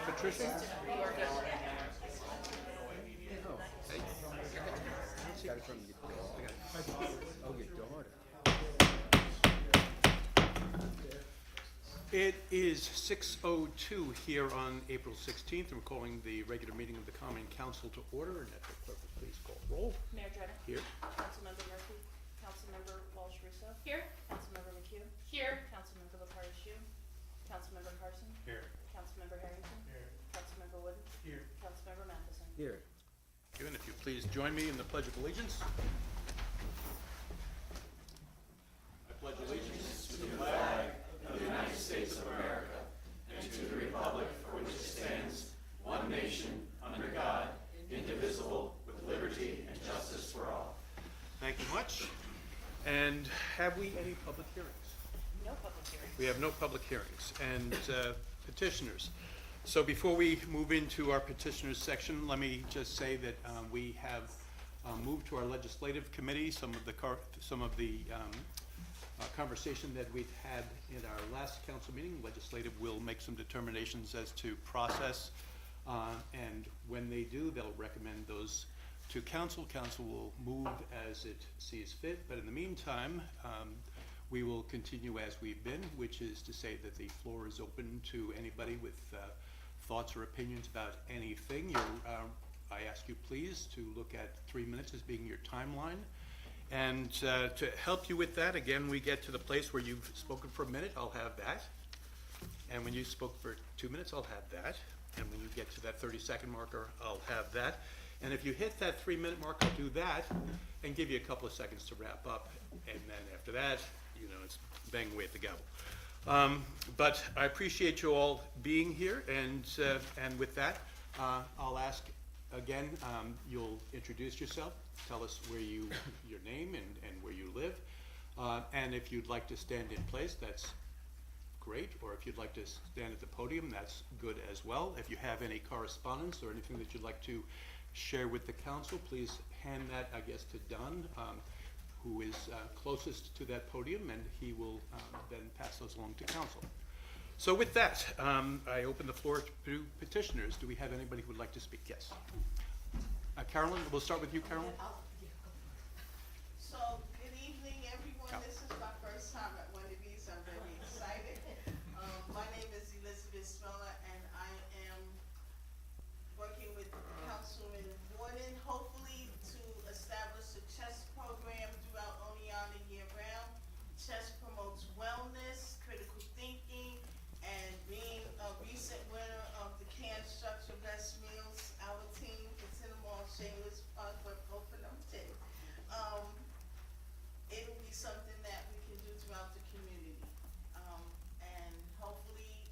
Patricia? Got it from your daughter. It is 6:02 here on April 16th. We're calling the regular meeting of the Common Council to order, and if the clerk would please call roll. Mayor Drennan. Here. Councilmember Murphy. Councilmember Walsh-Russo. Here. Councilmember McHugh. Here. Councilmember LaPartishue. Councilmember Carson. Here. Councilmember Harrington. Here. Councilmember Wooden. Here. Councilmember Matheson. Here. And if you please join me in the Pledge of Allegiance. I pledge allegiance to the flag of the United States of America and to the republic for which it stands, one nation, under God, indivisible, with liberty and justice for all. Thank you much. And have we any public hearings? No public hearings. We have no public hearings. And petitioners. So before we move into our petitioners section, let me just say that we have moved to our legislative committee some of the conversation that we've had in our last council meeting. Legislative will make some determinations as to process, and when they do, they'll recommend those to council. Council will move as it sees fit, but in the meantime, we will continue as we've been, which is to say that the floor is open to anybody with thoughts or opinions about anything. I ask you please to look at 3 minutes as being your timeline. And to help you with that, again, we get to the place where you've spoken for a minute, I'll have that. And when you spoke for 2 minutes, I'll have that. And when you get to that 30-second marker, I'll have that. And if you hit that 3-minute mark, I'll do that and give you a couple of seconds to wrap up. And then after that, you know, it's bang away at the gavel. But I appreciate you all being here, and with that, I'll ask again, you'll introduce yourself, tell us your name and where you live, and if you'd like to stand in place, that's great, or if you'd like to stand at the podium, that's good as well. If you have any correspondence or anything that you'd like to share with the council, please hand that, I guess, to Don, who is closest to that podium, and he will then pass those along to council. So with that, I open the floor to petitioners. Do we have anybody who would like to speak? Yes. Carolyn, we'll start with you, Carolyn. So, good evening, everyone. This is my first time at one of these. I'm very excited. My name is Elizabeth Smeller, and I am working with Councilman Warden, hopefully to establish a chess program throughout Oneonta year-round. Chess promotes wellness, critical thinking, and being a recent winner of the Can Structure Best Meals, our team is in the mall, shameless plug, but both of them too. It'll be something that we can do throughout the community. And hopefully,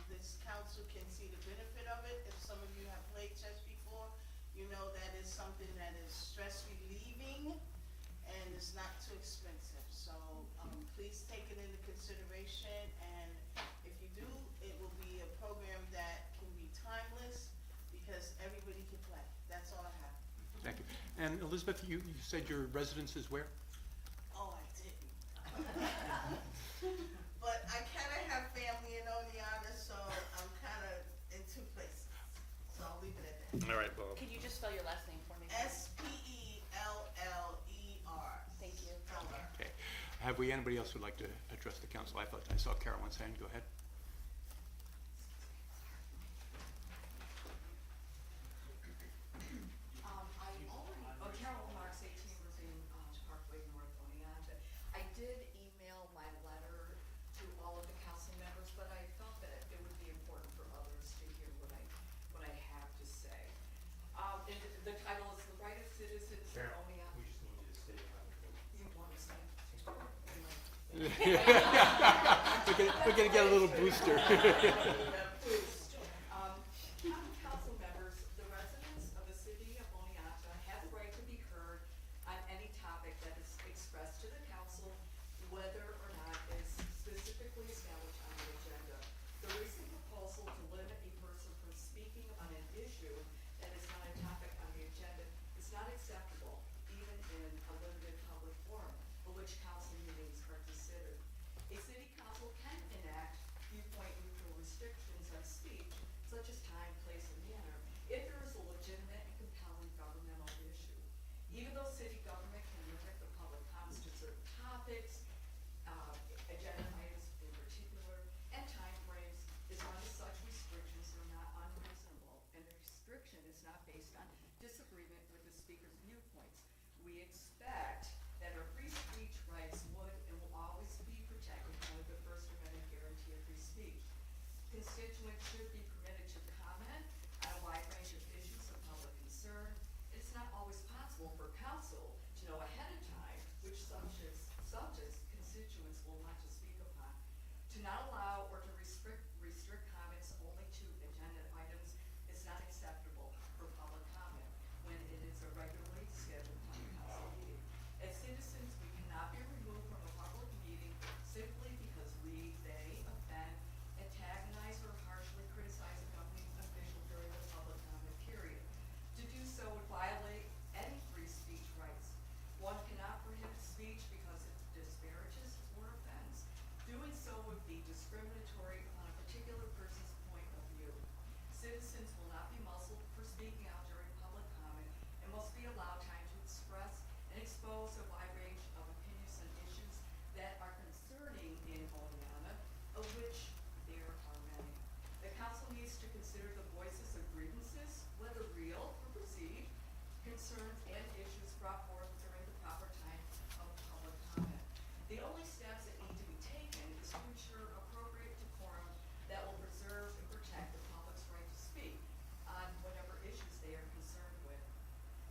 this council can see the benefit of it. If some of you have played chess before, you know that is something that is stress relieving and it's not too expensive. So please take it into consideration, and if you do, it will be a program that can be timeless because everybody can play. That's all I have. Thank you. And Elizabeth, you said your residence is where? Oh, I didn't. But I kind of have family in Oneonta, so I'm kind of in two places. So I'll leave it at that. All right, well. Could you just spell your last name for me? Speller. Thank you. Okay. Have we anybody else who'd like to address the council? I thought I saw Carolyn's hand. Go ahead. Carol Marks, 18 Ravine Parkway, North Oneonta. I did email my letter to all of the council members, but I felt that it would be important for others to hear what I have to say. The title is The Right of Citizens of Oneonta. We just need you to stay on the phone. You want to say? We're gonna get a little booster. Council members, the residents of the city of Oneonta have the right to be heard on any topic that is expressed to the council, whether or not it's specifically established on the agenda. The recent proposal to limit a person from speaking on an issue that is not a topic on the agenda is not acceptable, even in a limited public forum, for which council meetings are considered. A city council can enact viewpoint neutral restrictions on speech topics, agenda items in particular, and timeframes is under such restrictions are not unreasonable, and the restriction is not based on disagreement with the speaker's viewpoints. We expect that our free speech rights would and will always be protected under the First Amendment guarantee of free speech. Constituents should be permitted to comment on a wide range of issues of public concern. It's not always possible for council to know ahead of time which subjects constituents will want to speak upon. To not allow or to restrict comments only to agenda items is not acceptable for public comment when it is a regularly scheduled town council meeting. As citizens, we cannot be removed from a public meeting simply because they offend, antagonize, or harshly criticize a governing official during the public comment period. To do so would violate any free speech rights. One cannot prohibit speech because it disparages or offends. Doing so would be discriminatory on a particular person's point of view. Citizens will not be muzzled for speaking out during public comment and must be allowed time to express and expose a wide range of opinions and issues that are concerning in Oneonta, of which there are many. The council needs to consider the voices of grievances, whether real or perceived, concerns and issues brought forth during the proper time of public comment. The only steps that need to be taken is to ensure appropriate decorum that will preserve and protect the public's right to speak on whatever issues they are concerned with.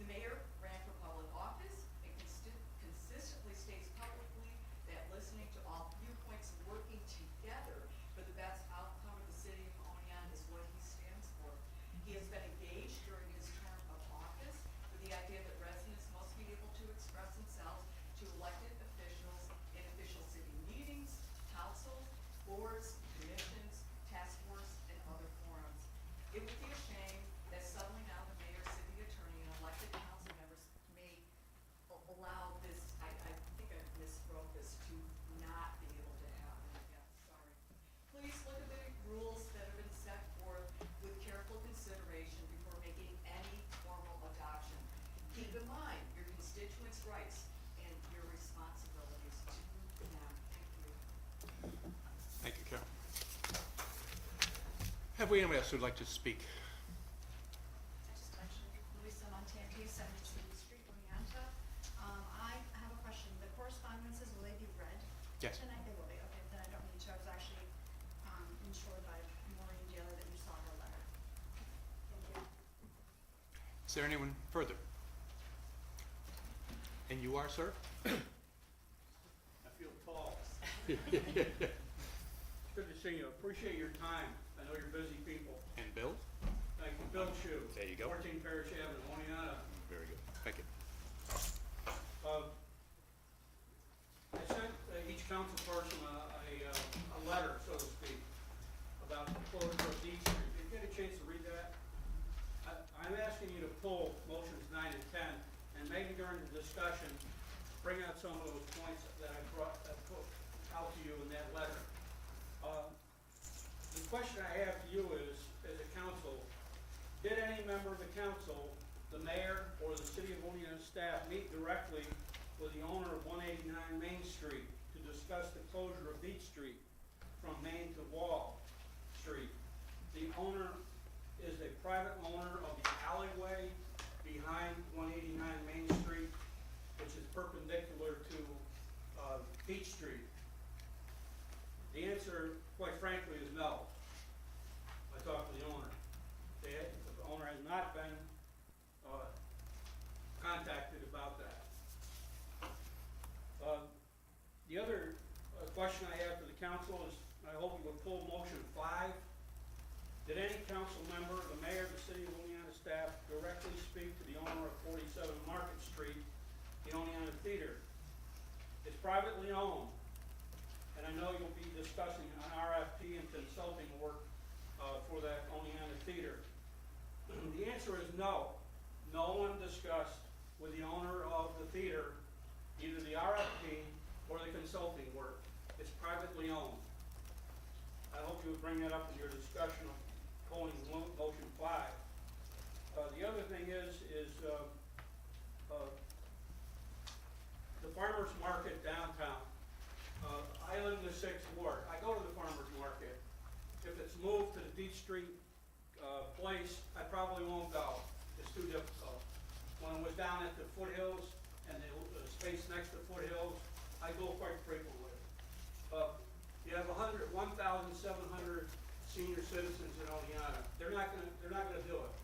The mayor ran for public office and consistently states publicly that listening to all viewpoints and working together for the best outcome of the city of Oneonta is what he stands for. He has been engaged during his term of office with the idea that residents must be able to express themselves to elected officials in official city meetings, councils, boards, commissions, task force, and other forums. It would be a shame that suddenly now the mayor, city attorney, and elected council members may allow this, I think I miswrote this, to not be able to happen again, sorry. Please look at the rules that have been set forth with careful consideration before making any formal adoption. Keep in mind your constituents' rights and your responsibilities to them. Thank you. Thank you, Carol. Have we anyone else who'd like to speak? I just mentioned Louisa Montanti, 72 Street, Oneonta. I have a question. The correspondences, will they be read? Yes. Tonight they will be. Okay, then I don't need to. I was actually ensured by Maureen Daly that you saw her letter. Thank you. Is there anyone further? And you are, sir? I feel tall. It's good to see you. Appreciate your time. I know you're busy people. And Bill? Thank you. Bill Shu. There you go. 14 Parish Avenue, Oneonta. Very good. Thank you. I sent each council person a letter, so to speak, about the closure of D Street. Did you get a chance to read that? I'm asking you to pull motions 9 and 10, and maybe during the discussion, bring out some of those points that I put out to you in that letter. The question I have to you is, as a council, did any member of the council, the mayor, or the city of Oneonta staff meet directly with the owner of 189 Main Street to discuss the closure of Beach Street from Main to Wall Street? The owner is a private owner of the alleyway behind 189 Main Street, which is perpendicular to Beach Street. The answer, quite frankly, is no. I talked to the owner. The owner has not been contacted about that. The other question I have for the council is, I hope you would pull motion 5. Did any council member, the mayor, the city of Oneonta staff, directly speak to the owner of 47 Market Street, the Oneonta Theater? It's privately owned, and I know you'll be discussing an RFP and consulting work for that Oneonta Theater. The answer is no. No one discussed with the owner of the theater either the RFP or the consulting work. It's privately owned. I hope you would bring that up in your discussion of pulling motion 5. The other thing is the farmer's market downtown. I live in the 6th Ward. I go to the farmer's market. If it's moved to the Deep Street place, I probably won't go. It's too difficult. When it was down at the Foothills and the space next to Foothills, I go quite frequently. You have 1,700 senior citizens in Oneonta. They're not gonna do it.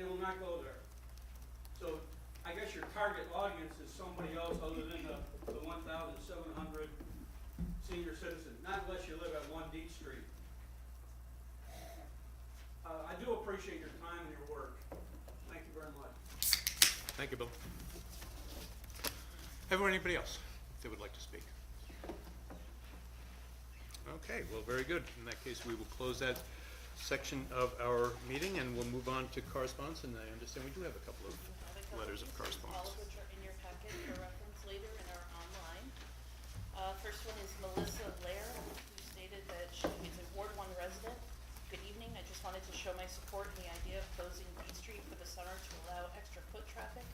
They will not go there. So I guess your target audience is somebody else other than the 1,700 senior citizens, not unless you live at 1 Deep Street. I do appreciate your time and your work. Thank you very much. Thank you, Bill. Everyone, anybody else that would like to speak? Okay, well, very good. In that case, we will close that section of our meeting and we'll move on to correspondence. And I understand we do have a couple of letters of correspondence. All of which are in your packet for reference later and are online. First one is Melissa Lair, who stated that she is a Ward 1 resident. Good evening, I just wanted to show my support in the idea of closing B Street for the summer to allow extra foot traffic.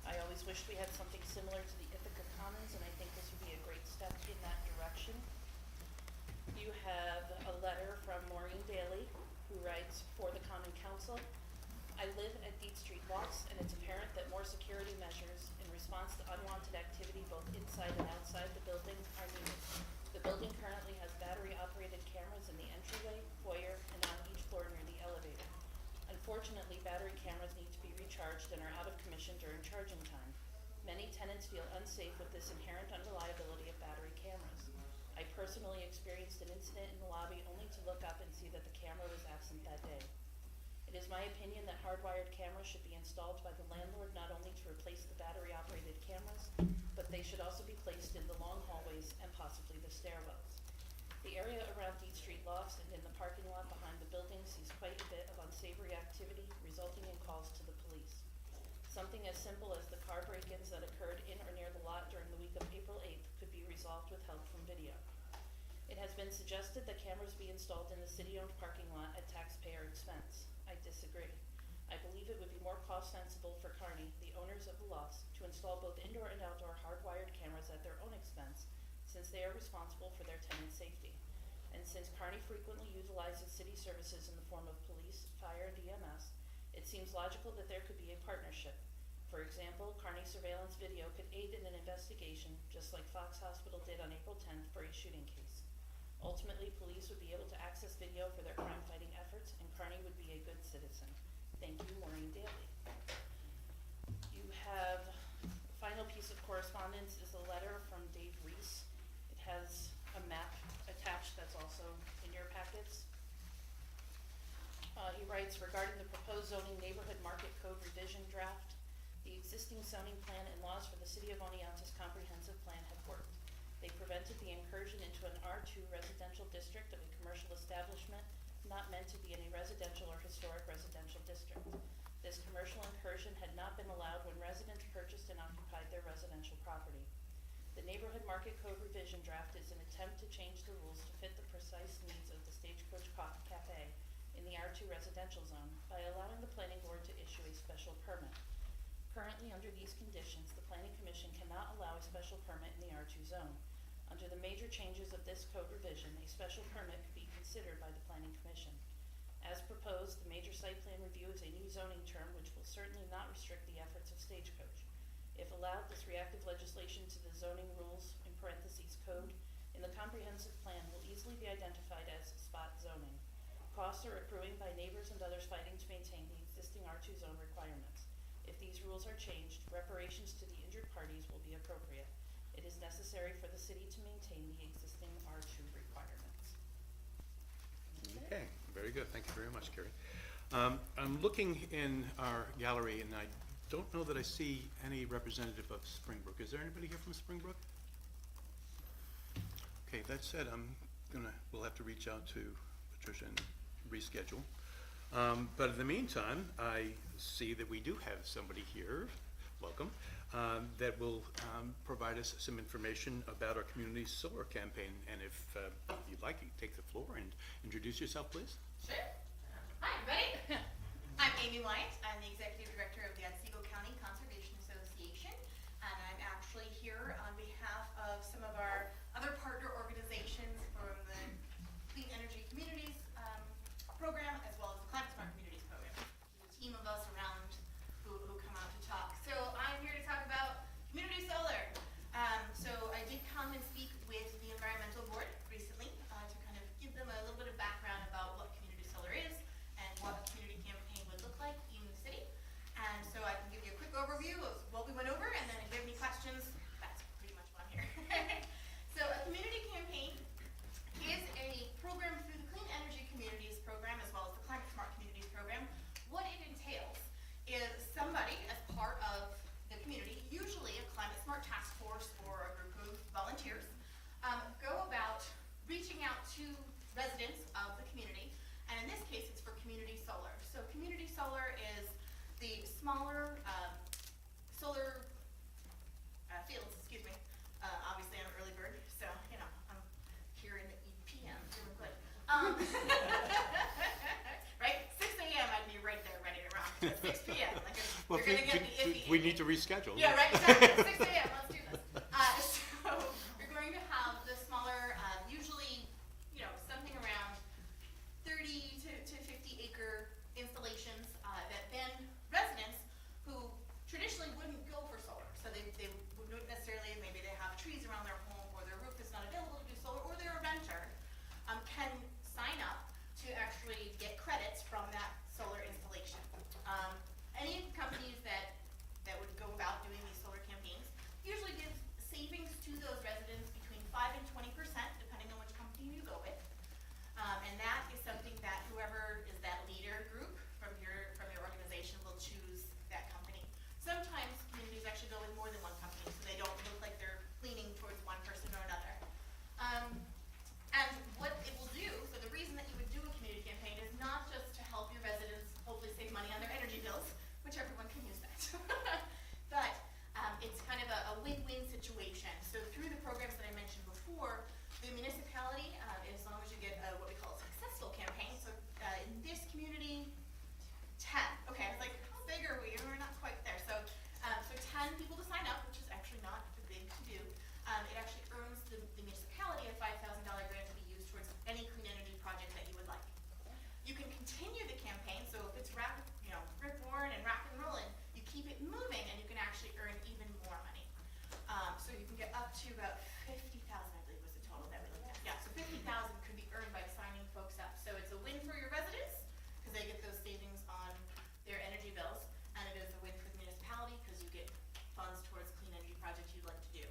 I always wished we had something similar to the Ithaca Commons, and I think this would be a great step in that direction. You have a letter from Maureen Daly, who writes, "For the Common Council, I live at Deep Street Walks, and it's apparent that more security measures in response to unwanted activity both inside and outside the building are needed. The building currently has battery-operated cameras in the entryway, foyer, and on each floor near the elevator. Unfortunately, battery cameras need to be recharged and are out of commission during charging time. Many tenants feel unsafe with this inherent unreliability of battery cameras. I personally experienced an incident in the lobby only to look up and see that the camera was absent that day. It is my opinion that hardwired cameras should be installed by the landlord not only to replace the battery-operated cameras, but they should also be placed in the long hallways and possibly the stairwells. The area around Deep Street Lofts and in the parking lot behind the building sees quite a bit of unsavory activity, resulting in calls to the police. Something as simple as the car break-ins that occurred in or near the lot during the week of April 8th could be resolved with help from video. It has been suggested that cameras be installed in the city-owned parking lot at taxpayer expense. I disagree. I believe it would be more cost-sensible for Kearney, the owners of the lofts, to install both indoor and outdoor hardwired cameras at their own expense, since they are responsible for their tenants' safety. And since Kearney frequently utilizes city services in the form of police, fire, and EMS, it seems logical that there could be a partnership. For example, Kearney surveillance video could aid in an investigation, just like Fox Hospital did on April 10th for a shooting case. Ultimately, police would be able to access video for their crime-fighting efforts, and Kearney would be a good citizen. Thank you, Maureen Daly." You have, the final piece of correspondence is a letter from Dave Reese. It has a map attached that's also in your packets. He writes, "Regarding the proposed zoning neighborhood market code revision draft, the existing zoning plan and laws for the city of Oneonta's comprehensive plan have worked. They prevented the incursion into an R2 residential district of a commercial establishment not meant to be in a residential or historic residential district. This commercial incursion had not been allowed when residents purchased and occupied their residential property. The neighborhood market code revision draft is an attempt to change the rules to fit the precise needs of the Stagecoach Cafe in the R2 residential zone by allowing the planning board to issue a special permit. Currently, under these conditions, the planning commission cannot allow a special permit in the R2 zone. Under the major changes of this code revision, a special permit could be considered by the planning commission. As proposed, the major site plan review is a new zoning term which will certainly not restrict the efforts of Stagecoach. If allowed, this reactive legislation to the zoning rules, in parentheses code, in the comprehensive plan will easily be identified as spot zoning. Costs are accruing by neighbors and others fighting to maintain the existing R2 zone requirements. If these rules are changed, reparations to the injured parties will be appropriate. It is necessary for the city to maintain the existing R2 requirements." Okay, very good. Thank you very much, Carrie. I'm looking in our gallery and I don't know that I see any representative of Springbrook. Is there anybody here from Springbrook? Okay, that said, we'll have to reach out to Patricia and reschedule. But in the meantime, I see that we do have somebody here, welcome, that will provide us some information about our community solar campaign. And if you'd like, you can take the floor and introduce yourself, please. Sure. Hi, everybody. I'm Amy White. I'm the Executive Director of the Otsego County Conservation Association, and I'm actually here on behalf of some of our other partner organizations residents of the community, and in this case, it's for community solar. So community solar is the smaller solar fields, excuse me. Obviously, I'm an early bird, so, you know, I'm here in the PM doing good. Right? 6 a.m. I'd be right there ready to rock. At 6 p.m. Like, Well, you're gonna get the iffy. we need to reschedule. Yeah, right, exactly. 6 a.m. Let's do this. So we're going to have the smaller, usually, you know, something around 30 to 50 acre installations that then residents who traditionally wouldn't go for solar. So they wouldn't necessarily, maybe they have trees around their home or their roof is not available to do solar, or they're a renter, can sign up to actually get credits from that solar installation. Any companies that would go about doing these solar campaigns usually give savings to those residents between 5 and 20%, depending on which company you go with. And that is something that whoever is that leader group from your organization will choose that company. Sometimes communities actually go with more than one company, so they don't look like they're leaning towards one person or another. And what it will do, so the reason that you would do a community campaign is not just to help your residents hopefully save money on their energy bills, which everyone can use that. But it's kind of a win-win situation. So through the programs that I mentioned before, the municipality, as long as you get what we call a successful campaign, so in this community, 10. Okay, I was like, how big are we? We're not quite there. So 10 people to sign up, which is actually not big to do. It actually earns the municipality a $5,000 grant to be used towards any clean energy project that you would like. You can continue the campaign, so if it's rip-roaring and rock and rolling, you keep it moving and you can actually earn even more money. So you can get up to about 50,000, I believe was the total that we looked at. Yeah, so 50,000 could be earned by signing folks up. So it's a win for your residents, because they get those savings on their energy bills, and it is a win for the municipality, because you get funds towards clean energy projects you'd like to do.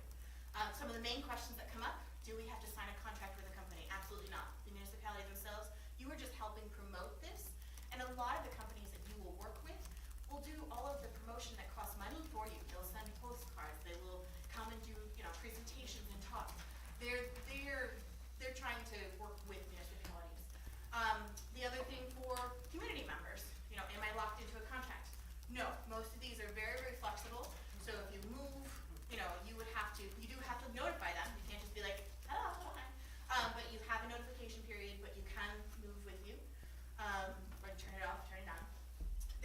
Some of the main questions that come up: do we have to sign a contract with a company? Absolutely not. The municipality themselves, you are just helping promote this, and a lot of the companies that you will work with will do all of the promotion that costs money for you. They'll send postcards. They will come and do, presentations and talks. They're trying to work with municipalities. The other thing for community members, am I locked into a contract? No, most of these are very, very flexible. So if you move, you do have to notify them. You can't just be like, hello, hi. But you have a notification period, but you can move with you, or turn it off, turn it on.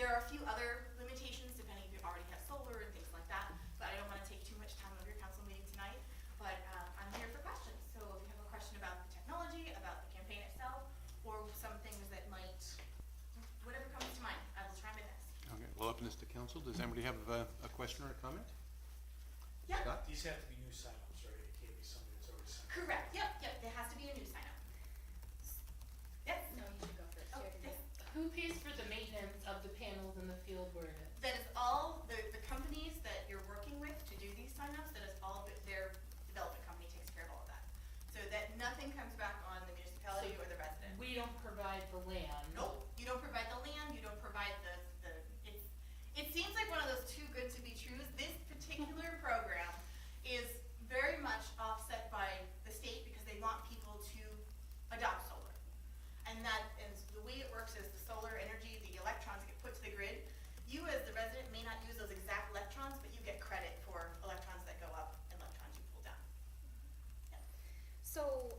There are a few other limitations, depending if you already have solar and things like that, but I don't want to take too much time of your council meeting tonight. But I'm here for questions. So if you have a question about the technology, about the campaign itself, or some things that might, whatever comes to mind, I will try my best. Okay, we'll open this to council. Does anybody have a question or a comment? Yeah. Scott? These have to be new signups, right? It can't be somebody that's already signed up. Correct. Yep. There has to be a new sign up. Yep. No, you should go first. Oh, yes. Who pays for the maintenance of the panels in the field where it is? That is all the companies that you're working with to do these signups. That is all their development company takes care of all of that. So that nothing comes back on the municipality or the resident. We don't provide the land. Nope. You don't provide the land. You don't provide the. It seems like one of those too good to be trues. This particular program is very much offset by the state because they want people to adopt solar. And the way it works is the solar energy, the electrons get put to the grid. You as the resident may not use those exact electrons, but you get credit for electrons that go up and electrons you pull down. Yeah. So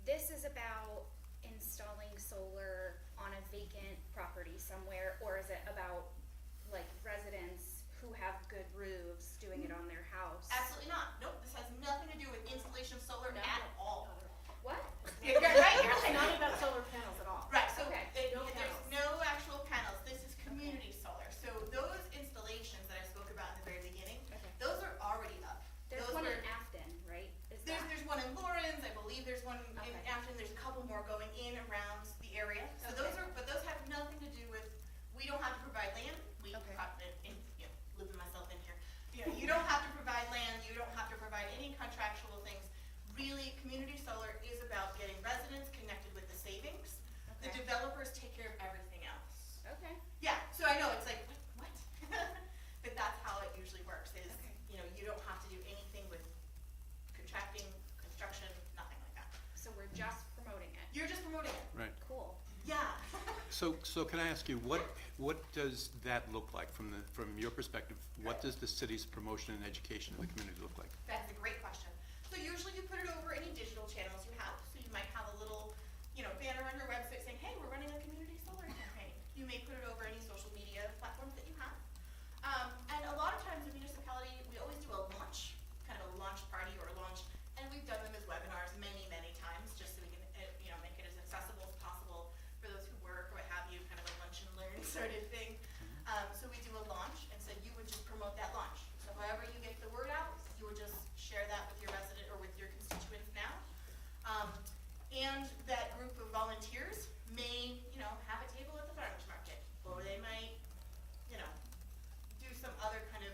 this is about installing solar on a vacant property somewhere, or is it about like residents who have good roofs doing it on their house? Absolutely not. Nope. This has nothing to do with installation of solar at all. What? Yeah, right. You're It's like, not about solar panels at all. right. So Okay. No there's panels. no actual panels. This is community solar. So those installations that I spoke about in the very beginning, Okay. those are already up. There's Those one were- in Afton, right? Is There's, that? there's one in Lawrence, I believe there's one in Okay. Afton, there's a couple more going in around the area. So those Okay. but those have nothing to do with, we don't have to provide land, we Okay. living myself in here. You don't have to provide land, you don't have to provide any contractual things. Really, community solar is about getting residents connected with the savings. The Okay. developers take care of everything else. Okay. Yeah, so I know, it's like, what? But that's how it usually works, is, Okay. you don't have to do anything with contracting, construction, nothing like that. So we're just promoting it. You're just promoting it. So can I ask you, what does that look like from your perspective? What does the city's promotion and education of the community look like? That's a great question. So usually you put it over any digital channels you have. So you might have a little, banner on your website saying, hey, we're running a community solar campaign. You may put it over any social media platforms that you have. And a lot of times in municipality, we always do a launch, kind of a launch party or a launch, and we've done them as webinars many, many times, just so we can, make it as accessible as possible for those who work or what have you, kind of a lunch and learn sort of thing. So we do a launch, and so you would just promote that launch. So however you get the word out, you would just share that with your resident or with your constituents now. And that group of volunteers may, have a table at the farmer's market, or they might, do some other kind of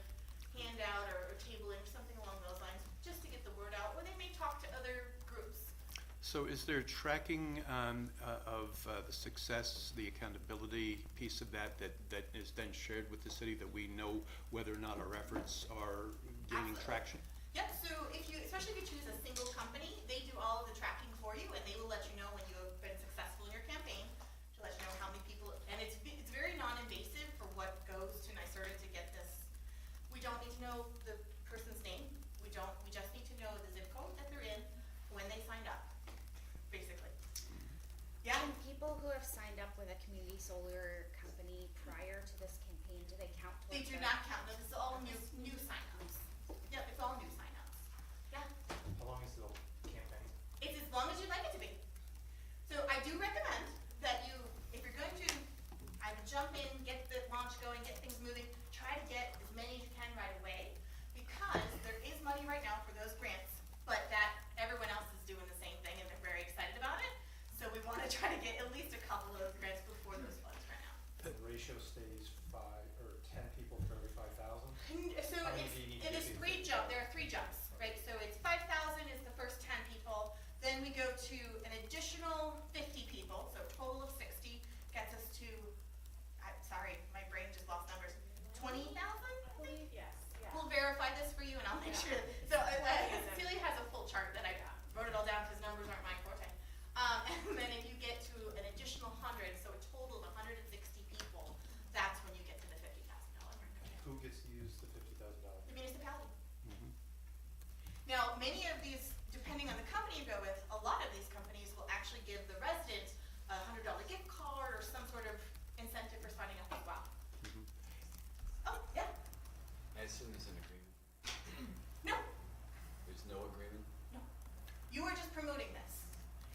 handout or tabling or something along those lines, just to get the word out, or they may talk to other groups. So is there tracking of the success, the accountability piece of that is then shared with the city, that we know whether or not our efforts are gaining Absolutely. traction? Yep, so especially if you choose a single company, they do all of the tracking for you, and they will let you know when you have been successful in your campaign, to let you know how many people, and it's very non-invasive for what goes to NYSERDA to get this. We don't need to know the person's name, we just need to know the zip code that they're in, when they signed up, basically. Yeah, And people who have signed up with a community solar company prior to this campaign, do they count towards they do that? not count, no, this is all new signups. Yep, it's all new signups. Yeah. How long is the campaign? It's as long as you'd like it to be. So I do recommend that you, if you're going to, I would jump in, get the launch going, get things moving, try to get as many as you can right away, because there is money right now for those grants, but that everyone else is doing the same thing and they're very excited about it. So we want to try to get at least a couple of those grants before those funds run out. The ratio stays 5 or 10 people for every 5,000? So How many it's, do you need in to this get three to? jump, there are 3 jumps, right? So it's 5,000 is the first 10 people, then we go to an additional 50 people, so a total of 60 gets us to, sorry, my brain just lost numbers, 20,000, I think? Yes, yeah. We'll verify this for you and I'll make sure. So Celia has a full chart that I wrote it all down because numbers aren't my forte. And then if you get to an additional 100, so a total of 160 people, that's when you get to the $50,000 mark. Who gets to use the $50,000? The municipality. Mhm. Now, many of these, depending on the company you go with, a lot of these companies will actually give the resident a $100 gift card or some sort of incentive for signing up as well. Oh, yeah, I assume there's an agreement. no, There's no agreement? no. You are just promoting this.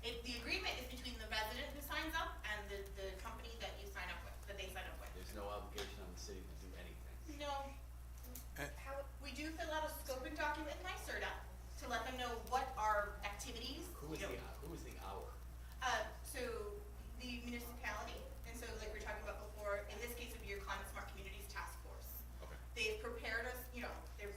The agreement is between the resident who signs up and the company that you sign up with, that they sign up with. There's no obligation on the city to do anything. No. How, we do fill out a scoping document in NYSERDA to let them know what our activities. Who is the our? So the municipality, and so like we were talking about before, in this case it would be your Climate Smart Communities Task Force. Okay. They've prepared us, there's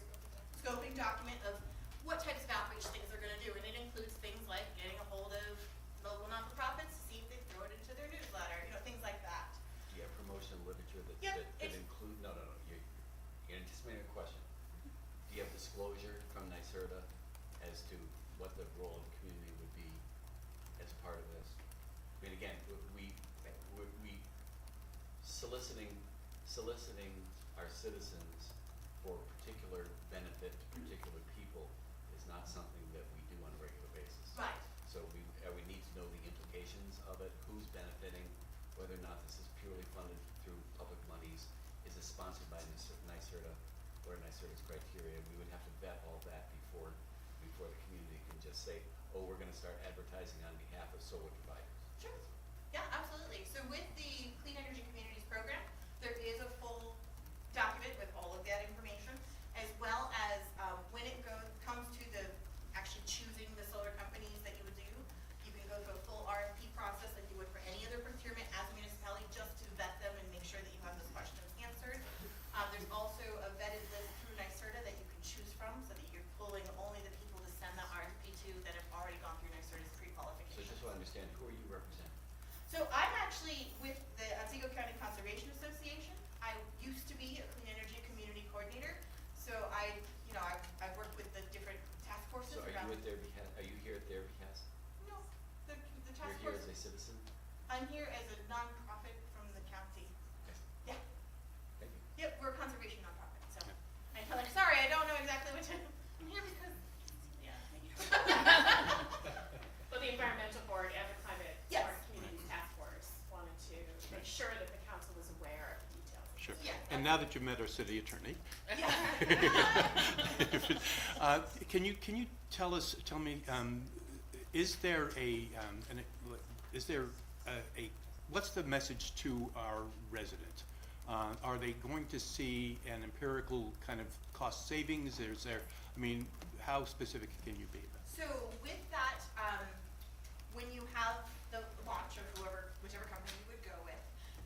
scoping document of what types of outreach things they're gonna do, and it includes things like getting a hold of local non-for-profits to see if they throw it into their newsletter, things like that. Do you have promotional literature that, Yeah, that it's- include, no, you're anticipating a question. Do you have disclosure from NYSERDA as to what the role of the community would be as part of this? I mean, again, we soliciting our citizens for particular benefit to particular people is not something that we do on a regular basis. Right. So we need to know the implications of it, who's benefiting, whether or not this is purely funded through public monies, is it sponsored by NYSERDA or NYSERDA's criteria? We would have to vet all that before the community can just say, oh, we're gonna start advertising on behalf of solar providers. Sure. Yeah, absolutely. So with the Clean Energy Communities program, there is a full document with all of that information, as well as when it comes to the actually choosing the solar companies that you would do, you can go through a full RFP process like you would for any other procurement as a municipality, just to vet them and make sure that you have those questions answered. There's also a vetted list through NYSERDA that you can choose from, so that you're pulling only the people to send the RFP to that have already gone through NYSERDA's So pre-qualification. just so I understand, who are you representing? So I'm actually with the Otsego County Conservation Association. I used to be a clean energy community coordinator. So I've worked with the different task forces So are around. you at their behest, are you here at their behest? No, the task You're here force. as a citizen? I'm here as a nonprofit And now that you've met our city attorney, Yeah. can you tell me, is there what's the message to our resident? Are they going to see an empirical kind of cost savings? How specific can you be? So with that, when you have the launch of whichever company you would go with,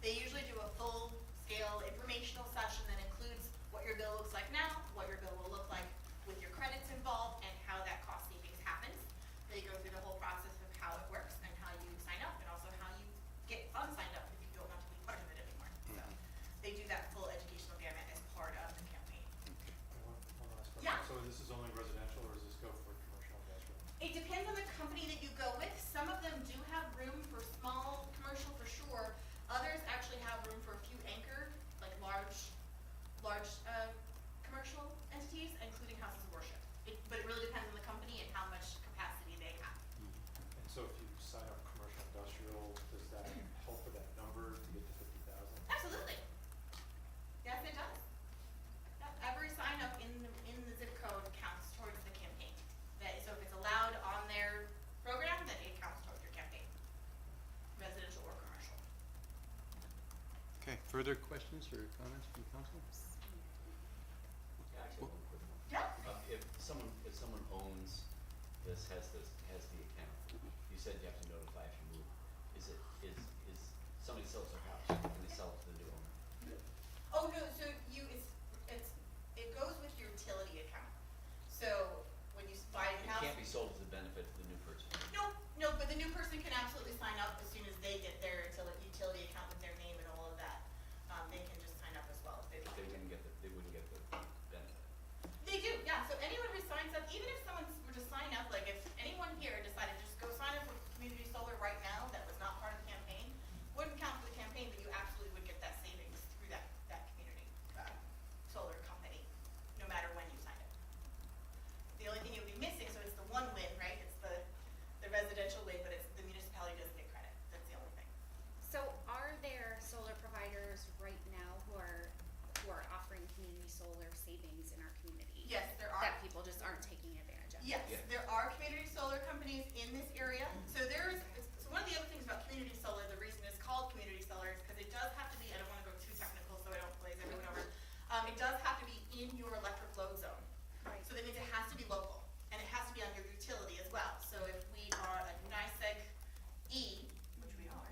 they usually do a full-scale informational session that includes what your bill looks like now, what your bill will look like with your credits involved, and how that cost savings happens. They go through the whole process of how it works and how you sign up, and also how you get unsigned up if you don't want to be part of it anymore. So they do that full educational gamut as part of the campaign. One last question. Yeah. So this is only residential, or does this go for commercial industrial? It depends on the company that you go with. Some of them do have room for small commercial for sure. Others actually have room for a few anchor, like large commercial entities, including houses of worship. But it really depends on the company and how much capacity they have. And so if you sign up commercial industrial, does that help with that number to get to 50,000? Absolutely. Yes, it does. Yep, every sign up in the zip code counts towards the campaign. So if it's allowed on their program, then it counts towards your campaign, residential or commercial. Okay, further questions or comments from council? Yeah, actually, one quick one. Yeah. If someone owns this, has the account, you said you have to notify if you move. Is somebody sells their house, can they sell it to the new owner? Oh, no, so it goes with your utility account. So when you buy a It house. can't be sold to the benefit of the new person. No, but the new person can absolutely sign up as soon as they get their utility account with their name and all of that. They can just sign up as well if they'd But like. they wouldn't get the benefit. They do, yeah, so anyone who signs up, even if someone were to sign up, like if anyone here decided to just go sign up with community solar right now that was not part of the campaign, wouldn't count for the campaign, but you absolutely would get that savings through that community, solar company, no matter when you signed up. The only thing you'll be missing, so it's the one win, right, it's the residential win, but it's the municipality doesn't get credit, that's the only thing. So are there solar providers right now who are offering community solar savings in our community? Yes, there are. That people just aren't taking advantage of? Yes, Yeah. there are community solar companies in this area. So so one of the other things about community solar, the reason it's called community solar is because it does have to be, I don't want to go too technical so I don't glaze everyone over. It does have to be in your electric load zone. Right. So that means it has to be local and it has to be on your utility as well. So if we are a NYSEG E, which we are,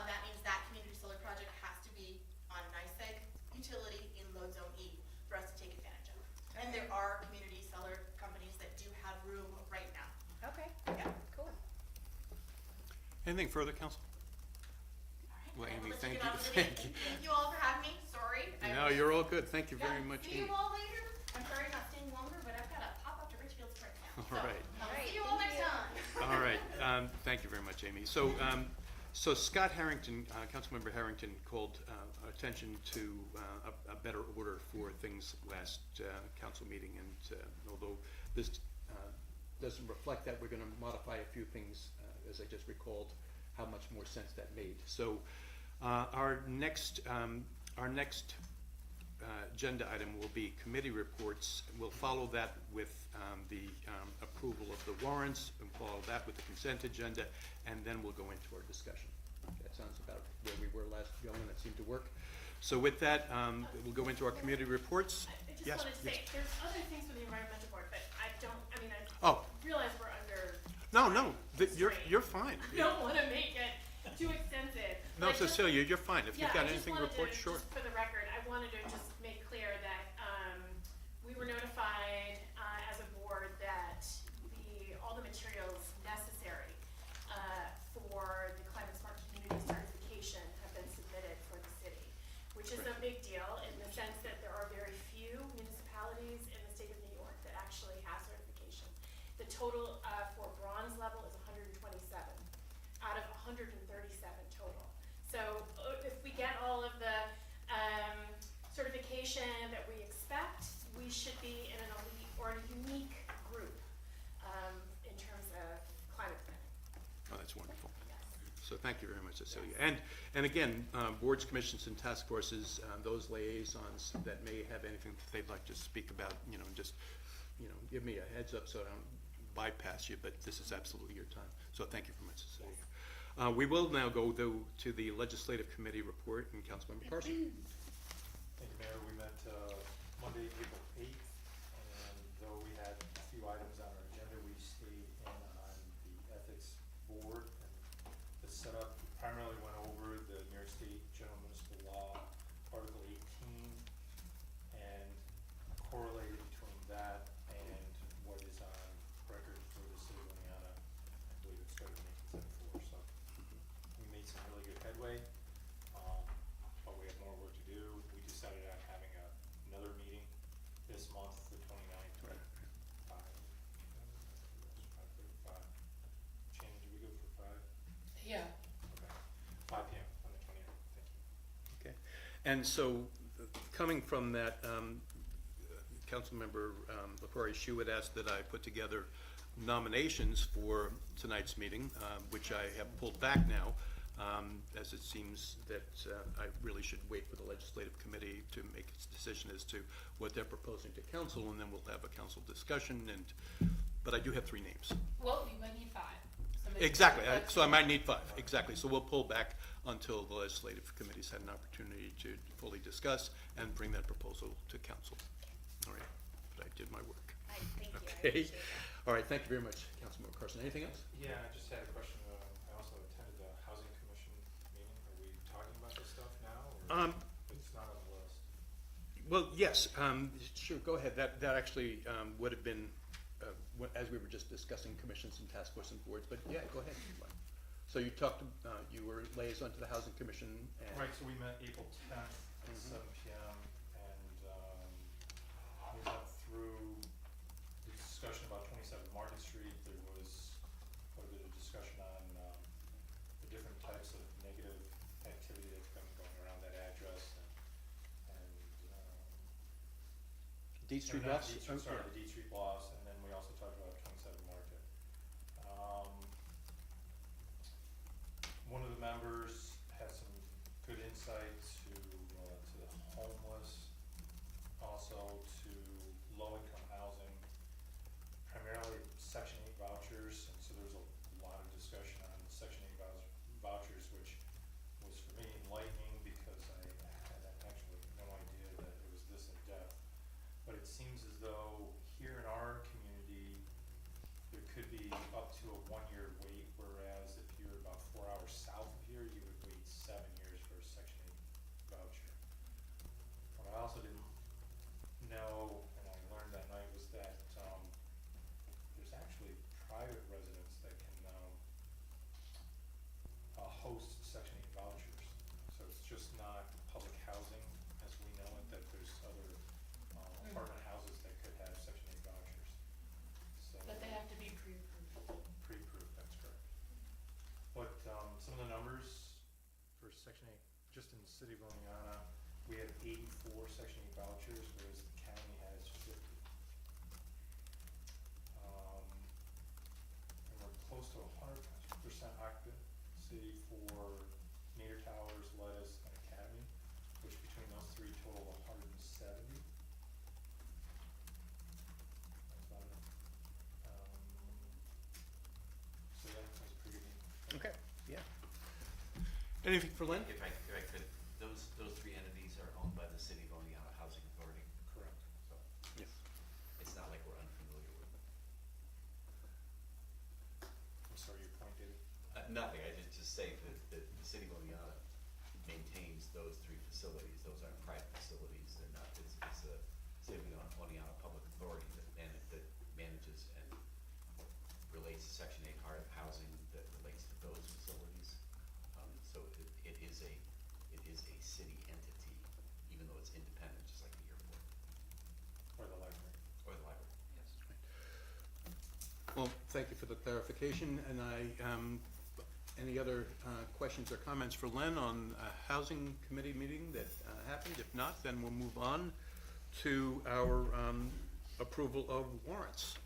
that means that community solar project has to be on NYSEG utility in load zone E for us to take advantage of. And there are community solar companies that do have room right now. Okay, Yeah. cool. Anything further, council? All right. Well, I will Amy, let thank get you. on with the Thank meeting. you. Thank you all for having me. Sorry. No, you're all good. Thank you very much, See Amy. you all later. I'm sorry I'm not staying longer, but I've got to pop up to Richfield Springs now. All right. I'll All right, see you all thank next you. time. All right, thank you very much, Amy. So Scott Harrington, Councilmember Harrington called attention to a better order for things last council meeting, and although this doesn't reflect that, we're gonna modify a few things, as I just recalled, how much more sense that made. So our next agenda item will be committee reports. We'll follow that with the approval of the warrants, and follow that with the consent agenda, and then we'll go into our discussion. That sounds about where we were last going, that seemed to work. So with that, we'll go into our committee reports. I just Yes, wanted to yes. say, there's other things for the environmental board, but I Oh, realize we're under. no, you're fine. I don't wanna make it too extensive. No, But I just- Cecilia, you're fine. If you've Yeah, got I just anything to wanted report, to, sure. just for the record, I wanted to just make clear that, we were notified, as a board that all the materials necessary, for the Climate Smart Community certification have been submitted for the city, which is a big deal in the sense that there are very few municipalities in the state of New York that actually have certification. The total, for bronze level is 127 out of 137 total. So if we get all of the certification that we expect, we should be in an elite or a unique group in terms of climate planning. Oh, that's wonderful. Yes. So thank you very much, Cecilia. And again, boards, commissions, and task forces, those liaisons that may have anything that they'd like to speak about, just, give me a heads up so I don't bypass you, but this is absolutely your time. So thank you very much, Cecilia. We will now go to the Legislative Committee report, and Councilmember Carson. Thank you, Mayor. We met Monday, April 8th, and though we had a few items on our agenda, we stayed in on the Ethics Board. And the setup primarily went over the New York State General Municipal Law, Article 18, and correlated between that and what is on record for the city of Leona. I believe it started in 1874, so we made some really good headway. But we have more work to do. We decided on having another meeting this month, the 29th, at 5. Shannon, did we go for 5? Yeah. Okay. 5 p.m. on the 29th. Thank you. Okay. And so, coming from that, Councilmember LaFleur, she would ask that I put together nominations for tonight's meeting, which I have pulled back now, as it seems that I really should wait for the Legislative Committee to make its decision as to what they're proposing to council, and then we'll have a council discussion. But I do have 3 names. Well, you might need 5. Exactly. So I might need 5. Exactly. So we'll pull back until the Legislative Committee's had an opportunity to fully discuss and bring that proposal to council. All right. But I did my work. Thank you, I Okay. appreciate that. All right. Thank you very much, Councilmember Carson. Anything else? Yeah, I just had a question. I also attended the Housing Commission meeting. Are we talking about this stuff now, or it's not on the list? Well, yes. Sure. Go ahead. That actually would have been as we were just discussing commissions and task force and boards. But yeah, go ahead. So you talked. You were liaison to the Housing Commission. And Right, so we met April 10th at 7 p.m. and we went through the discussion about 27 Market Street. There was quite a bit of discussion on the different types of negative activity that's been going around that address and D Street or not Bluffs? D Street, sorry, the D Street Bluffs, and then we also talked about 27 Market. One of the members had some good insight to the homeless, also to low-income housing, primarily Section 8 vouchers, and so there was a lot of discussion on Section 8 vouchers, which was for me enlightening because I had actually no idea that it was this in-depth. But it seems as though here in our community, there could be up to a 1-year wait, whereas if you're about 4 hours south of here, you would wait 7 years for a Section 8 voucher. What I also didn't know, and I learned that night, was that there's actually private residents that can host Section 8 vouchers. So it's just not public housing as we know it, that there's other apartment houses that could have Section 8 vouchers. So But they have to be pre-approved. pre-approved, that's correct. But some of the numbers for Section 8, just in the city of Oneonta, we have 84 Section 8 vouchers, whereas the county has 50. And we're close to 100% occupancy for Nader Towers, Lettuce, and Academy, which between those 3 total 170. That's about it. So yeah, that's pretty good. Okay. Yeah. Anything for Lynn? If I could, those 3 entities are owned by the City of Oneonta Housing Authority, Correct. so Yes. it's not like we're unfamiliar with them. I'm sorry, your point, David? Nothing, I just say that the City of Oneonta maintains those 3 facilities. Those aren't private facilities. They're not, it's a City of Oneonta Public Authority that manages and relates to Section 8 housing that relates to those facilities. So it is a city entity, even though it's independent, just like the airport Or the library? or the library, yes. Well, thank you for the clarification, and any other questions or comments for Len on a housing committee meeting that happened? If not, then we'll move on to our approval of warrants.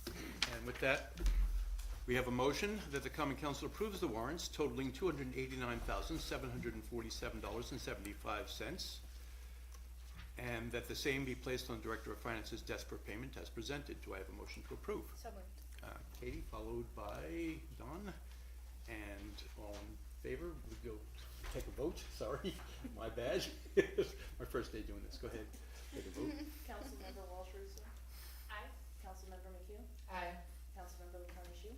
And with that, We have a motion that the common council approves the warrants totaling $289,747.75, and that the same be placed on Director of Finance's desk for payment as presented. Do I have a motion to approve? So moved. Katie, followed by Don, and all in favor, we go take a vote, sorry, my bad. My first day doing this, go ahead, take a vote. Councilmember Walsh Russo. Aye. Councilmember McHugh. Aye. Councilmember Latanya Shu.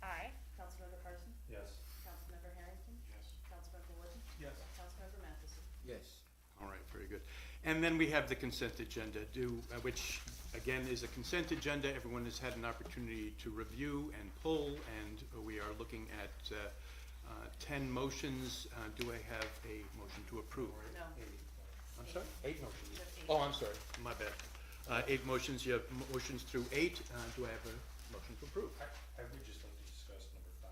Aye. Councilmember Carson. Yes. Councilmember Harrington. Yes. Councilmember Wood. Yes. Councilmember Matheson. Yes. All right, very good. And then we have the consent agenda, which, again, is a consent agenda. Everyone has had an opportunity to review and pull, and we are looking at 10 motions. Do I have a motion to approve? No. I'm sorry? 8 motions. You have 8. Oh, I'm sorry, my bad. 8 motions, you have motions through 8. Do I have a motion to approve? I would just like to discuss number 5.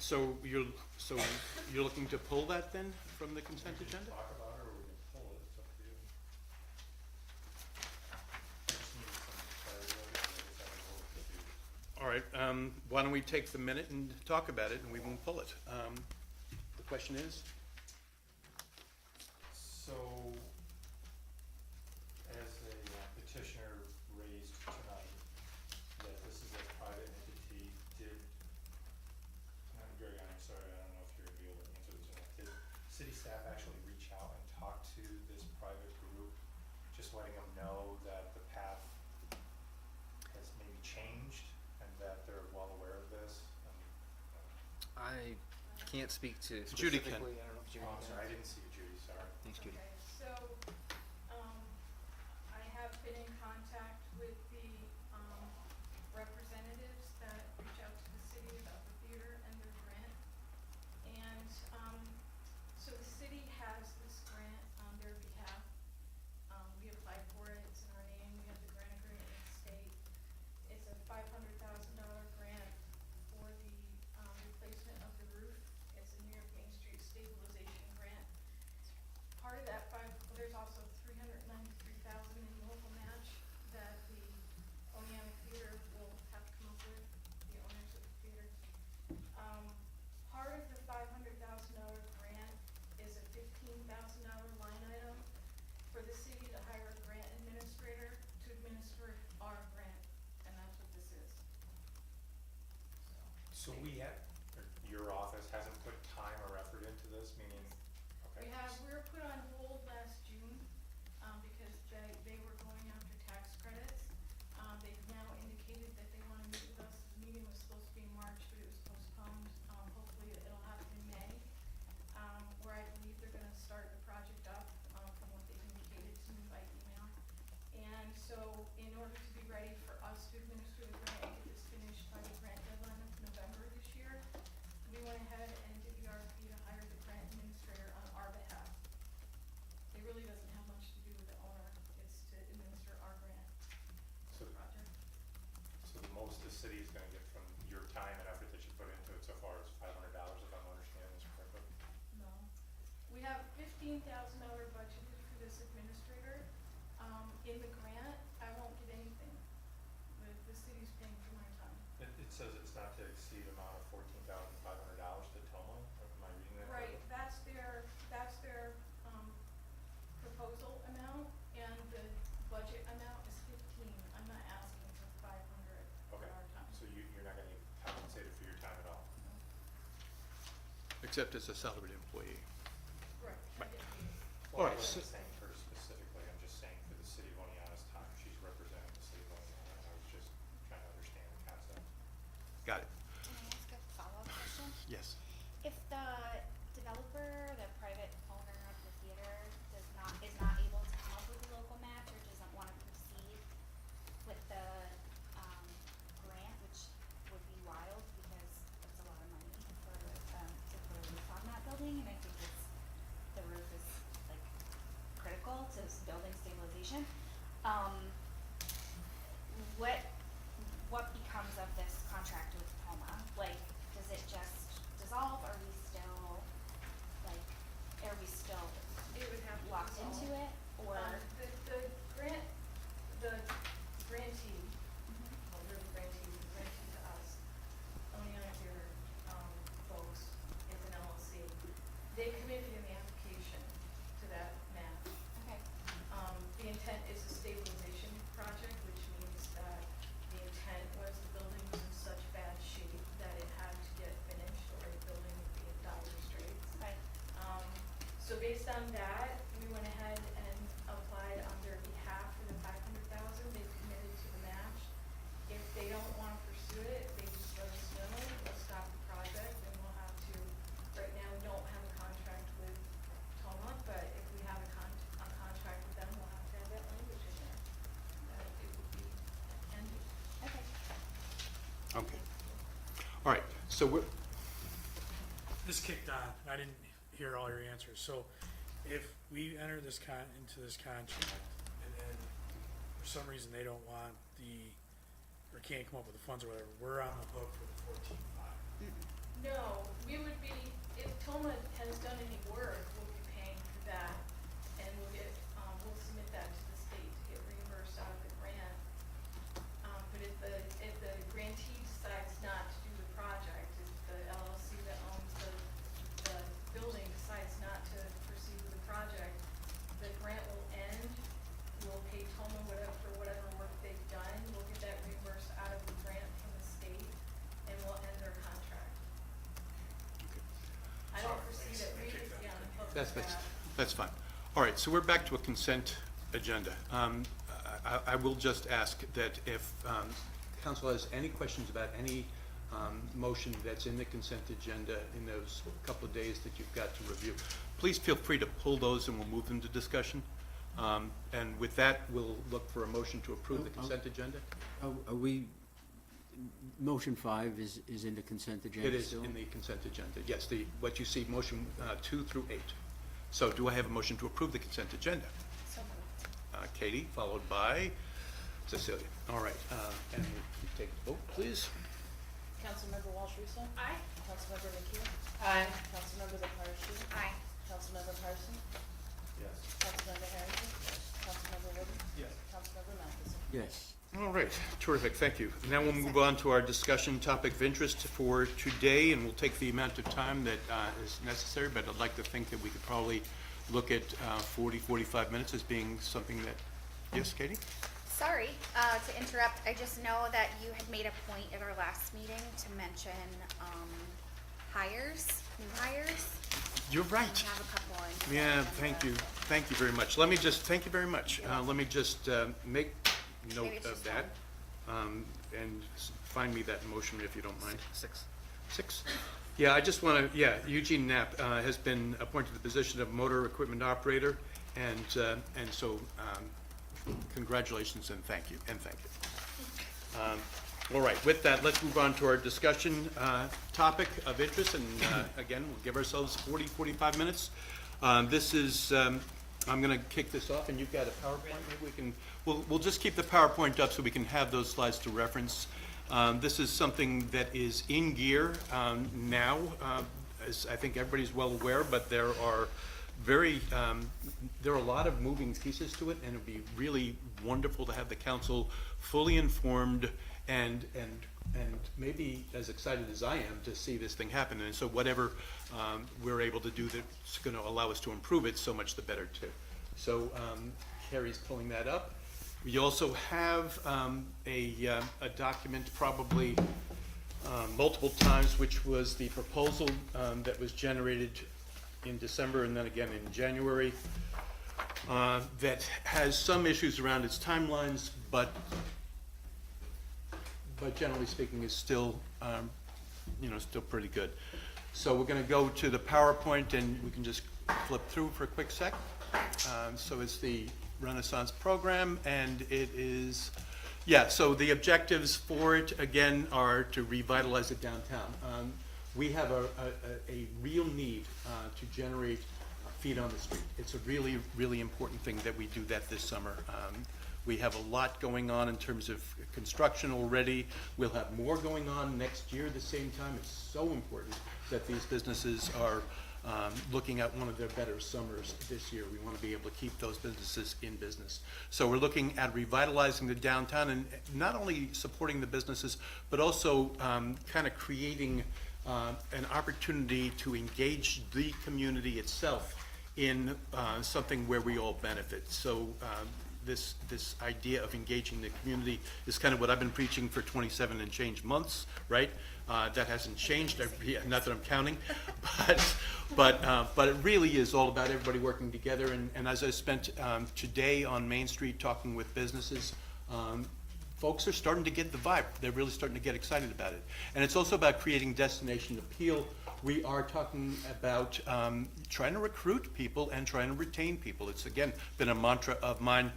So you're looking to pull that then from the consent We can agenda? talk about it, or we can pull it, it's up to you. Just need some clarity on it, I guess I'm a little confused. All right, why don't we take the minute and talk about it, and we won't pull it. The question is? So, as a petitioner raised tonight, that this is a private entity, Greg, I'm sorry, I don't know if you're gonna be able to answer this or not. Did city staff actually reach out and talk to this private group, just letting them know that the path has maybe changed and that they're well aware of this? I can't speak to Judy can. specifically. I don't know if Judy Oh, I'm can. sorry, I didn't see you, Judy, sorry. Thanks, Judy. Okay, so, I have been in contact with the, representatives that reach out to the city about the theater and their grant. And, so the city has this grant on their behalf. We applied for it, it's in our name, we have the grant agreement with the state. It's a $500,000 grant for the, replacement of the roof. It's a New York Main Street stabilization grant. Part of that there's also $393,000 in local match that the Oneonta Theater will have to come up with, the owners of the theater. Part of the $500,000 grant is a $15,000 line item for the city to hire a grant administrator to administer our grant, and that's what this is. So we have, or your office hasn't put time or effort into this, meaning, okay. We were put on hold last June, because they were going after tax credits. They've now indicated that they wanna meet with us. The meeting was supposed to be in March, but it was postponed. Hopefully it'll happen in May, where I believe they're gonna start the project up, from what they've indicated to me by email. And so, in order to be ready for us to administer the grant and get this finished by the grant deadline of November this year, we went ahead and did the RFP to hire the grant administrator on our behalf. It really doesn't have much to do with the owner, it's to administer our grant So, project. so the most the city is gonna get from your time and effort that you put into it so far is $500, if I'm understanding this correctly? No. We have $15,000 budgeted for this administrator. In the grant, I won't get anything. The city's paying for my time. It says it's not to exceed amount of $14,500 to Toma, am I reading that Right, correctly? that's their, proposal amount, and the budget amount is 15. I'm not asking for 500 for Okay, our time. so you're not gonna get compensated for your time at all? Except as a salaried employee. Correct. I get paid. All Well, I right, wasn't saying her specifically, I'm just saying for the city of Oneonta's time, she's representing the city of Oneonta, and I was just trying to understand the concept. Got it. Can I ask a follow-up question? Yes. If the developer, the private owner of the theater is not able to come up with a local match or doesn't wanna proceed with the, grant, which would be wild because it's a lot of money for, to put a roof on that building, and I think the roof is like based on that, we went ahead and applied on their behalf for the 500,000. They've committed to the match. If they don't want to pursue it, they just let us know. We'll stop the project, and we'll have to. Right now, we don't have a contract with Toma, but if we have a contract with them, we'll have to have that language in there. That it would be ended. Okay. Okay. All right, so we're, This kicked on, I didn't hear all your answers, so if we enter into this contract, and then for some reason they don't want or can't come up with the funds or whatever, we're on the hook for the 14.5. No, we would be, if Toma has done any work, we'll be paying for that, and we'll get, we'll submit that to the state to get reimbursed out of the grant. But if the grantee decides not to do the project, if the LLC that owns the building decides not to proceed with the project, the grant will end, we'll pay Toma for whatever work they've done, we'll get that reimbursed out of the grant from the state, and we'll end their contract. I don't foresee that we would be on the hook for that. that's fine. All right, so we're back to a consent agenda. I will just ask that if council has any questions about any motion that's in the consent agenda in those couple of days that you've got to review, please feel free to pull those and we'll move them to discussion. And with that, we'll look for a motion to approve the consent agenda. Are we, motion 5 is in the consent agenda It is still? in the consent agenda, yes, what you see, motion 2 through 8. So do I have a motion to approve the consent agenda? So moved. Katie, followed by Cecilia. All right, and we take the vote, please. Councilmember Walsh Russo? Aye. Councilmember McHugh? Aye. Councilmember LaParche? Aye. Councilmember Carson? Yes. Councilmember Harrington? Councilmember Wooden? Yes. Councilmember Matheson? Yes. All right, terrific, thank you. Now we'll move on to our discussion topic of interest for today, and we'll take the amount of time that is necessary, but I'd like to think that we could probably look at 40, 45 minutes as being something that, yes, Katie? Sorry to interrupt. I just know that you had made a point at our last meeting to mention new hires. You're right. We have a couple in. Yeah, thank you very much. Thank you very much. Let me just make note Maybe it's of just that. And find me that motion if you don't mind. 6. 6? Yeah, I just want to, Eugene Knapp has been appointed to the position of motor equipment operator, and so congratulations and thank you. All right, with that, let's move on to our discussion topic of interest, and again, we'll give ourselves 40, 45 minutes. This is, I'm going to kick this off, and you've got a PowerPoint. Maybe we can, we'll just keep the PowerPoint up so we can have those slides to reference. This is something that is in gear now, as I think everybody's well aware, but there are a lot of moving pieces to it, and it'd be really wonderful to have the council fully informed and maybe as excited as I am to see this thing happen. And so whatever we're able to do that's going to allow us to improve it, so much the better too. So Carrie's pulling that up. We also have a document probably multiple times, which was the proposal that was generated in December and then again in January, that has some issues around its timelines, but generally speaking is still, still pretty good. So we're going to go to the PowerPoint, and we can just flip through for a quick sec. So it's the Renaissance program, and it is, so the objectives for it, again, are to revitalize the downtown. We have a real need to generate feet on the street. It's a really, really important thing that we do that this summer. We have a lot going on in terms of construction already. We'll have more going on next year at the same time. It's so important that these businesses are looking at one of their better summers this year. We want to be able to keep those businesses in business. So we're looking at revitalizing the downtown and not only supporting the businesses, but also kind of creating an opportunity to engage the community itself in something where we all benefit. So this idea of engaging the community is kind of what I've been preaching for 27 and change months, right? That hasn't changed, not that I'm counting, but it really is all about everybody working together. And as I spent today on Main Street talking with businesses, folks are starting to get the vibe. They're really starting to get excited about it. And it's also about creating destination appeal. We are talking about trying to recruit people and trying to retain people. It's, again, been a mantra of mine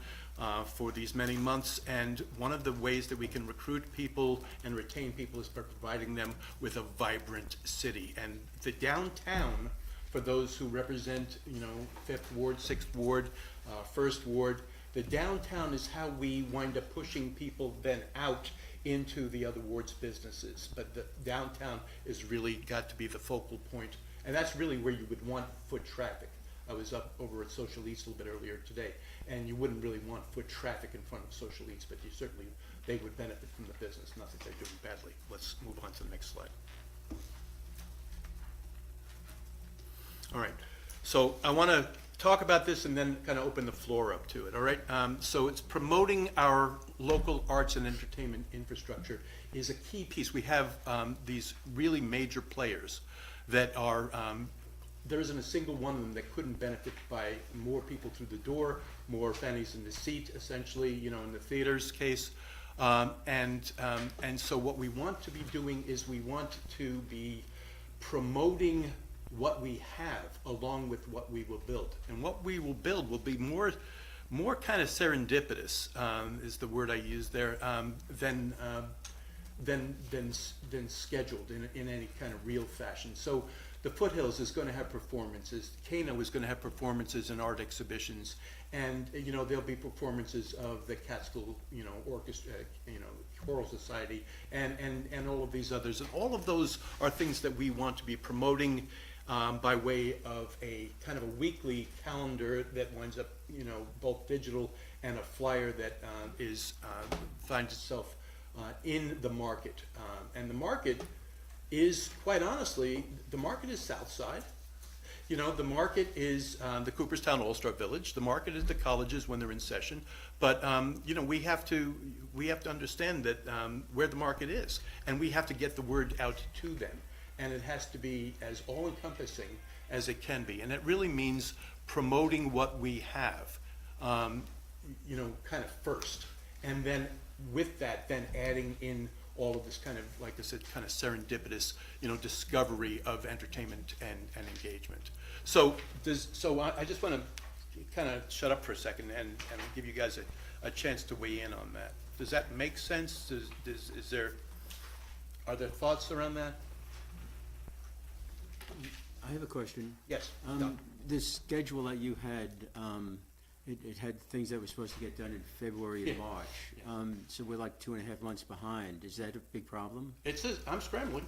for these many months. And one of the ways that we can recruit people and retain people is by providing them with a vibrant city. And the downtown, for those who represent, 5th Ward, 6th Ward, 1st Ward, the downtown is how we wind up pushing people then out into the other wards' businesses. But the downtown is really got to be the focal point. And that's really where you would want foot traffic. I was up over at Social Eats a little bit earlier today, and you wouldn't really want foot traffic in front of Social Eats, but they would benefit from the business, not that they're doing badly. Let's move on to the next slide. All right, so I want to talk about this and then kind of open the floor up to it, all right? So it's promoting our local arts and entertainment infrastructure is a key piece. We have these really major players that are, there isn't a single one of them that couldn't benefit by more people through the door, more fannies in the seat, essentially, in the theater's case. And so what we want to be doing is we want to be promoting what we have along with what we will build. And what we will build will be more kind of serendipitous, is the word I use there, than scheduled in any kind of real fashion. So the Foothills is going to have performances. Kano is going to have performances and art exhibitions. And, there'll be performances of the Catskill, orchestra, choral society, and all of these others. And all of those are things that we want to be promoting by way of a kind of a weekly calendar that winds up, both digital and a flyer that finds itself in the market. And the market is, quite honestly, the market is Southside. The market is the Cooperstown All-Star Village. The market is the colleges when they're in session. But we have to understand that where the market is, and we have to get the word out to them. And it has to be as all-encompassing as it can be. And it really means promoting what we have, kind of first. And then with that, then adding in all of this kind of, like I said, kind of serendipitous, discovery of entertainment and engagement. So I just want to kind of shut up for a second and give you guys a chance to weigh in on that. Does that make sense? Are there thoughts around that? I have a question. Yes, Don. The schedule that you had, it had things that were supposed to get done in February and March. So we're like 2.5 months behind. Is that a big problem? It says, I'm scrambling.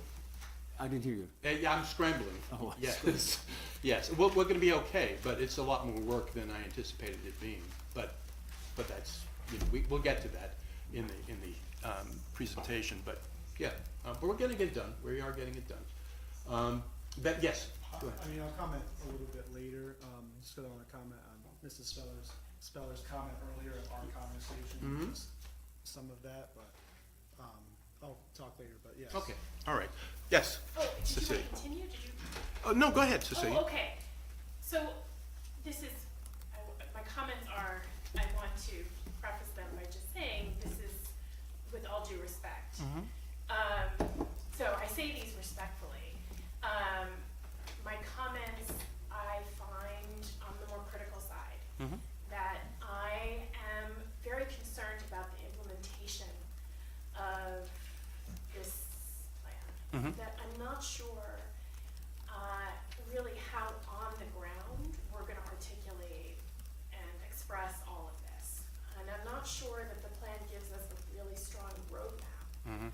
I didn't hear you. Yeah, I'm scrambling. Oh, Yes, yes. We're going to be okay, but it's a lot more work than I anticipated it being. But that's, we'll get to that in the presentation. But yeah, but we're getting it done. We are getting it done. But yes, go ahead. I'll comment a little bit later, just because I want to comment on Mrs. Speller's comment earlier of our conversation, just some of that, but I'll talk later, but yes. Okay, all right. Yes, Oh, did you Cecilia. want to continue? Did you? Oh, no, go ahead, Cecilia. Oh, okay. So this is, my comments are, I want to preface them by just saying this is with all due respect. So I say these respectfully. My comments I find on the more critical side. That I am very concerned about the implementation of this plan. That I'm not sure really how on the ground we're going to articulate and express all of this. And I'm not sure that the plan gives us a really strong roadmap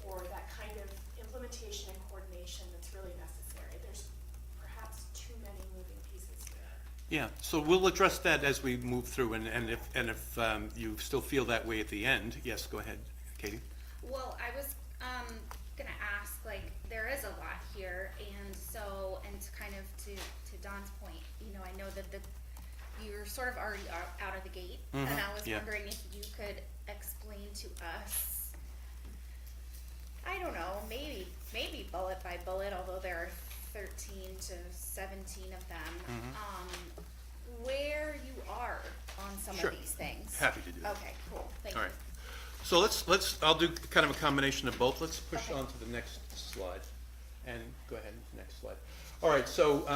for that kind of implementation and coordination that's really necessary. There's perhaps too many moving pieces here. Yeah, so we'll address that as we move through, and if you still feel that way at the end, yes, go ahead, Katie. Well, I was gonna ask, there is a lot here, and to kind of to Don's point, I know that you're sort of already out of the gate, and I was yeah. wondering if you could explain to us, I don't know, maybe bullet by bullet, although there are 13 to 17 of them, where you are on some Sure. of these things. Happy to do that. Okay, cool, thank you. All right. So I'll do kind of a combination of both. Let's push Okay. on to the next slide. And go ahead, next slide. All right, so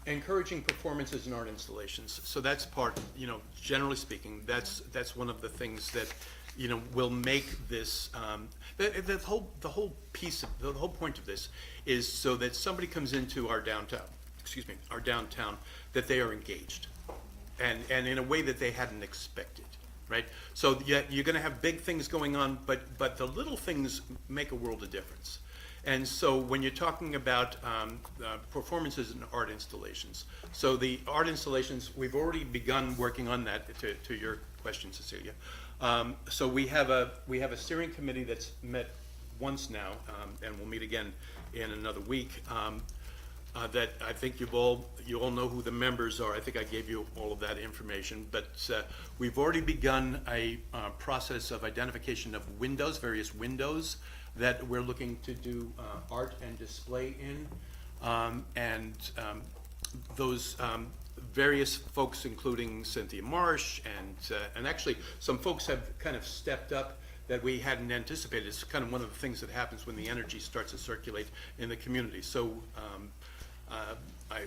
encouraging performances in art installations. So that's part, generally speaking, that's one of the things that, will make this, the whole piece of, the whole point of this is so that somebody comes into our downtown, that they are engaged. And in a way that they hadn't expected, right? So yeah, you're gonna have big things going on, but the little things make a world of difference. And so when you're talking about performances in art installations, so the art installations, we've already begun working on that, to your question, Cecilia. So we have a steering committee that's met once now, and we'll meet again in another week. That I think you all know who the members are. I think I gave you all of that information, but we've already begun a process of identification of windows, various windows that we're looking to do art and display in, and those various folks, including Cynthia Marsh, and actually some folks have kind of stepped up that we hadn't anticipated. It's kind of one of the things that happens when the energy starts to circulate in the community. So I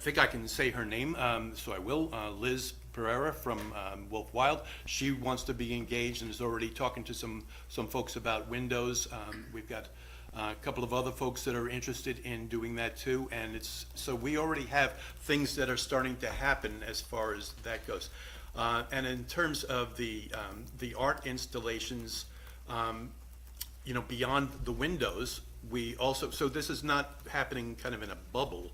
think I can say her name, so I will. Liz Pereira from Wolf Wild. She wants to be engaged and is already talking to some folks about windows. We've got a couple of other folks that are interested in doing that too, and so we already have things that are starting to happen as far as that goes. And in terms of the art installations, beyond the windows, we also, so this is not happening kind of in a bubble.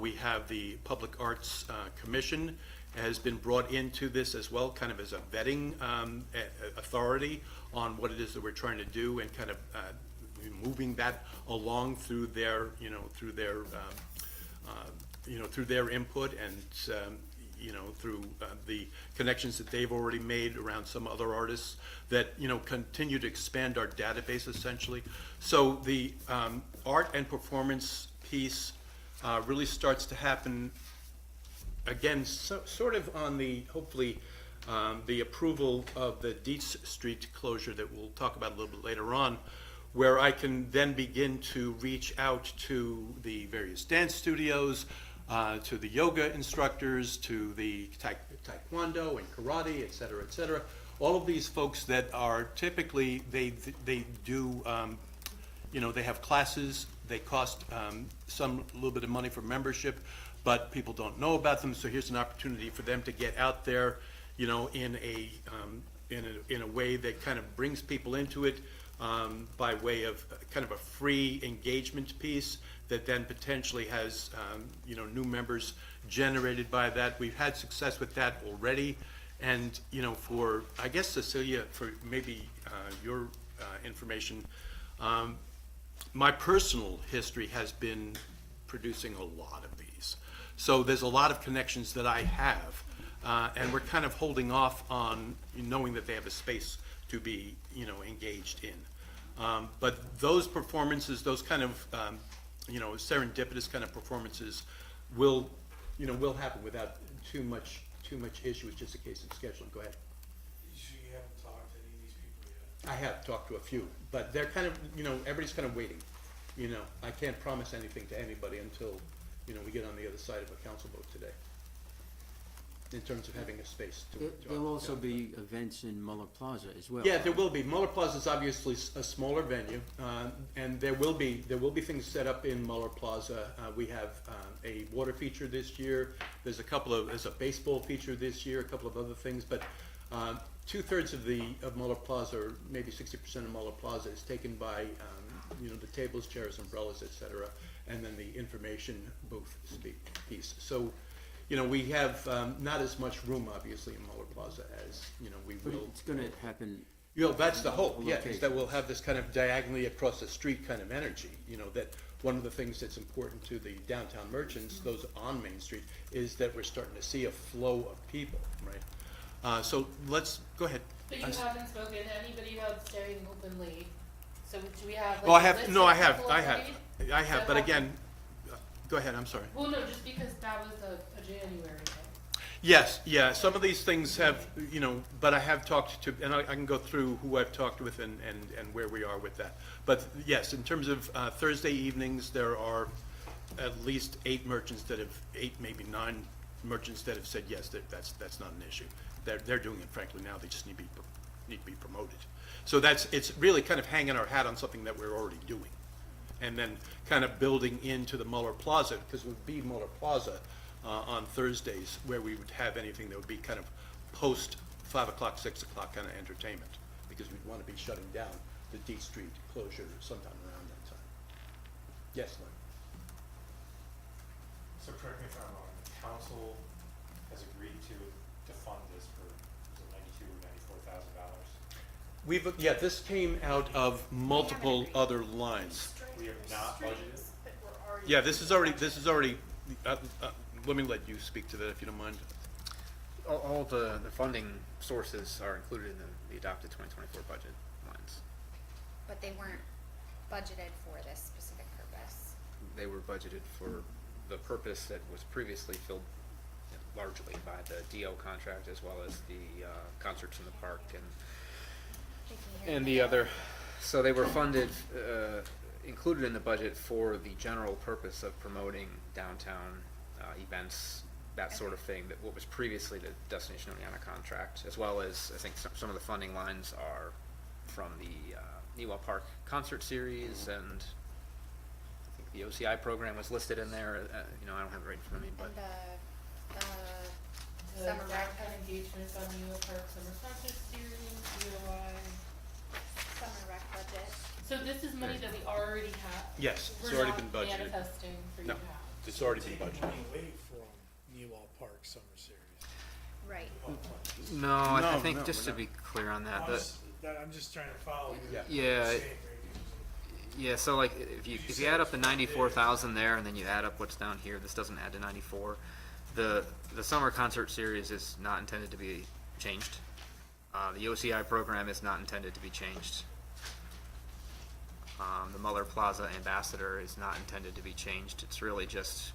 We have the Public Arts Commission has been brought into this as well, kind of as a vetting authority on what it is that we're trying to do, and kind of moving that along through their, through their input, and through the connections that they've already made around some other artists that, continue to expand our database essentially. So the art and performance piece really starts to happen again, sort of on the, hopefully, the approval of the Dietz Street closure that we'll talk about a little bit later on, where I can then begin to reach out to the various dance studios, to the yoga instructors, to the taekwondo and karate, et cetera, all of these folks that are typically, they do, they have classes, they cost a little bit of money for membership, but people don't know about them, so here's an opportunity for them to get out there, in a way that kind of brings people into it, by way of kind of a free engagement piece that then potentially has, new members generated by that. We've had success with that already. And, for, I guess, Cecilia, for maybe your information, my personal history has been producing a lot of these. So there's a lot of connections that I have, and we're kind of holding off on knowing that they have a space to be, engaged in. But those performances, those kind of, serendipitous kind of performances will happen without too much issue. It's just a case of scheduling. Go ahead. So you haven't talked to any of these people yet? I have talked to a few, but they're kind of, everybody's kind of waiting. I can't promise anything to anybody until, we get on the other side of a council vote today, in terms of having a space to. There'll also be events in Muller Plaza as well. Yeah, there will be. Muller Plaza is obviously a smaller venue, and there will be things set up in Muller Plaza. We have a water feature this year. There's a baseball feature this year, a couple of other things, but 2/3 of Muller Plaza, or maybe 60% of Muller Plaza, is taken by the tables, chairs, umbrellas, et cetera, and then the information booth piece. So, we have not as much room, obviously, in Muller Plaza as, we But will. it's gonna happen You know, that's the hope, yeah, is that Locations. we'll have this kind of diagonally across the street kind of energy, you know, that one of the things that's important to the downtown merchants, those on Main Street, is that we're starting to see a flow of people, right? So let's, go ahead. But you haven't spoken to anybody about staying open late, so do we have like? Well, I a have, list no, of I have, people I already? have, I have, So but how- again, go ahead, I'm sorry. Well, no, just because that was a January thing. Yes, yeah, some of these things have, you know, but I have talked to, and I can go through who I've talked with and where we are with that. But yes, in terms of Thursday evenings, there are at least 8 merchants that have, 8, maybe 9 merchants that have said, yes, that's not an issue. They're doing it frankly now, they just need to be promoted. So it's really kind of hanging our hat on something that we're already doing. And then kind of building into the Muller Plaza, because it would be Muller Plaza on Thursdays, where we would have anything that would be kind of post 5 o'clock, 6 o'clock kind of entertainment, because we'd want to be shutting down the D Street closure sometime around that time. Yes, Lynn? So correct me if I'm wrong, the council has agreed to fund this for, is it $92,000 or $94,000? Yeah, this came out of multiple other lines. We have not budgeted? That were already. Yeah, this is already, let me let you speak to that if you don't mind. All the funding sources are included in the adopted 2024 budget lines. But they weren't budgeted for this specific purpose. They were budgeted for the purpose that was previously filled largely by the DO contract, as well as the concerts in the park They can hear and you. the other. So they were funded, included in the budget for the general purpose of promoting downtown events, that sort of thing, that what was previously the Destination Oneana contract, as well as, I think, some of the funding lines are from the Newell Park concert series, and I think the OCI program was listed in there. You know, I don't have it right in front of me, but And The summer rec, Ragtime Engagement Fund, New Park Summer Concert Series, DOI. summer rec budget. So this is money that we already have? Yes, it's We're already not been budgeted. manifesting for you No. to have? It's already been budgeted. Money away from Newell Park Summer Series. Right. no, I No, think no, just we're to be clear on that, I'm just trying to follow you. Yeah. yeah, Saying, yeah. So like, if you add up the 94,000 there, and then you add up what's down here, this doesn't add to 94. The summer concert series is not intended to be changed. The OCI program is not intended to be changed. The Muller Plaza Ambassador is not intended to be changed. It's really just,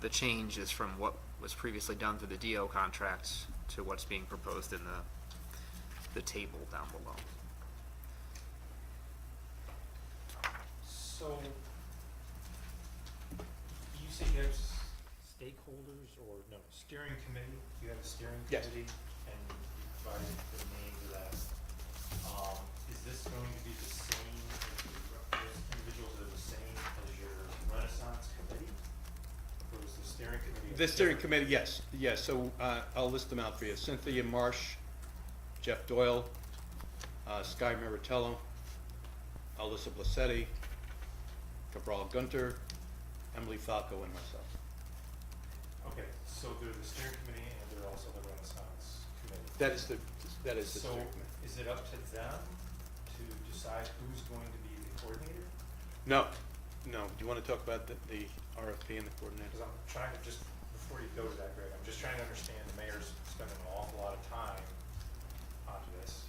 the change is from what was previously done through the DO contract to what's being proposed in the table down below. So, you say you have stakeholders or, no, steering committee? You have a steering Yes. committee? And you provided the names of that. Is this going to be the same, those individuals are the same as your Renaissance committee? Or is the steering committee? The steering committee, yes, yes, so I'll list them out for you. Cynthia Marsh, Jeff Doyle, Sky Maritello, Alyssa Blasetti, Cabral Gunter, Emily Falco, and myself. Okay, so they're the steering committee and they're also the Renaissance committee. That is the So, steering committee. is it up to them to decide who's going to be the coordinator? No, do you want to talk about the RFP and the coordinator? Because I'm trying to just, before you go to that, Greg, I'm just trying to understand, the mayor's spending an awful lot of time onto this.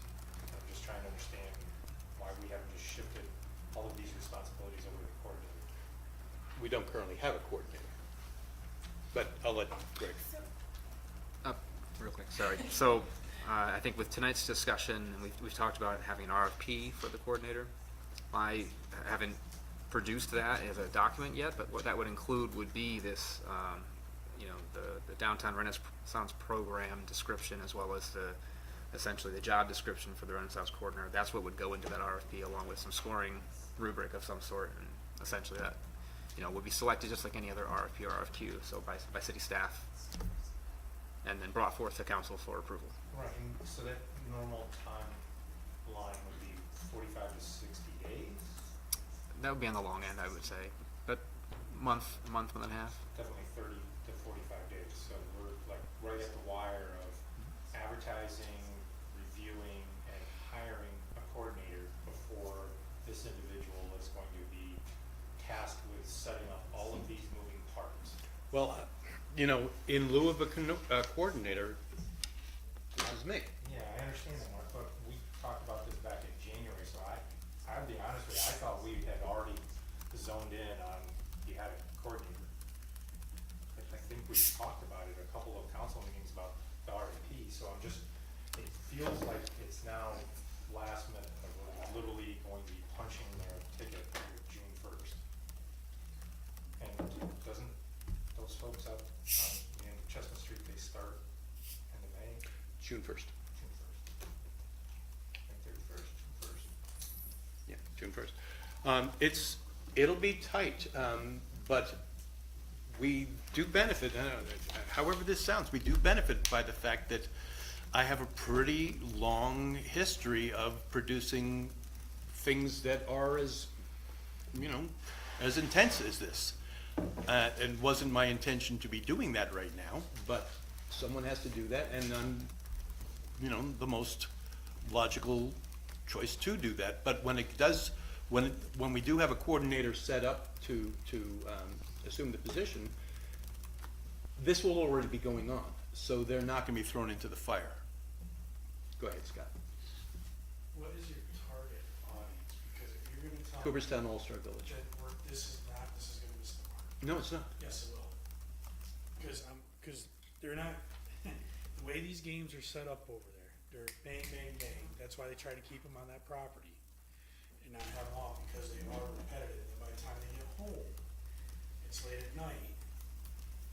I'm just trying to understand why we haven't just shifted all of these responsibilities over to the coordinator. We don't currently have a coordinator, but I'll let Greg. Real quick, sorry. So, I think with tonight's discussion, we've talked about having an RFP for the coordinator. I haven't produced that as a document yet, but what that would include would be this, the downtown Renaissance program description, as well as essentially the job description for the Renaissance coordinator. That's what would go into that RFP, along with some scoring rubric of some sort, and essentially that, would be selected just like any other RFP or RFQ, so by city staff, and then brought forth to council for approval. Right, and so that normal timeline would be 45 to 60 days? That would be on the long end, I would say, but month and a half. Definitely 30 to 45 days, so we're like right at the wire of advertising, reviewing, and hiring this individual is going to be tasked with setting up all of these moving parts. Well, you know, in lieu of a coordinator, this is me. Yeah, I understand that, Mark, but we talked about this back in January, so I'll be honest with you, I thought we had already zoned in on, you had a coordinator. I think we talked about it a couple of council meetings about the RFP, so it feels like it's now last minute, like we're literally going to be punching their ticket for June first. And doesn't those folks up in Chestnut Street, they start in the May? June 1st. June first. I think 31st, June first. Yeah, June 1st. It'll be tight, but we do benefit, however this sounds, we do benefit by the fact that I have a pretty long history of producing things that are as, you know, as intense as this. It wasn't my intention to be doing that right now, but someone has to do that, and I'm, you know, the most logical choice to do that. But when it does, when we do have a coordinator set up to assume the position, this will already be going on, so they're not going to be thrown into the fire. Go ahead, Scott. What is your target audience? Because if you're gonna tell me Cooperstown All-Star Village. that this is gonna miss the mark. No, it's not. Yes, it will. Because they're not, the way these games are set up over there, they're bang, bang, bang. That's why they try to keep them on that property and not have them off, because they are repetitive. And by the time they get home, it's late at night.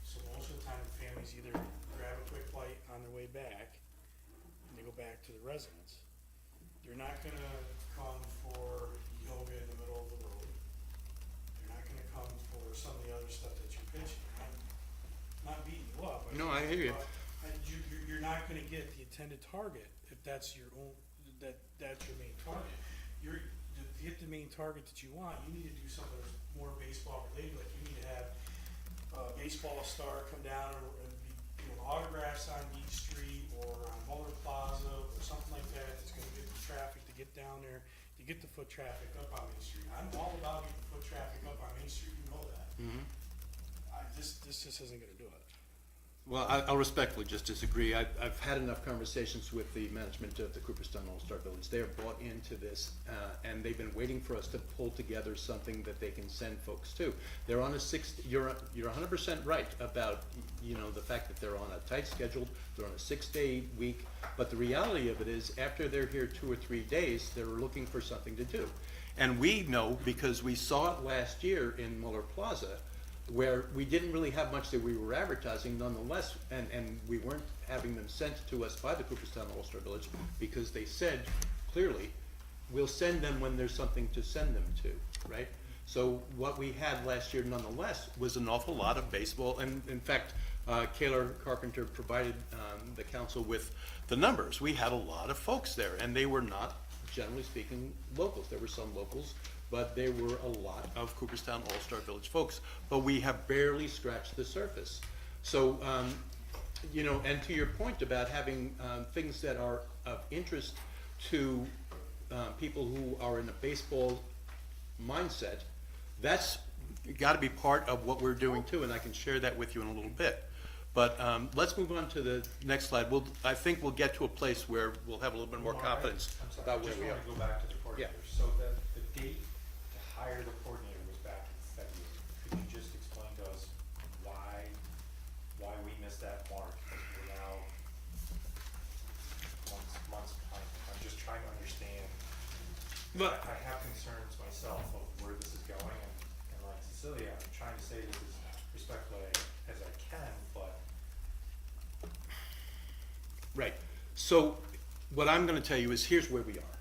So most of the time, the families either grab a quick flight on their way back, and they go back to the residence. They're not gonna come for yoga in the middle of the road. They're not gonna come for some of the other stuff that you're pitching. I'm not beating you up. No, I hear you. But you're not gonna get the intended target if that's your own, that's your main target. To get the main target that you want, you need to do something that's more baseball related. Like you need to have a baseball star come down and be doing autographs on Beach Street or on Muller Plaza or something like that. That's gonna get the traffic to get down there, to get the foot traffic up on Main Street. I'm all about getting foot traffic up on Main Street, you know that. This just isn't gonna do it. Well, I'll respectfully just disagree. I've had enough conversations with the management of the Cooperstown All-Star Village. They are bought into this, and they've been waiting for us to pull together something that they can send folks to. They're on you're 100% right about, you know, the fact that they're on a tight schedule, they're on a 6-day week, but the reality of it is, after they're here 2 or 3 days, they're looking for something to do. And we know, because we saw it last year in Muller Plaza, where we didn't really have much that we were advertising nonetheless, and we weren't having them sent to us by the Cooperstown All-Star Village, because they said clearly, we'll send them when there's something to send them to, right? So what we had last year nonetheless was an awful lot of baseball, and in fact, Kaylor Carpenter provided the council with the numbers. We had a lot of folks there, and they were not, generally speaking, locals. There were some locals, but there were a lot of Cooperstown All-Star Village folks, but we have barely scratched the surface. So, you know, and to your point about having things that are of interest to people who are in a baseball mindset, that's got to be part of what we're doing too, and I can share that with you in a little bit. But let's move on to the next slide. I think we'll get to a place where we'll have a little bit more confidence about where we are. I just want to go back to the coordinator. Yeah. So the date to hire the coordinator was back in February. Could you just explain to us why we missed that mark? We're now months behind. I'm just trying to understand. But I have concerns myself of where this is going, and like Cecilia, I'm trying to say this as respectfully as I can, but right. So what I'm going to tell you is here's where we are.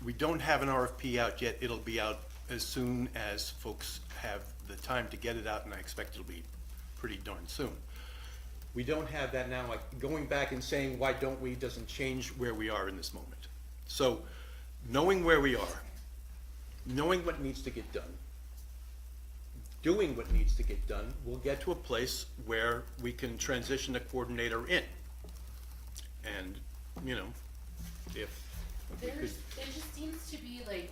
We don't have an RFP out yet. It'll be out as soon as folks have the time to get it out, and I expect it'll be pretty darn soon. We don't have that now. Like going back and saying why don't we doesn't change where we are in this moment. So knowing where we are, knowing what needs to get done, doing what needs to get done, we'll get to a place where we can transition the coordinator in. And, you know, if we could. There just seems to be like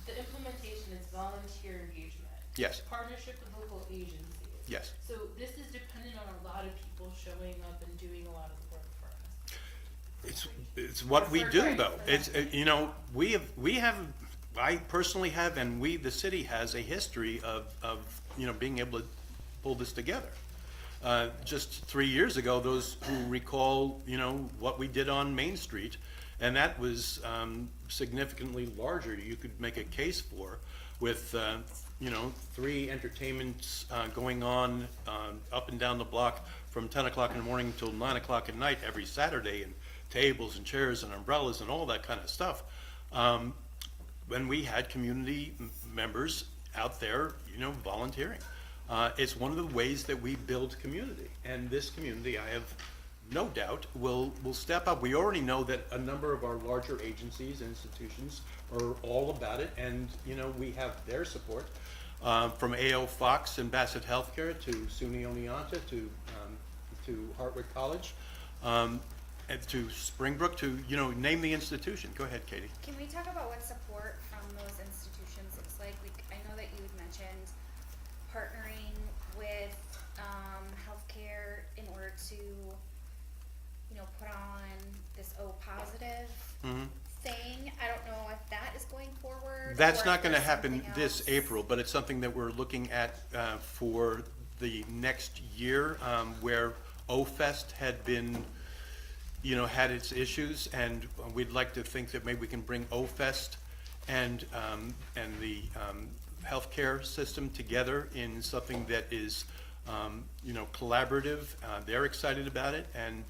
the implementation is volunteer engagement. Yes. Partnership with local agencies. Yes. So this is dependent on a lot of people showing up and doing a lot of the work for us. It's what we Or do sorry, though. for It's, you know, we have, I personally have, and the city has a history of, you know, being able to pull this together. Just 3 years ago, those who recall, you know, what we did on Main Street, and that was significantly larger, you could make a case for, with, you know, 3 entertainments going on up and down the block from 10 o'clock in the morning till 9 o'clock at night every Saturday, and tables and chairs and umbrellas and all that kind of stuff. When we had community members out there, you know, volunteering. It's one of the ways that we build community, and this community, I have no doubt, will step up. We already know that a number of our larger agencies and institutions are all about it, and, you know, we have their support, from A.O. Fox and Bassett Healthcare to SUNY Oneonta to Hartwick College, and to Springbrook, to, you know, name the institution. Go ahead, Katie. Can we talk about what support from those institutions looks like? I know that you had mentioned partnering with healthcare in order to, you know, put on this O positive thing. I don't know if that is going forward. That's or not if going to there's happen something this else. April, but it's something that we're looking at for the next year, where O-Fest had been, you know, had its issues, and we'd like to think that maybe we can bring O-Fest and the healthcare system together in something that is, you know, collaborative. They're excited about it, and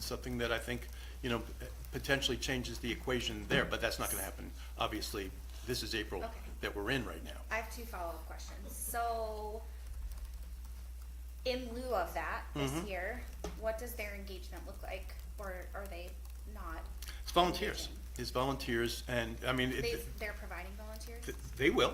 something that I think, you know, potentially changes the equation there, but that's not going to happen. Obviously, this is April that we're in right now. I have 2 follow-up questions. So, in lieu of that, this year, what does their engagement look like, or are they not? It's volunteers. engaging? It's volunteers, and I mean, They're providing volunteers? they will,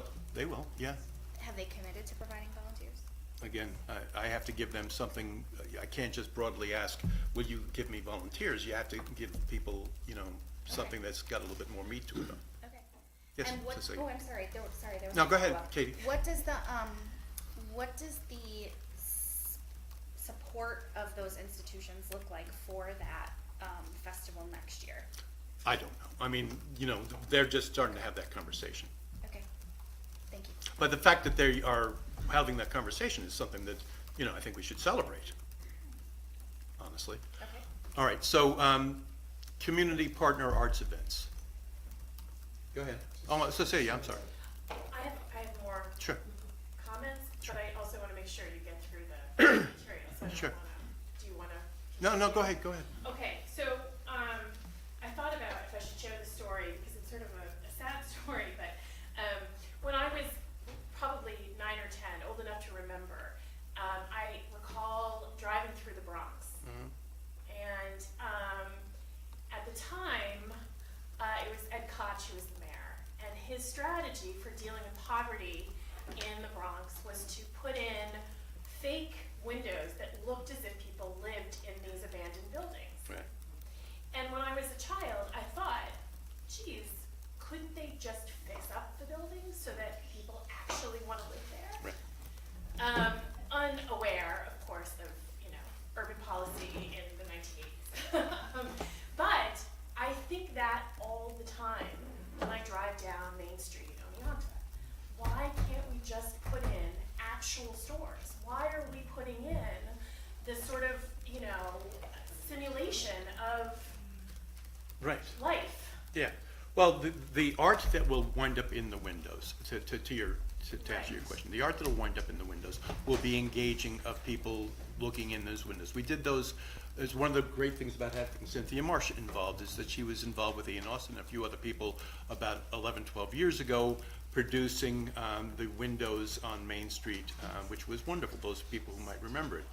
yeah. Have they committed to providing volunteers? Again, I have to give them something. I can't just broadly ask, will you give me volunteers? You have to give people, you know, something that's got a little bit more meat to it. Okay. Yes, And what, Cecilia. oh, I'm sorry, there was. No, a go ahead, follow-up. Katie. What does the support of those institutions look like for that, festival next year? I don't know. I mean, you know, they're just starting to have that conversation. Okay, thank you. But the fact that they are having that conversation is something that, you know, I think we should celebrate, honestly. Okay. All right, so, community partner arts events. Go ahead. Oh, Cecilia, I'm sorry. I have more Sure. comments, but I also want to make sure you get through the material, so I don't Sure. wanna, do you want to? No, go ahead. Okay, so, I thought about if I should share the story, because it's sort of a sad story, but, when I was probably 9 or 10, old enough to remember, I recall driving through the Bronx. And, at the time, it was Ed Koch who was the mayor, and his strategy for dealing with poverty in the Bronx was to put in fake windows that looked as if people lived in these abandoned buildings. Right. And when I was a child, I thought, geez, couldn't they just fix up the buildings so that people actually want to live there? Right. Unaware, of course, of, you know, urban policy in the 1980s. But I think that all the time when I drive down Main Street in Oneonta. Why can't we just put in actual stores? Why are we putting in this sort of, you know, simulation of Right. life? Yeah. Well, the art that will wind up in the windows, to answer your question, the art that will wind up in the windows will be engaging of people looking in those windows. We did those. It's one of the great things about having Cynthia Marsh involved is that she was involved with Ian Austin and a few other people about 11, 12 years ago, producing the windows on Main Street, which was wonderful, those people who might remember it.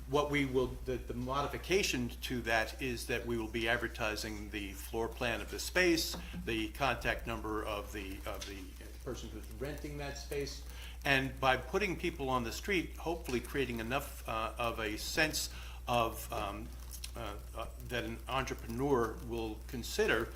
What we will, the modification to that is that we will be advertising the floor plan of the space, the contact number of the person who's renting that space, and by putting people on the street, hopefully creating enough of a sense of that an entrepreneur will consider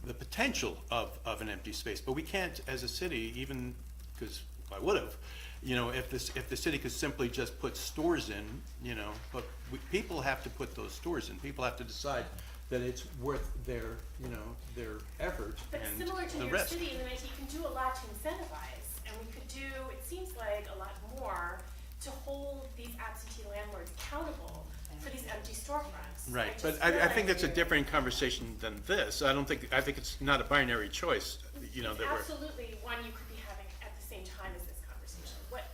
the potential of an empty space, but we can't, as a city, even, because I would've, you know, if the city could simply just put stores in, you know, but people have to put those stores in, people have to decide that it's worth their, you know, their effort But and similar to the New York rest. City, in the you can do a lot to incentivize, and we could do, it seems like, a lot more to hold these absentee landlords accountable for these empty storefronts. Right, just but feel I like think that's a different conversation than this. I think it's not a binary choice, you know, It's that we're. absolutely one you could be having at the same time as this conversation. What,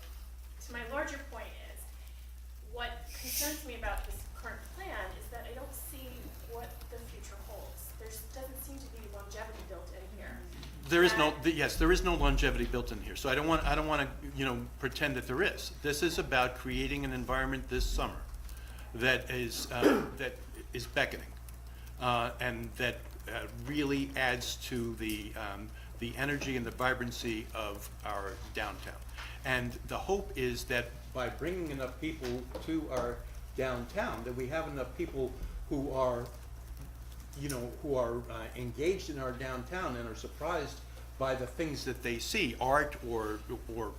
to my larger point is, what concerns me about this current plan is that I don't see what the future holds. There doesn't seem to be longevity built in here. There is no, yes, there is no longevity built in here, so I don't want to, you know, pretend that there is. This is about creating an environment this summer that is beckoning, and that really adds to the energy and the vibrancy of our downtown. And the hope is that by bringing enough people to our downtown, that we have enough people who are, you know, who are engaged in our downtown and are surprised by the things that they see, art or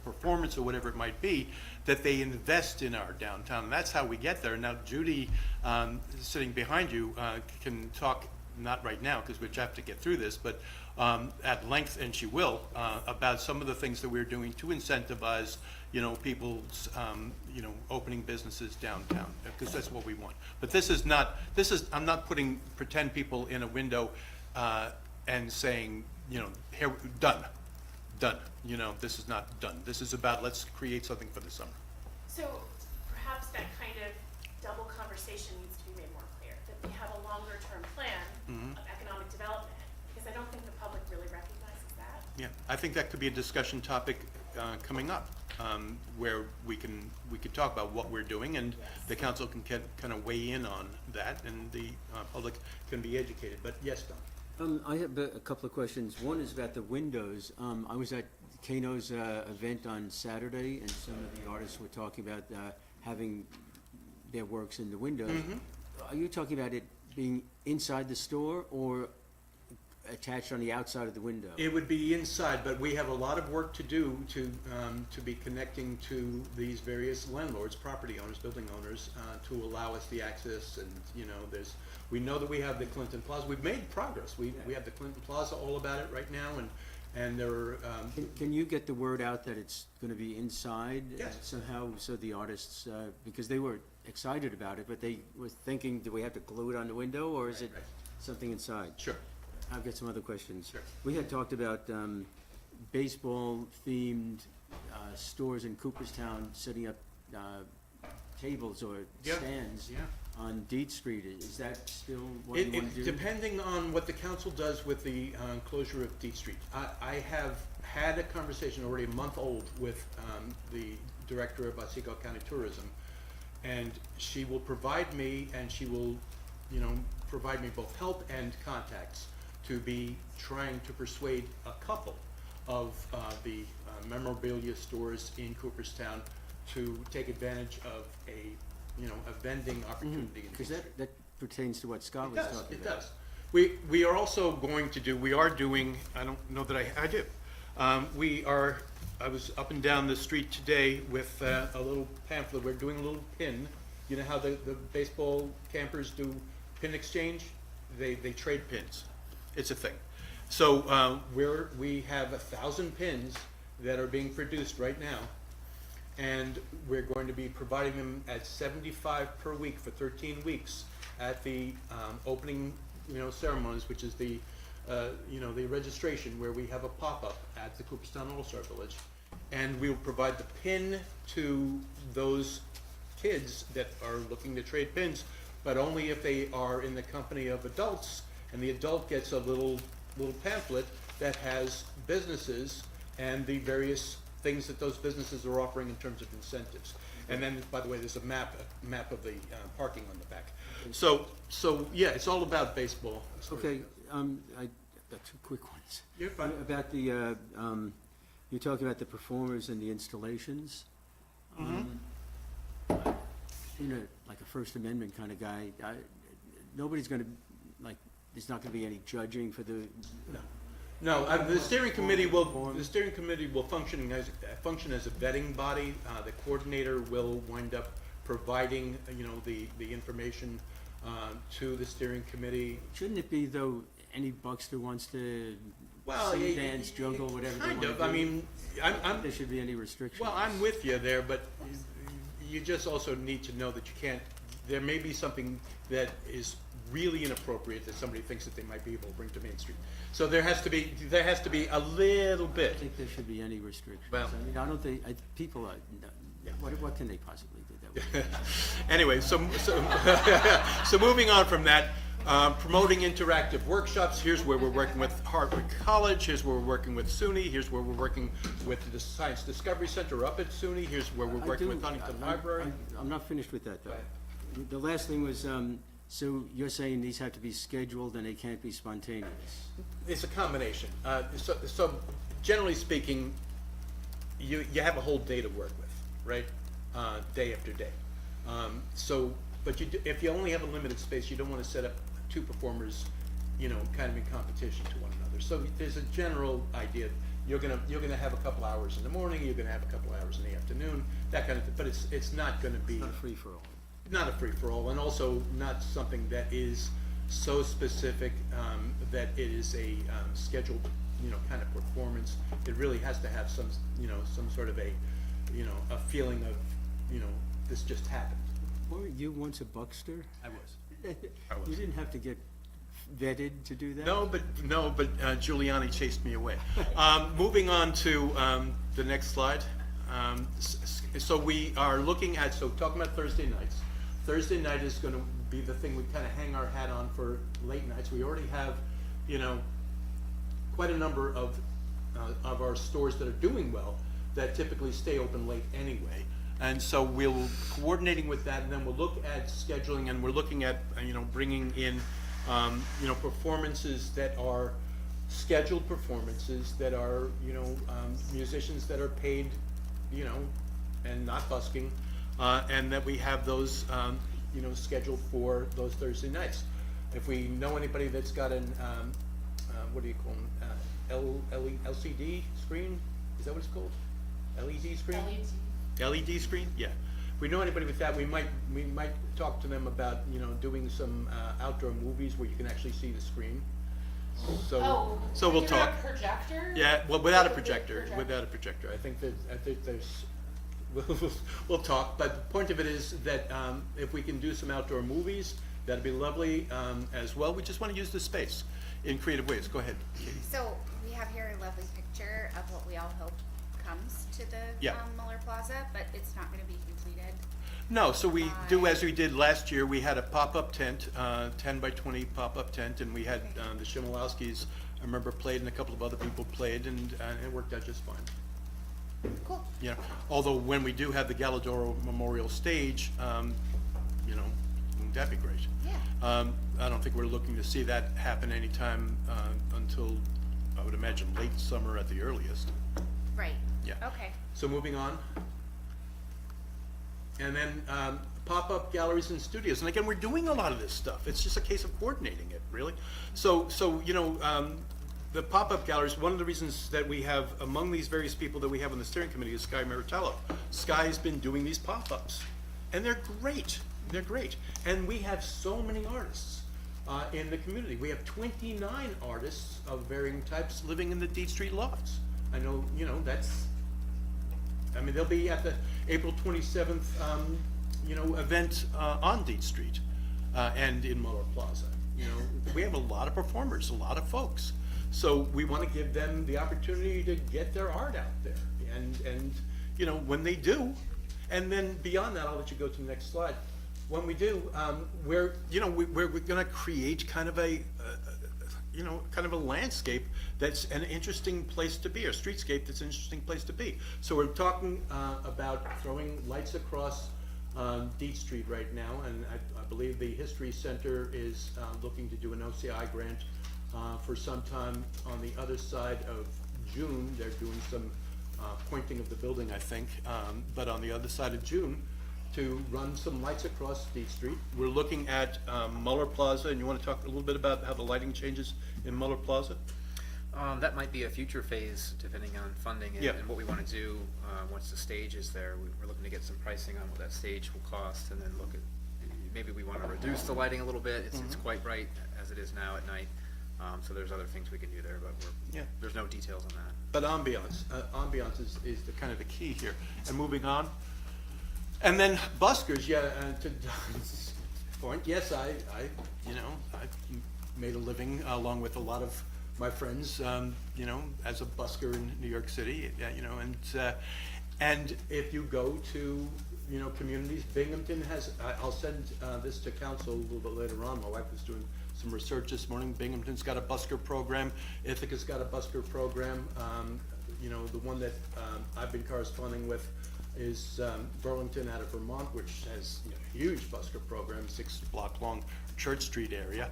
performance or whatever it might be, that they invest in our downtown. And that's how we get there. Now, Judy, sitting behind you, can talk, not right now, because we have to get through this, but at length, and she will, about some of the things that we're doing to incentivize, you know, people's, you know, opening businesses downtown, because that's what we want. But I'm not putting pretend people in a window and saying, you know, here, done, you know, this is not done. This is about, let's create something for the summer. So perhaps that kind of double conversation needs to be made more clear, that we have a longer term plan of economic development, because I don't think the public really recognizes that. Yeah, I think that could be a discussion topic coming up, where we can talk about what we're doing, and the council can kind of weigh in on that, and the public can be educated. But yes, Don. I have a couple of questions. One is about the windows. I was at Kano's event on Saturday, and some of the artists were talking about having their works in the windows. Are you talking about it being inside the store or attached on the outside of the window? It would be inside, but we have a lot of work to do to be connecting to these various landlords, property owners, building owners, to allow us the access. And, you know, we know that we have the Clinton Plaza. We've made progress. We have the Clinton Plaza all about it right now, and there are. Can you get the word out that it's going to be inside? Yes. Somehow, so the artists, because they were excited about it, but they were thinking, do we have to glue it on the window, or is it Right. something inside? Sure. I've got some other questions. Sure. We had talked about baseball-themed stores in Cooperstown setting up tables or Yep. stands Yeah. on Deed Street. Is that still what you want to do? Depending on what the council does with the closure of D Street. I have had a conversation already a month old with the director of Otsego County Tourism, and she will provide me, and she will, you know, provide me both help and contacts to be trying to persuade a couple of the memorabilia stores in Cooperstown to take advantage of a vending opportunity. in Because D Street. that pertains to what Scott was talking It about. does. We are also going to do, I don't know that I do. I was up and down the street today with a little pamphlet. We're doing a little pin. You know how the baseball campers do pin exchange? They trade pins. It's a thing. So we have 1,000 pins that are being produced right now, and we're going to be providing them at $75 per week for 13 weeks at the opening, you know, ceremonies, which is the the registration, where we have a pop-up at the Cooperstown All-Star Village, and we will provide the pin to those kids that are looking to trade pins, but only if they are in the company of adults, and the adult gets a little pamphlet that has businesses and the various things that those businesses are offering in terms of incentives. And then, by the way, there's a map of the parking on the back. So yeah, it's all about baseball. Okay, I got two quick ones. You're fine. About the, you're talking about the performers and the installations. You know, like a First Amendment kind of guy, nobody's gonna, like, there's not gonna be any judging for the, No, the steering committee will function as a vetting body. The coordinator will wind up providing, the information to the steering committee. shouldn't it be though, any Buckster wants to Well, sing, dance, juggle, whatever they Kind wanna of, do? I mean, There should be any restrictions. well, I'm with you there, but you just also need to know that you can't, there may be something that is really inappropriate that somebody thinks that they might be able to bring to Main Street. So there has to be a little I bit. think there should be any restrictions. Well- I mean, I don't think, people are, what can they possibly do that with? Anyway, so moving on from that, promoting interactive workshops, here's where we're working with Harvard College, here's where we're working with SUNY, here's where we're working with the Science Discovery Center up at SUNY, here's where we're I working do- with Huntington I- Library. I'm not finished with that, though. Go The last thing was, so you're saying these have to be scheduled and they can't be spontaneous? It's a combination. So generally speaking, you have a whole day to work with, right? Day after day. But if you only have a limited space, you don't want to set up two performers, kind of in competition to one another. So there's a general idea. You're gonna have a couple hours in the morning. You're gonna have a couple hours in the afternoon. That kind of thing. But it's not going to be Not a free-for-all. not a free-for-all, and also not something that is so specific that it is a scheduled, kind of performance. It really has to have some sort of a feeling of, this just happened. Weren't you once a Buckster? I was. You didn't have to get vetted to do that? No, but Giuliani chased me away. Moving on to the next slide. So we are looking at, talking about Thursday nights. Thursday night is going to be the thing we kind of hang our hat on for late nights. We already have, quite a number of our stores that are doing well that typically stay open late anyway. And so we'll coordinating with that, and then we'll look at scheduling, and we're looking at bringing in performances that are scheduled performances that are musicians that are paid, and not busking, and that we have those scheduled for those Thursday nights. If we know anybody that's got an what do you call them, LCD screen? Is that what it's called? LED screen? LED screen, yeah. If we know anybody with that, we might talk to them about doing some outdoor movies where you can actually see the screen. So we'll talk. A projector? Yeah, well, without a projector. Without a projector, I think there's. We'll talk, but the point of it is that if we can do some outdoor movies, that'd be lovely as well. We just want to use the space in creative ways. Go ahead, Katie. So we have here a lovely picture of what we all hope comes to the Muller Plaza, but it's not going to be completed. No, so we do as we did last year. We had a pop-up tent, 10 by 20 pop-up tent, and we had the Shimolowskis, I remember, played, and a couple of other people played, and it worked out just fine. Cool. Although when we do have the Galladoro Memorial Stage, wouldn't that be great? Yeah. I don't think we're looking to see that happen anytime until, I would imagine, late summer at the earliest. Right. Yeah. Okay. So moving on. And then pop-up galleries and studios. And again, we're doing a lot of this stuff. It's just a case of coordinating it, really. So the pop-up galleries, one of the reasons that we have, among these various people that we have on the steering committee, is Sky Maritello. Sky's been doing these pop-ups, and they're great. They're great. And we have so many artists in the community. We have 29 artists of varying types living in the Deed Street lofts. I know, they'll be at the April 27th, event on Deed Street and in Muller Plaza. We have a lot of performers, a lot of folks. So we want to give them the opportunity to get their art out there. And when they do, and then beyond that, I'll let you go to the next slide. When we do, we're going to create kind of a landscape that's an interesting place to be, a streetscape that's an interesting place to be. So we're talking about throwing lights across Deed Street right now, and I believe the History Center is looking to do an OCI grant for some time on the other side of June. They're doing some pointing of the building, I think, but on the other side of June, to run some lights across D Street. We're looking at Muller Plaza, and you want to talk a little bit about how the lighting changes in Muller Plaza? That might be a future phase, depending on funding and, Yeah. and what we want to do once the stage is there. We're looking to get some pricing on what that stage will cost, and then look at maybe we want to reduce the lighting a little bit. It's quite bright as it is now at night, so there's other things we can do there, but there's no details on that. But ambiance is the kind of the key here. And moving on, and then buskers. To Don's point, yes, I made a living along with a lot of my friends, as a busker in New York City, and if you go to, communities, Binghamton has, I'll send this to council a little bit later on. My wife was doing some research this morning. Binghamton's got a busker program. Ithaca's got a busker program. The one that I've been corresponding with is Burlington out of Vermont, which has a huge busker program, 6-block-long Church Street area.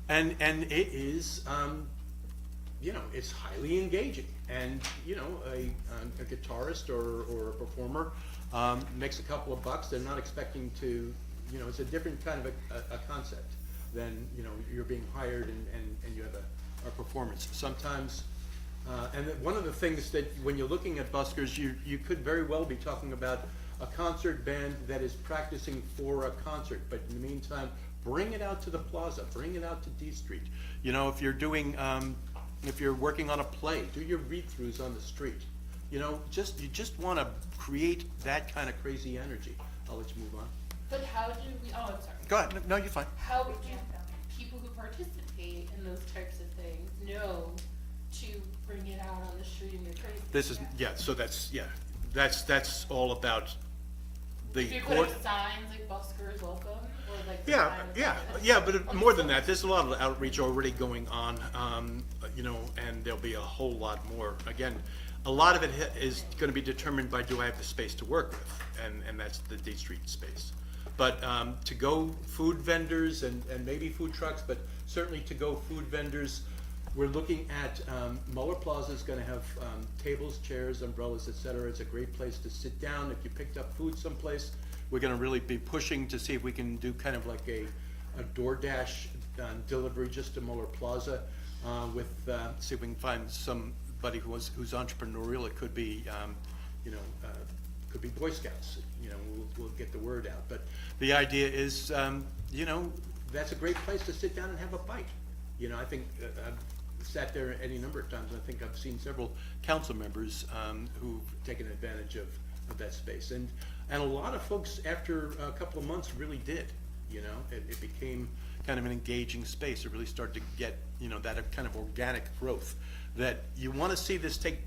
And it is, it's highly engaging. And, a guitarist or a performer makes a couple of bucks. They're not expecting to, it's a different kind of a concept than, you're being hired and you have a performance. Sometimes, and one of the things that when you're looking at buskers, you could very well be talking about a concert band that is practicing for a concert, but in the meantime, bring it out to the plaza, bring it out to D Street. If you're doing, if you're working on a play, do your read-throughs on the street. You just want to create that kind of crazy energy. I'll let you move on. But how do we, I'm sorry. Go ahead. No, you're fine. How do people who participate in those types of things know to bring it out on the street and get crazy? So that's all about the Do you court. put up signs like buskers welcome? Or like the Yeah, signs but more than that, there's a lot of outreach already going on, and there'll be a whole lot more. Again, a lot of it is going to be determined by, do I have the space to work with, and that's the D Street space. But to go food vendors and maybe food trucks, but certainly to go food vendors, we're looking at Muller Plaza is going to have tables, chairs, umbrellas, etc. It's a great place to sit down. If you picked up food someplace, we're going to really be pushing to see if we can do kind of like a DoorDash delivery just to Muller Plaza see if we can find somebody who's entrepreneurial. It could be, could be Boy Scouts. We'll get the word out. But the idea is, that's a great place to sit down and have a bite. I think I've sat there any number of times, and I think I've seen several council members who've taken advantage of that space. And a lot of folks, after a couple of months, really did. It became kind of an engaging space. It really started to get, that kind of organic growth that you want to see this take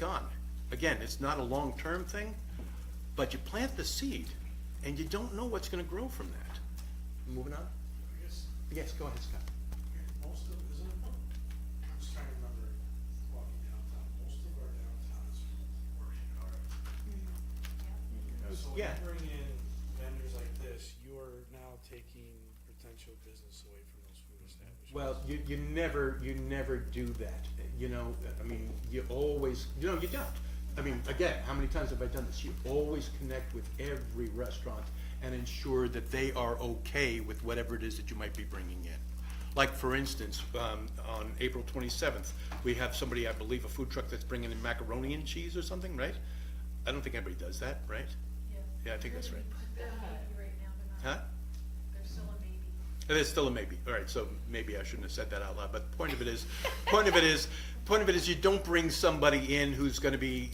on. Again, it's not a long-term thing, but you plant the seed, and you don't know what's going to grow from that. Moving on? Yes, go ahead, Scott. Most of, isn't it? I'm just trying to remember walking downtown. Most of our downtown is working hard. So when Yeah. you bring in vendors like this, you are now taking potential business away from those food establishments. Well, you never do that. You always, you don't. Again, how many times have I done this? You always connect with every restaurant and ensure that they are okay with whatever it is that you might be bringing in. Like, for instance, on April 27th, we have somebody, I believe, a food truck that's bringing in macaroni and cheese or something, right? I don't think anybody does that, right? Yeah, I think that's right. They're a maybe right now, but not. Huh? They're still a maybe. It is still a maybe. All right, so maybe I shouldn't have said that out loud. But the point of it is, you don't bring somebody in who's going to be,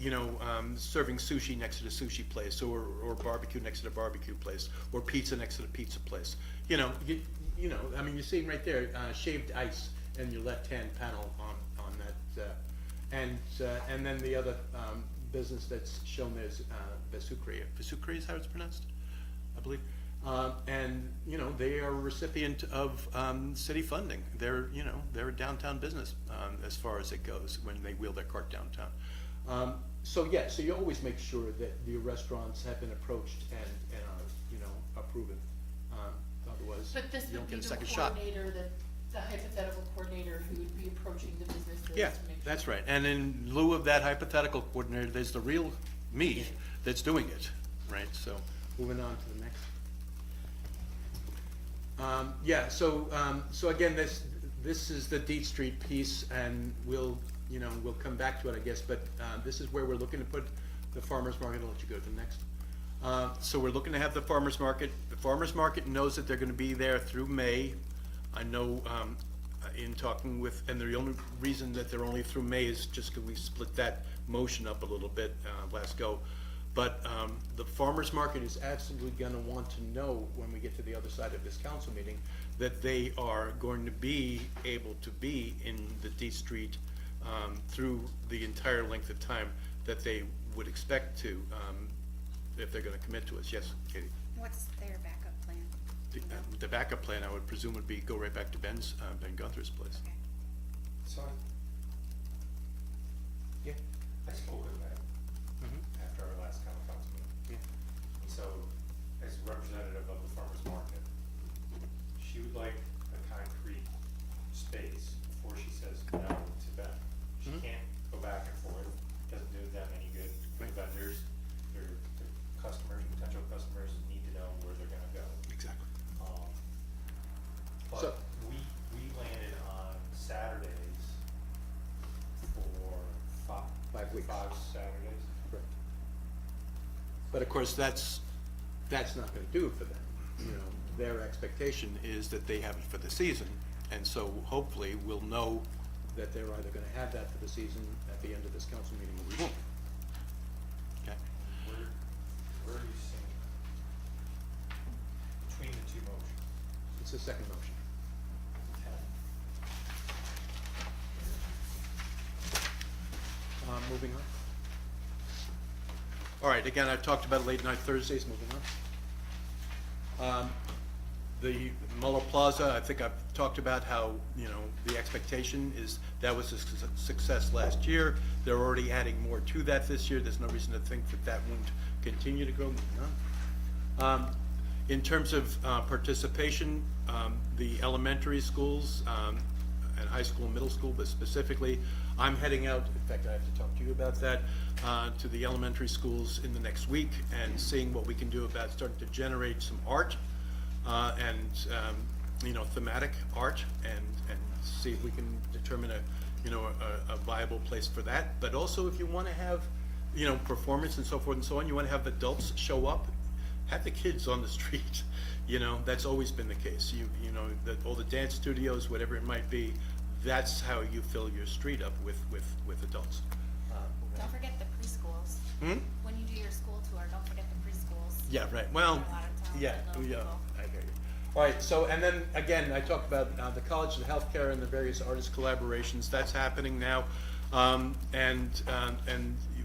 serving sushi next to the sushi place, or barbecue next to the barbecue place, or pizza next to the pizza place. You're seeing right there, shaved ice in your left-hand panel on that, and then the other business that's shown there is Vesukri. Vesukri is how it's pronounced, I believe. And they are a recipient of city funding. They're a downtown business as far as it goes when they wheel their cart downtown. So you always make sure that the restaurants have been approached and are proven. Otherwise, But this you would don't be get a the second shot. coordinator, the hypothetical coordinator who would be approaching the businesses Yeah, to make sure. that's right. And in lieu of that hypothetical coordinator, there's the real me that's doing it, right? So moving on to the next. Yeah, so again, this is the Deet Street piece, and we'll come back to it, I guess, but this is where we're looking to put the farmer's market. I'll let you go to the next. So we're looking to have the farmer's market. The farmer's market knows that they're gonna be there through May. I know, in talking with, and the only reason that they're only through May is just because we split that motion up a little bit, last go. But, the farmer's market is absolutely gonna want to know when we get to the other side of this council meeting that they are going to be able to be in the D Street, through the entire length of time that they would expect to, if they're gonna commit to us. Yes, Katie? What's their backup plan? The backup plan, I would presume, would be go right back to Ben Gunther's place. Okay. So Yeah. I spoke with Meg after our last council meeting. Yeah. And so, as representative of the farmer's market, she would like a concrete space before she says no to Ben. She can't go back and forth, doesn't do them any good. The vendors, their customers, potential customers need to know where they're gonna go. Exactly. But we landed on Saturdays for 5 weeks. 5 Saturdays. Correct. But of course, that's not gonna do it for them. You know, their expectation is that they have it for the season, and so hopefully we'll know that they're either gonna have that for the season at the end of this council meeting, or we won't. Okay? Where are you seeing between the two motions? It's the second motion. Moving on. All right, again, I've talked about late night Thursdays, moving on. The Muller Plaza, I think I've talked about how, the expectation is that was a success last year. They're already adding more to that this year. There's no reason to think that won't continue to grow. Moving on. In terms of participation, the elementary schools and high school, middle school, but specifically, I'm heading out, in fact, I have to talk to you about that, to the elementary schools in the next week and seeing what we can do about starting to generate some art and thematic art and see if we can determine a viable place for that. But also, if you want to have, performance and so forth and so on, you want to have adults show up, have the kids on the street. That's always been the case. All the dance studios, whatever it might be, that's how you fill your street up with adults. Don't forget the preschools. When you do your school tour, don't forget the preschools. Yeah, right. Well, A lot of towns yeah, and little people. I hear you. All right, so, and then, again, I talked about the College of Healthcare and the various artist collaborations. That's happening now. And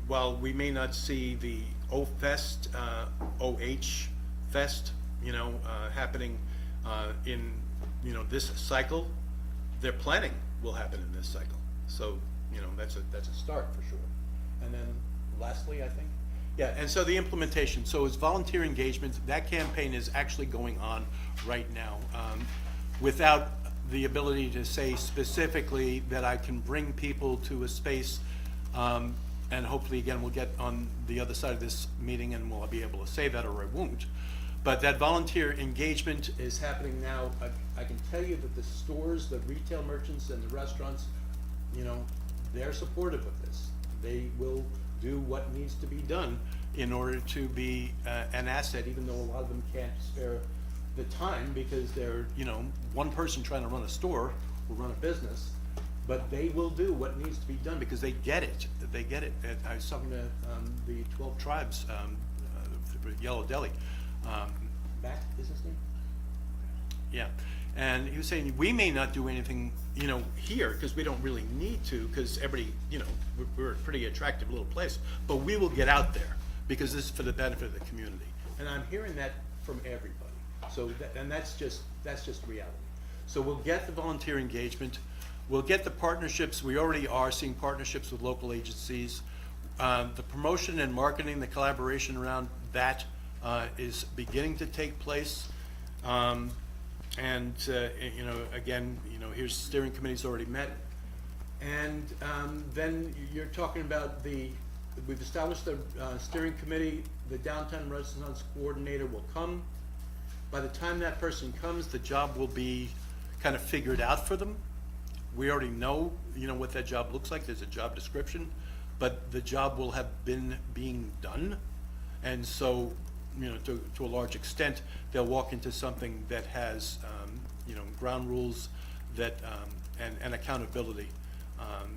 while we may not see the O-Fest, OH Fest, happening in, this cycle, their planning will happen in this cycle. So, that's a start for sure. And then lastly, I think, yeah, and so the implementation. So it's volunteer engagement. That campaign is actually going on right now. Without the ability to say specifically that I can bring people to a space, and hopefully, again, we'll get on the other side of this meeting and we'll be able to say that, or I won't. But that volunteer engagement is happening now. I can tell you that the stores, the retail merchants and the restaurants, they're supportive of this. They will do what needs to be done in order to be an asset, even though a lot of them can't spare the time because they're, one person trying to run a store or run a business, but they will do what needs to be done because they get it. They get it. And I was talking to the 12 Tribes, Yellow Deli. Matt is his name? Yeah. And he was saying, we may not do anything, here, because we don't really need to, because everybody, we're a pretty attractive little place, but we will get out there, because this is for the benefit of the community. And I'm hearing that from everybody. So, that's just reality. So we'll get the volunteer engagement, we'll get the partnerships. We already are seeing partnerships with local agencies. The promotion and marketing, the collaboration around that is beginning to take place. And again, here's steering committee's already met. And then you're talking about the we've established the steering committee. The downtown renaissance coordinator will come. By the time that person comes, the job will be kind of figured out for them. We already know, what that job looks like. There's a job description, but the job will have been being done. And so, to a large extent, they'll walk into something that has, ground rules that, and accountability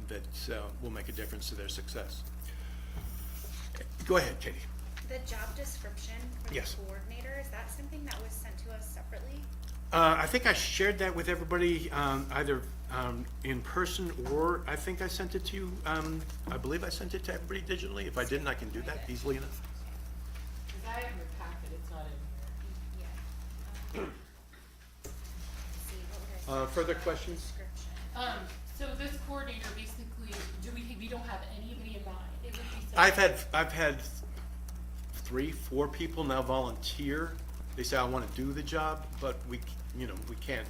that will make a difference to their success. Go ahead, Katie. The job description for the Yes. coordinator, is that something that was sent to us separately? I think I shared that with everybody, either in person or I think I sent it to you. I believe I sent it to everybody digitally. If I didn't, I can do that easily enough. Cause I have your packet, it's not in here. Yeah. See, what would I say? Further Job questions? description. So this coordinator, basically, we don't have anybody in mind? It would be I've had 3, 4 people now volunteer. They say, I want to do the job, but we can't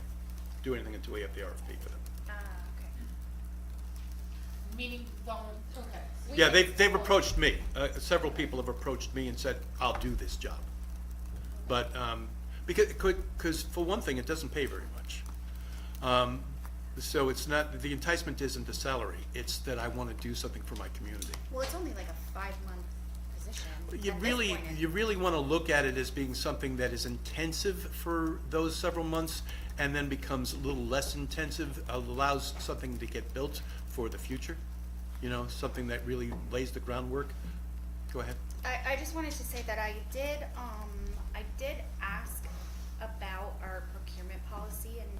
do anything until we have the RFP for them. Okay. Meaning okay. Yeah, they've approached me. Several people have approached me and said, I'll do this job. But, because for one thing, it doesn't pay very much. So it's not, the enticement isn't the salary, it's that I want to do something for my community. Well, it's only like a 5-month position. You at this really, point in- you really want to look at it as being something that is intensive for those several months and then becomes a little less intensive, allows something to get built for the future, something that really lays the groundwork. Go ahead. I just wanted to say that I did ask about our procurement policy, and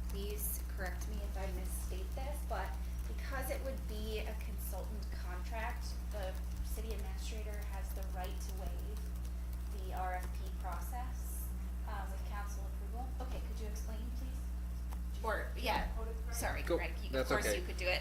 please correct me if I misstate this, but because it would be a consultant contract, the city administrator has the right to waive the RFP process, with council approval. Okay, could you explain, please? Or, yeah, sorry, Go- Greg, of that's course okay. you could do it.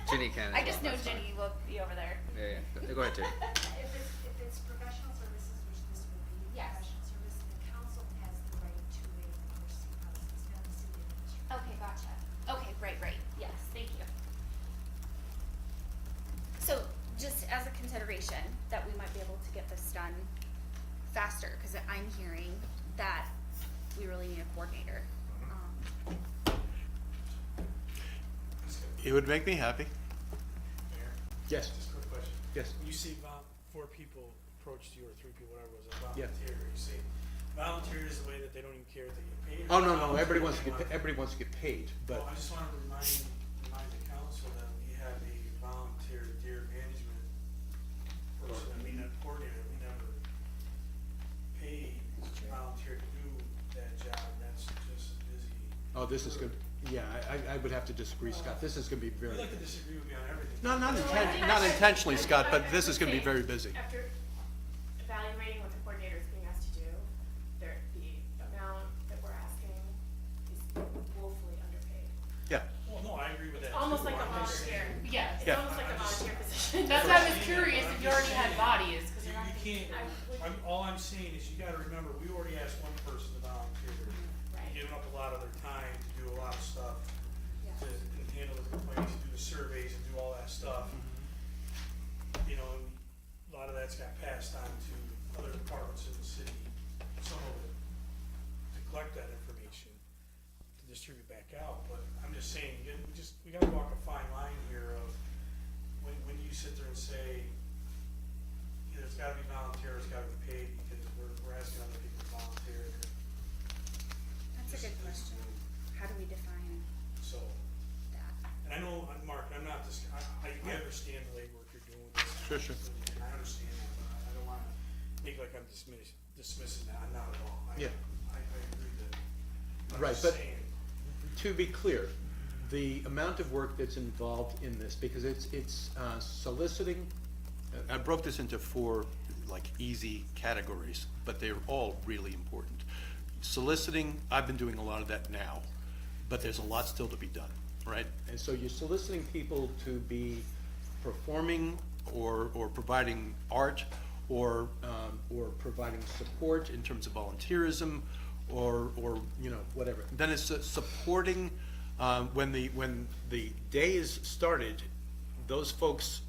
Ginny can as I just well, know that's fine. Ginny will be over there. Yeah. Go ahead, Jay. If it's professional services, which this would be, Yes. professional services, the council has the right to waive the purchasing process, not the city administrator. Okay, gotcha. Okay, right, yes, thank you. So, just as a consideration, that we might be able to get this done faster, because I'm hearing that we really need a coordinator. It would make me happy. Mayor? Yes. Just a quick question. Yes. When you see 4 people approached you, or 3 people, whatever it was, a Yeah. volunteer, you say, volunteer is the way that they don't even care if they get paid? Oh, or no, volunteer everybody wants to they get, want- everybody wants to get paid, but. Well, I just wanted to remind the council that we have a volunteer deer management person, a coordinator, we never paid volunteer to do that job, that's just as busy. Oh, this is good. Yeah, I would have to disagree, Scott. This is gonna be very. I'd like to disagree with you on everything. No, not intentionally, Scott, but this is gonna be very busy. After evaluating what the coordinator is being asked to do, the amount that we're asking is woefully underpaid. Yeah. Well, no, I agree with that. Almost too. like a I'm just volunteer. saying- Yeah. It's Yeah. almost like a volunteer position. That's why I was curious if you already had bodies, cause You, you're not. you can't, all I'm saying is you gotta remember, we already asked one person to volunteer. Right. Giving up a lot of their time to do a lot of stuff, to handle the complaints, do the surveys and do all that stuff. You know, and a lot of that's got passed on to other departments in the city, some of it, to collect that information, to distribute back out, but I'm just saying, we gotta walk a fine line here of, when do you sit there and say, either it's gotta be volunteer or it's gotta be paid, because we're asking other people to volunteer. That's a good question. How do we define So, that? and I know, Mark, I'm not just, I understand the legwork you're doing with this. Sure, sure. And I understand that, but I don't wanna make like I'm dismissing that, I'm not at all. Yeah. I agree that. I'm Right, just but saying, to be clear, the amount of work that's involved in this, because it's soliciting, I broke this into 4 like easy categories, but they're all really important. Soliciting, I've been doing a lot of that now, but there's a lot still to be done, right? And so you're soliciting people to be performing or providing art or providing support in terms of volunteerism or whatever. Then it's supporting when the day is started, those folks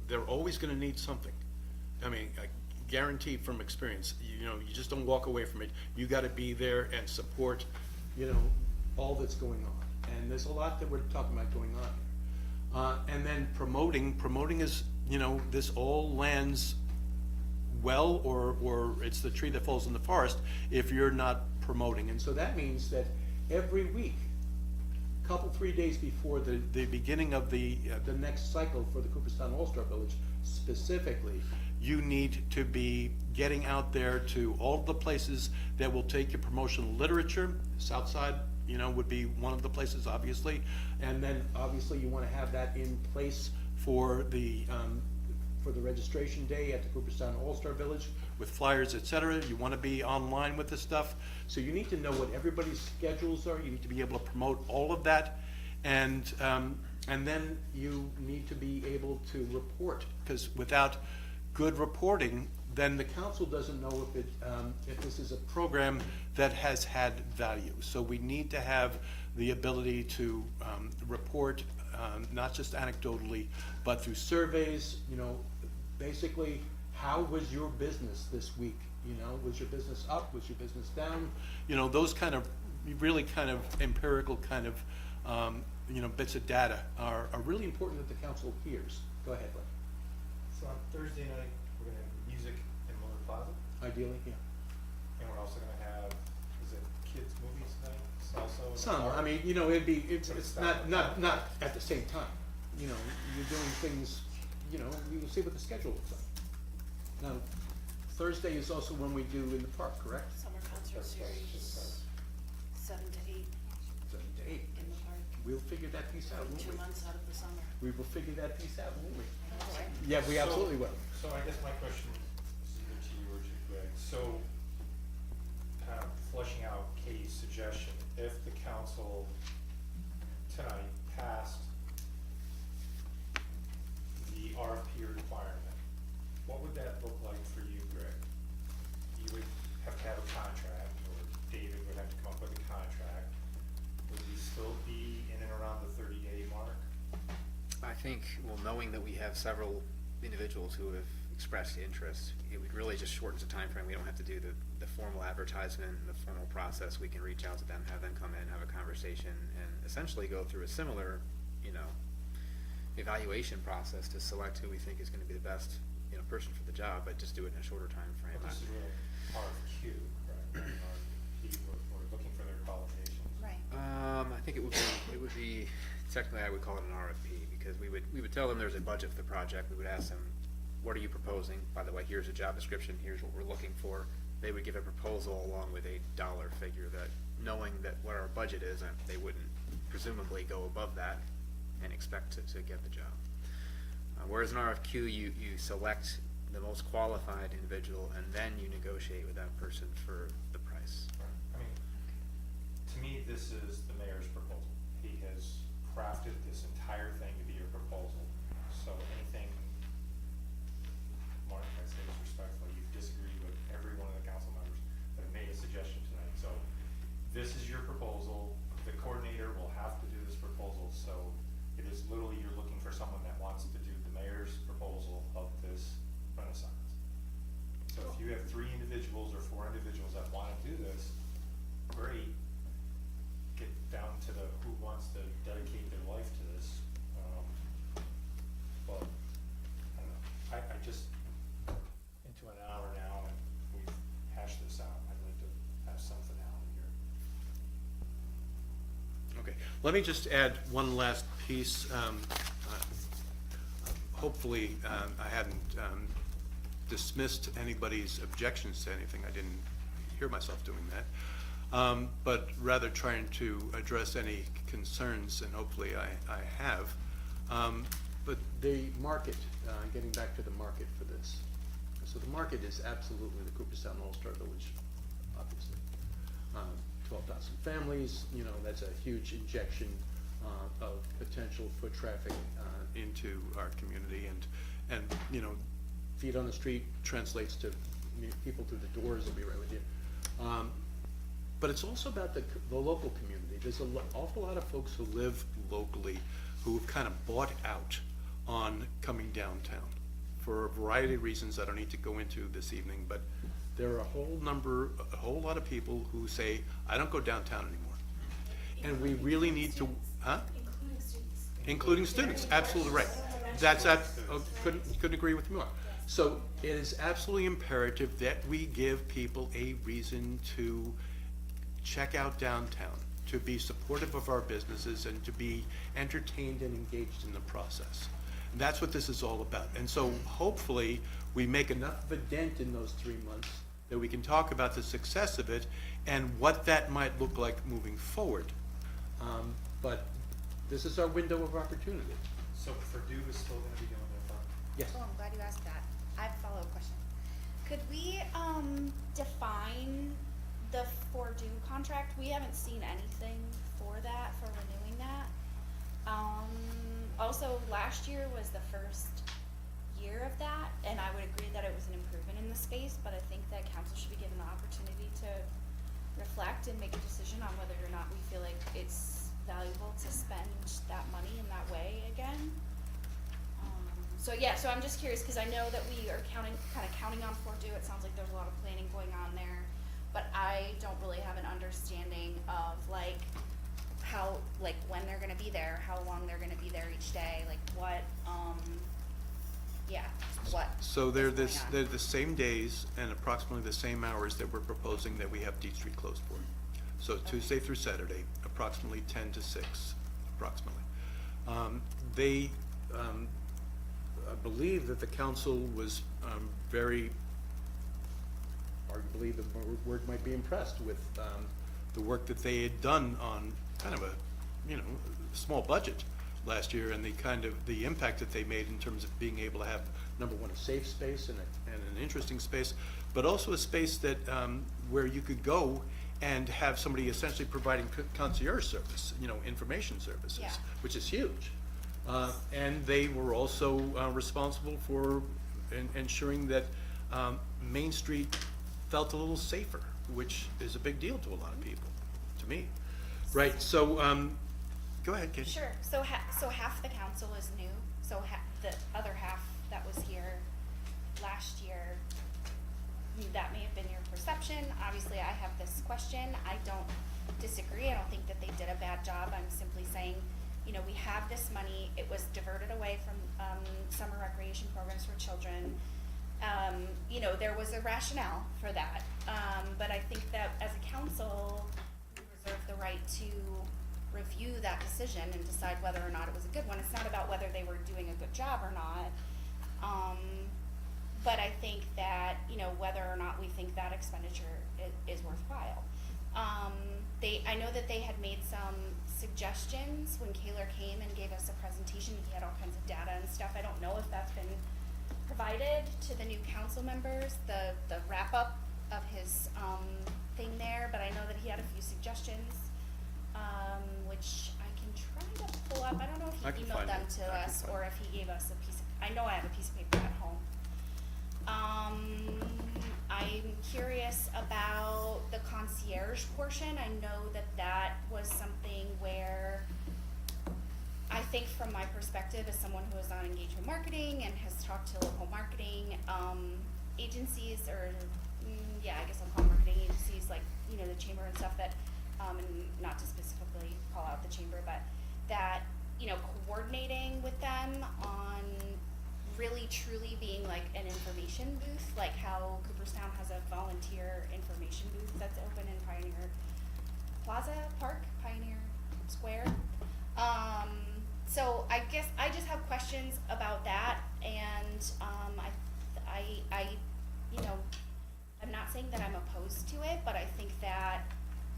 they're always gonna need something. I mean, I guarantee from experience, you know, you just don't walk away from it. You gotta be there and support, you know, all that's going on. And there's a lot that we're talking about going on here. And then promoting is, you know, this all lands well, or it's the tree that falls in the forest if you're not promoting. And so that means that every week, couple, 3 days before the beginning of the next cycle for the Cooperstown All-Star Village specifically, you need to be getting out there to all the places that will take your promotional literature. Southside, you know, would be one of the places, obviously. And then, obviously, you wanna have that in place for the registration day at the Cooperstown All-Star Village with flyers, et cetera. You wanna be online with this stuff. So you need to know what everybody's schedules are. You need to be able to promote all of that. And then you need to be able to report, because without good reporting, then the council doesn't know if this is a program that has had value. So we need to have the ability to report, not just anecdotally, but through surveys, you know, basically, how was your business this week? You know, was your business up? Was your business down? You know, those kind of, really kind of empirical kind of, you know, bits of data are really important that the council hears. Go ahead, Len. So on Thursday night, we're gonna have music in Miller Plaza, Ideally, yeah. and we're also gonna have, is it kids' movies night, salsa? in the Some, park? I mean, you know, it's But it's not at the same time. You know, you're doing things, you know, we will see what the schedule looks like. Now, Thursday is also when we do in the park, correct? Summer concert That's right, series, 7 to 8 7 to 8. in the park. We'll figure that piece out, won't 2 we? months out of the summer. We will figure that piece out, won't we? Okay. Yeah, we absolutely will. So I guess my question is either to you or to Greg. So, kind of fleshing out Katie's suggestion, if the council tonight passed the RFP requirement, what would that look like for you, Greg? You would have to have a contract, or David would have to come up with a contract. Would we still be in and around the 30-day mark? I think, well, knowing that we have several individuals who have expressed interest, it would really just shortens the time frame. We don't have to do the formal advertisement, the formal process. We can reach out to them, have them come in, have a conversation, and essentially go through a similar, you know, evaluation process to select who we think is gonna be the best, you know, person for the job, but just do it in a shorter time frame. Well, this is really RFQ, right? RFP, we're looking for their qualifications. Right. I think it would be, technically I would call it an RFP, because we would tell them there's a budget for the project. We would ask them, what are you proposing? By the way, here's a job description, here's what we're looking for. They would give a proposal along with a dollar figure that, knowing that what our budget is, they wouldn't presumably go above that and expect to get the job. Whereas an RFQ, you select the most qualified individual and then you negotiate with that person for the price. Right. I mean, to me, this is the mayor's proposal. He has crafted this entire thing to be a proposal. So anything, Mark, I say this respectfully, you've disagreed with every one of the council members that have made a suggestion tonight. So this is your proposal. The coordinator will have to do this proposal. So it is literally, you're looking for someone that wants to do the mayor's proposal of this renaissance. So if you have 3 individuals or 4 individuals that wanna do this, great. Get down to the who wants to dedicate their life to this. But, I don't know, I just, into an hour now and we've hashed this out, I'd like to have some finality here. Okay, let me just add one last piece. Hopefully, I hadn't dismissed anybody's objections to anything. I didn't hear myself doing that. But rather trying to address any concerns, and hopefully I have. But the market, getting back to the market for this. So the market is absolutely the Cooperstown All-Star Village, obviously. 12,000 families, you know, that's a huge injection of potential foot traffic into our community, and you know, feet on the street translates to people through the doors will be right with you. But it's also about the local community. There's an awful lot of folks who live locally who have kind of bought out on coming downtown. for a variety of reasons I don't need to go into this evening, but there are a whole lot of people who say, I don't go downtown anymore. And we really need to, huh? Including students. Including students, absolutely right. Couldn't agree with you more. So it is absolutely imperative that we give people a reason to check out downtown, to be supportive of our businesses, and to be entertained and engaged in the process. And that's what this is all about. And so hopefully, we make enough of a dent in those 3 months that we can talk about the success of it and what that might look like moving forward. But this is our window of opportunity. So Purdue is still gonna be doing their part? Yes. Oh, I'm glad you asked that. I have a follow-up question. Could we, define the Fordue contract? We haven't seen anything for that, for renewing that. Also, last year was the first year of that, and I would agree that it was an improvement in the space, but I think that council should be given the opportunity to reflect and make a decision on whether or not we feel like it's valuable to spend that money in that way again. So yeah, so I'm just curious, cause I know that we are kinda counting on Fordue, it sounds like there's a lot of planning going on there, but I don't really have an understanding of like how, like when they're gonna be there, how long they're gonna be there each day, like what, what So is going on. they're the same days and approximately the same hours that we're proposing that we have D Street closed for. So Tuesday through Saturday, approximately 10 to 6, approximately. I believe that the council was very, arguably the word might be impressed with the work that they had done on kind of a, small budget last year, and the impact that they made in terms of being able to have, number one, a safe space and an interesting space, but also a space that where you could go and have somebody essentially providing concierge service, information services, Yeah. which is huge. And they were also responsible for ensuring that Main Street felt a little safer, which is a big deal to a lot of people, to me. Right, so, go ahead, Katie. Sure, so half the council is new, so the other half that was here last year, that may have been your perception. Obviously, I have this question, I don't disagree, I don't think that they did a bad job, I'm simply saying, we have this money, it was diverted away from, summer recreation programs for children. There was a rationale for that, but I think that as a council, we reserve the right to review that decision and decide whether or not it was a good one. It's not about whether they were doing a good job or not. But I think that, whether or not we think that expenditure is worthwhile. I know that they had made some suggestions when Kaylor came and gave us a presentation. He had all kinds of data and stuff. I don't know if that's been provided to the new council members, the wrap-up of his, thing there, but I know that he had a few suggestions, which I can try to pull up. I don't know if I he can emailed find them it. to I can us find or if he gave us a piece of, I know I have a piece of paper at home. I'm curious about the concierge portion. I know that that was something where I think from my perspective as someone who is on engagement marketing and has talked to local marketing, agencies or, I guess I'll call them marketing agencies like, the chamber and stuff that, and not to specifically call out the chamber, but that, coordinating with them on really truly being like an information booth, like how Cooperstown has a volunteer information booth that's open in Pioneer Plaza Park, Pioneer Square. So I guess I just have questions about that, and I'm not saying that I'm opposed to it, but I think that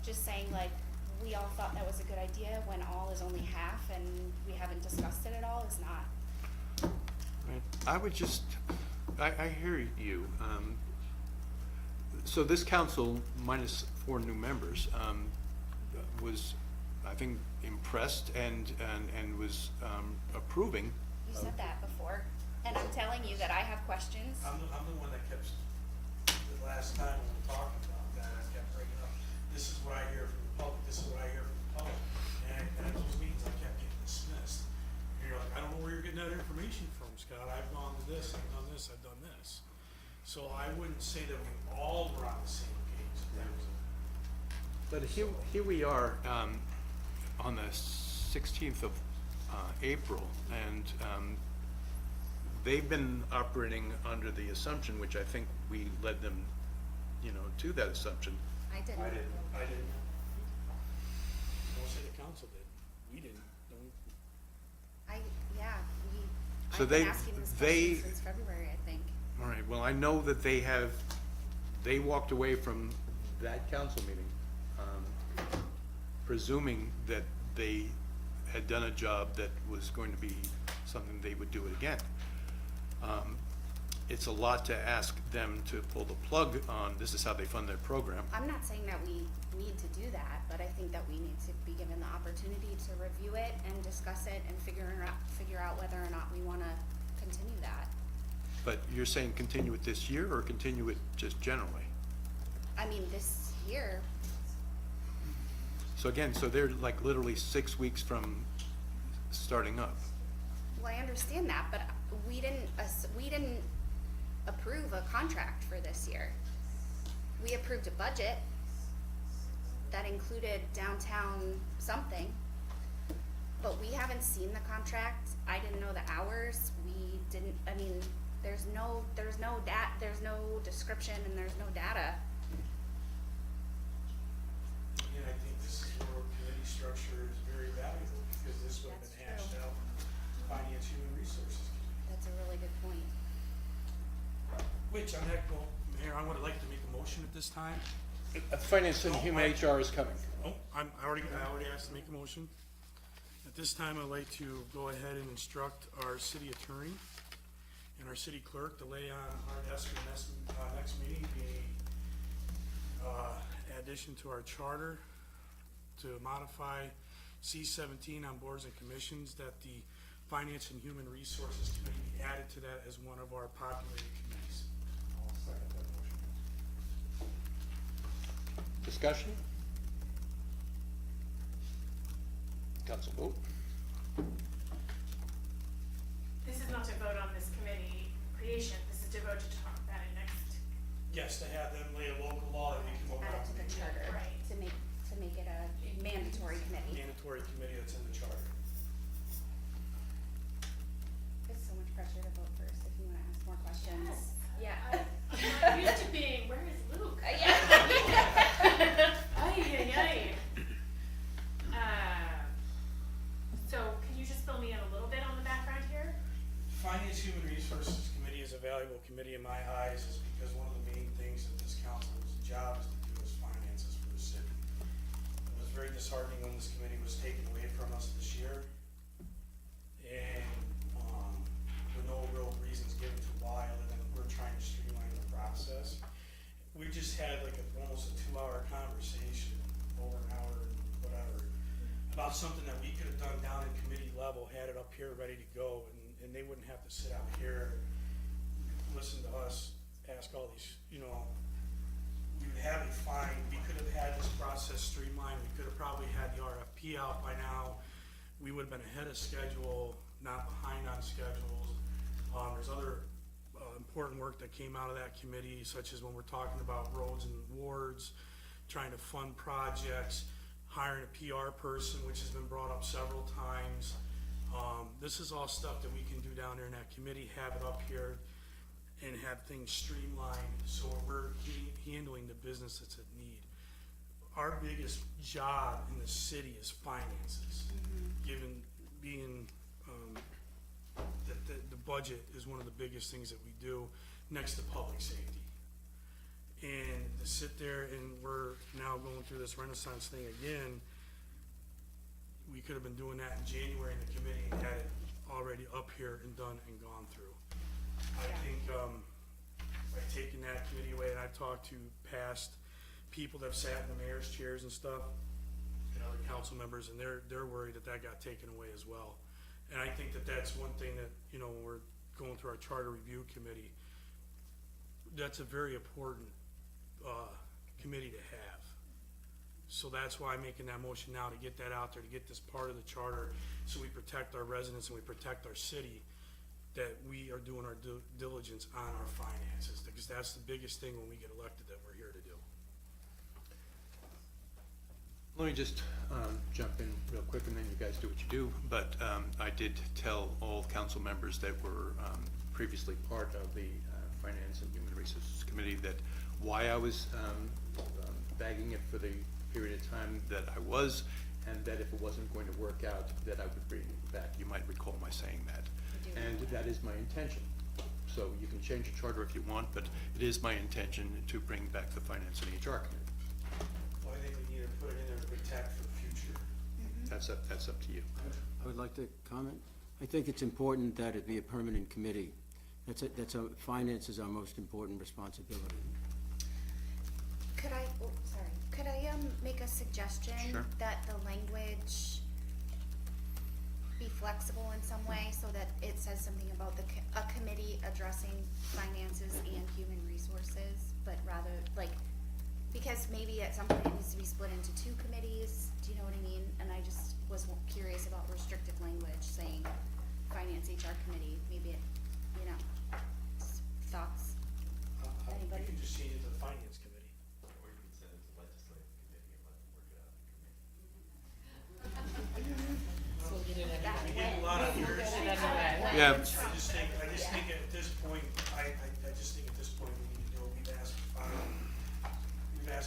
just saying like we all thought that was a good idea when all is only half and we haven't discussed it at all is not. Right. I would just, I hear you. So this council, minus 4 new members, was, I think, impressed and was approving. You said that before, and I'm telling you that I have questions. I'm the one that kept, the last time when we were talking about that, I kept bringing up, this is what I hear from the public, this is what I hear from the public. And at those meetings, I kept getting dismissed. And you're like, I don't know where you're getting that information from, Scott. I've gone to this, I've done this, I've done this. So I wouldn't say that we all were on the same page. That was But here we are on the 16th of April, and they've been operating under the assumption, which I think we led them, to that assumption. I didn't. I didn't. Don't say the council did. We didn't. Don't. So I've been asking this question since February, I think. All right, well, I know that they walked away from that council meeting, presuming that they had done a job that was going to be something they would do it again. It's a lot to ask them to pull the plug on, this is how they fund their program. I'm not saying that we need to do that, but I think that we need to be given the opportunity to review it and discuss it and figure out whether or not we wanna continue that. But you're saying continue it this year, or continue it just generally? I mean, this year, So again, they're like literally 6 weeks from starting up. well, I understand that, but we didn't approve a contract for this year. We approved a budget that included downtown something, but we haven't seen the contract. I didn't know the hours. We didn't, I mean, there's no description and there's no data. Again, I think this is where committee structure is very valuable, because this would have That's been hashed true. out in Finance Human Resources Committee. That's a really good point. Which, on that note, Mayor, I would like to make a motion at this time. Finance and Human HR is coming. Oh, I already asked to make a motion. At this time, I'd like to go ahead and instruct our city attorney and our city clerk to lay on our desk for the next meeting, addition to our charter to modify C-17 on boards and commissions, that the Finance and Human Resources Committee be added to that as one of our populated committees. I'll second that motion. Discussion? Council vote? This is not to vote on this committee creation, this is to vote to talk about it next. Yes, to have them lay a local law that we can vote Add on. it to the charter Right. to make it a mandatory committee. Mandatory committee that's in the charter. It's so much pressure to vote first if you wanna ask more questions. Yeah. I'm not used to being, where is Luke? Yeah. Ay, ay, ay. So could you just fill me in a little bit on the background here? Finance Human Resources Committee is a valuable committee in my eyes, is because one of the main things that this council's job is to do is finances for the city. It was very disheartening when this committee was taken away from us this year. And, with no real reasons given to why, other than we're trying to streamline the process. We just had like almost a 2-hour conversation, over an hour, whatever, about something that we could have done down in committee level, had it up here ready to go, and they wouldn't have to sit out here, listen to us, ask all these, we would have it fine, we could have had this process streamlined, we could have probably had the RFP out by now, we would have been ahead of schedule, not behind on schedules. There's other important work that came out of that committee, such as when we're talking about roads and wards, trying to fund projects, hiring a PR person, which has been brought up several times. This is all stuff that we can do down there in that committee, have it up here, and have things streamlined, so we're handling the business that's at need. Our biggest job in the city is finances, being that the budget is one of the biggest things that we do, next to public safety. And to sit there and we're now going through this Renaissance thing again, we could have been doing that in January, and the committee had it already up here and done and gone through. I think, by taking that committee away, and I've talked to past people that have sat in the mayor's chairs and stuff, and other council members, and they're worried that that got taken away as well. And I think that that's one thing that, when we're going through our charter review committee, that's a very important, committee to have. So that's why I'm making that motion now, to get that out there, to get this part of the charter, so we protect our residents and we protect our city, that we are doing our due diligence on our finances, because that's the biggest thing when we get elected that we're here to do. Let me just jump in real quick, and then you guys do what you do. But I did tell all council members that were previously part of the Finance and Human Resources Committee that why I was bagging it for the period of time that I was, and that if it wasn't going to work out, that I would bring it back. You might recall my saying that. And that is my intention. So you can change the charter if you want, but it is my intention to bring back the Finance and HR Committee. Well, I think we need to put it in there to protect for the future. That's up to you. I would like to comment. I think it's important that it be a permanent committee. Finance is our most important responsibility. Could I, oh, sorry, could I, make a suggestion? Sure. That the language be flexible in some way, so that it says something about a committee addressing finances and human resources, but rather, like, because maybe at some point it needs to be split into two committees, do you know what I mean? And I just was curious about restrictive language, saying Finance HR Committee, maybe it, you know, thoughts? We Anybody? can just change it to the Finance Committee. Or you can send it to legislative committee and let them work it out in committee. So we'll get it We get a lot of yours. Yeah. I just think at this point, I just think at this point we need to do what we've asked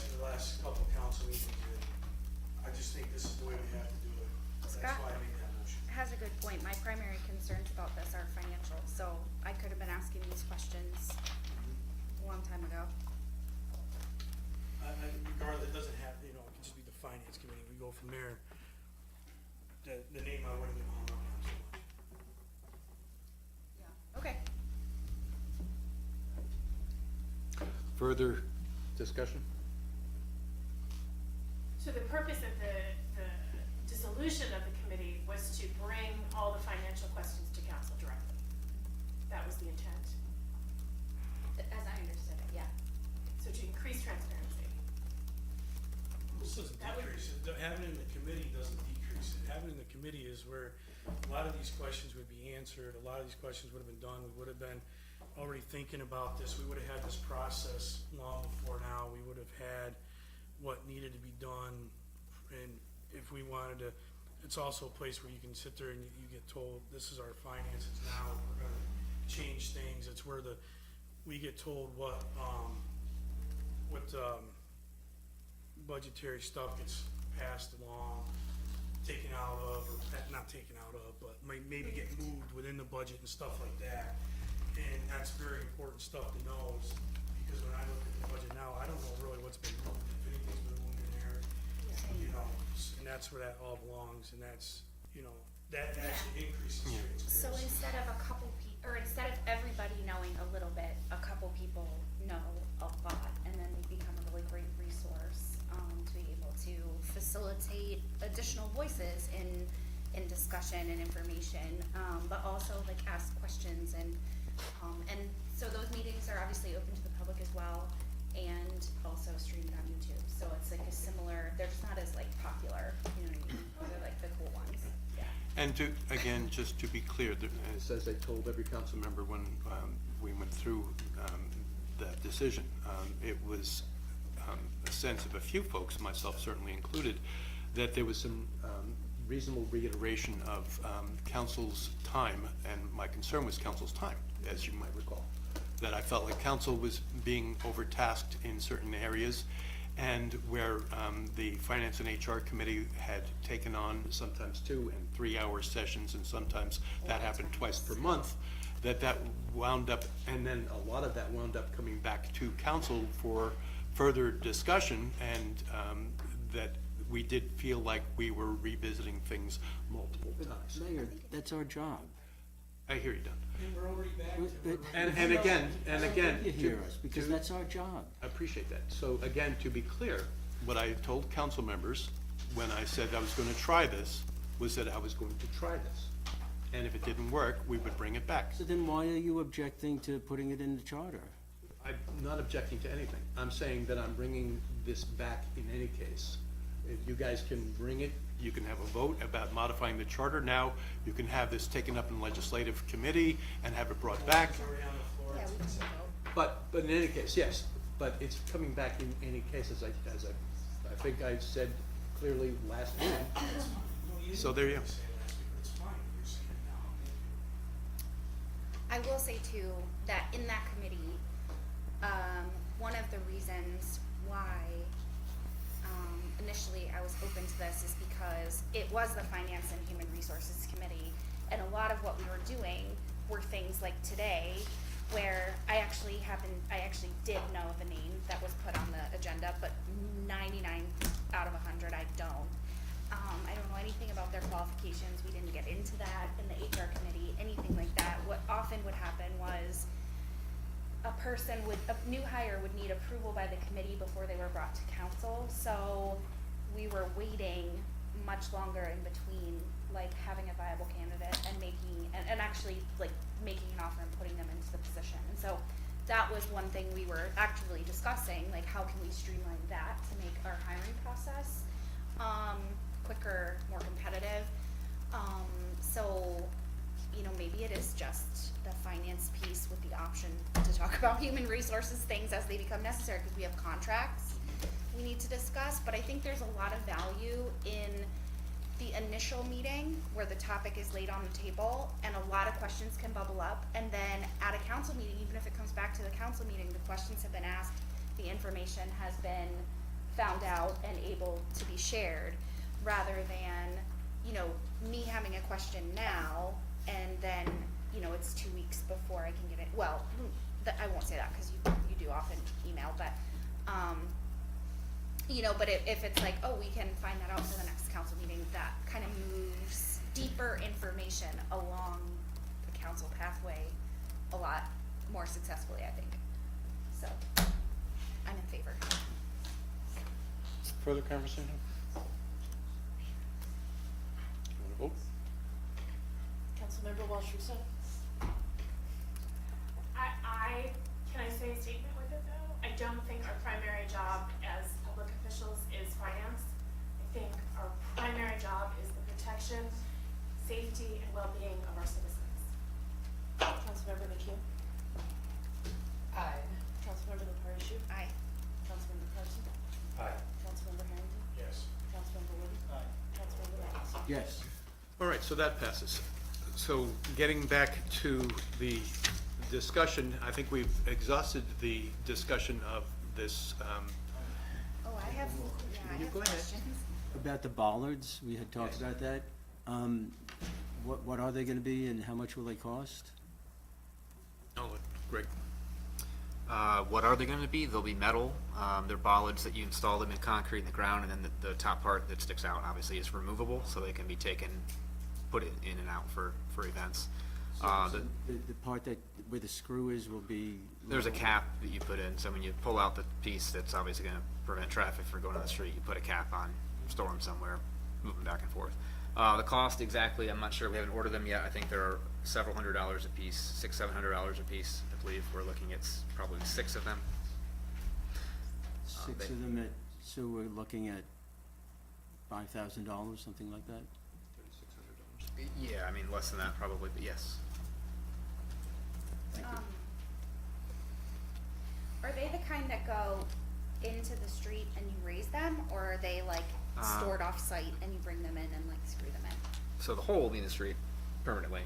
for the last couple of council meetings. And I just think this is the way we have to do it. That's Scott? why I made that motion. Has a good point. My primary concerns about this are financial, so I could have been asking these questions a long time ago. Regardless, it doesn't have, you know, it can just be the Finance Committee, we go from there. The name I wouldn't have hung up on so much. Yeah. Okay. Further discussion? So the purpose of the dissolution of the committee was to bring all the financial questions to council directly. That was the intent. As I understood it, yeah. So to increase transparency. This doesn't That would- decrease it, having it in the committee doesn't decrease it, having it in the committee is where a lot of these questions would be answered, a lot of these questions would have been done, we would have been already thinking about this, we would have had this process long before now, we would have had what needed to be done, and if we wanted to, it's also a place where you can sit there and you get told, this is our finances now, we're gonna change things, it's where we get told what budgetary stuff gets passed along, taken out of, or not taken out of, but maybe get moved within the budget and stuff like that. And that's very important stuff to know, is because when I look at the budget now, I don't know really what's been moved, if anything's been moved in there, you know, and that's where that all belongs, and that's, you know, that actually increases So transparency. instead of instead of everybody knowing a little bit, a couple people know a lot, and then we become a really great resource, to be able to facilitate additional voices in discussion and information, but also like ask questions and so those meetings are obviously open to the public as well, and also streamed on YouTube, so it's like a similar, they're just not as like popular, you know what I mean, they're like the cool ones, yeah. And to, again, just to be clear, as I told every council member when we went through that decision, it was a sense of a few folks, myself certainly included, that there was some reasonable reiteration of council's time, and my concern was council's time, as you might recall. That I felt like council was being overtasked in certain areas, and where the Finance and HR Committee had taken on sometimes 2 and 3 hour sessions, and sometimes that happened twice per month, that wound up, and then a lot of that wound up coming back to council for further discussion, and that we did feel like we were revisiting things multiple times. Mayor, that's our job. I hear you, Don. And we're already back to. But- And again, You hear us, because that's our job. I appreciate that. So again, to be clear, what I told council members when I said I was gonna try this, was that I was going to try this. And if it didn't work, we would bring it back. So then why are you objecting to putting it in the charter? I'm not objecting to anything. I'm saying that I'm bringing this back in any case, You guys can bring it, you can have a vote about modifying the charter now, you can have this taken up in legislative committee and have it brought back. It's already on the floor. Yeah, we can vote. But in any case, yes, but it's coming back in any case, as I think I said clearly last meeting. No, you So didn't there you go. say it last week, but it's fine, you're saying it now. I will say too, that in that committee, one of the reasons why, initially I was open to this is because it was the Finance and Human Resources Committee, and a lot of what we were doing were things like today, where I actually did know the name that was put on the agenda, but 99 out of 100 I don't. I don't know anything about their qualifications, we didn't get into that in the HR committee, anything like that. What often would happen was a new hire would need approval by the committee before they were brought to council, so we were waiting much longer in between, like, having a viable candidate and actually, like, making an offer and putting them into the position. And so that was one thing we were actually discussing, like, how can we streamline that to make our hiring process quicker, more competitive. So, you know, maybe it is just the finance piece with the option to talk about human resources things as they become necessary, because we have contracts we need to discuss, but I think there's a lot of value in the initial meeting where the topic is laid on the table and a lot of questions can bubble up, and then at a council meeting, even if it comes back to the council meeting, the questions have been asked, the information has been found out and able to be shared, rather than, you know, me having a question now and then, you know, it's 2 weeks before I can get it. Well, I won't say that because you do often email, but, you know, but if it's like, oh, we can find that out for the next council meeting, that kind of moves deeper information along the council pathway a lot more successfully, I think. So, I'm in favor. Further conversation? You wanna vote? Councilmember Walsh Russo? Can I say a statement with it though? I don't think our primary job as public officials is finance. I think our primary job is the protection, safety, and well-being of our citizens. Councilmember McHugh? Aye. Councilmember LaParishu? Aye. Councilmember Carson? Aye. Councilmember Harrington? Yes. Councilmember Woody? Aye. Councilmember Mattis? Yes. All right, so that passes. So getting back to the discussion, I think we've exhausted the discussion of this, Oh, I have You go ahead. questions. About the bollards, we had talked about that. What are they gonna be and how much will they cost? oh, Greg. What are they going to be? They'll be metal. They're bollards that you install them in concrete in the ground, and then the top part that sticks out obviously is removable, so they can be taken, put it in and out for events. The part where the screw is will be. There's a cap that you put in, so when you pull out the piece that's obviously going to prevent traffic from going on the street, you put a cap on, store them somewhere, move them back and forth. The cost exactly, I'm not sure. We haven't ordered them yet. I think there are several $100s a piece, $600-700 a piece. I believe we're looking at probably 6 of them. 6 of them so we're looking at $5,000, something like that? Yeah, I mean less than that probably, but yes. Thank you. Are they the kind that go into the street and you raise them, or are they like stored off-site and you bring them in and like screw them in? So the hole will be in the street permanently,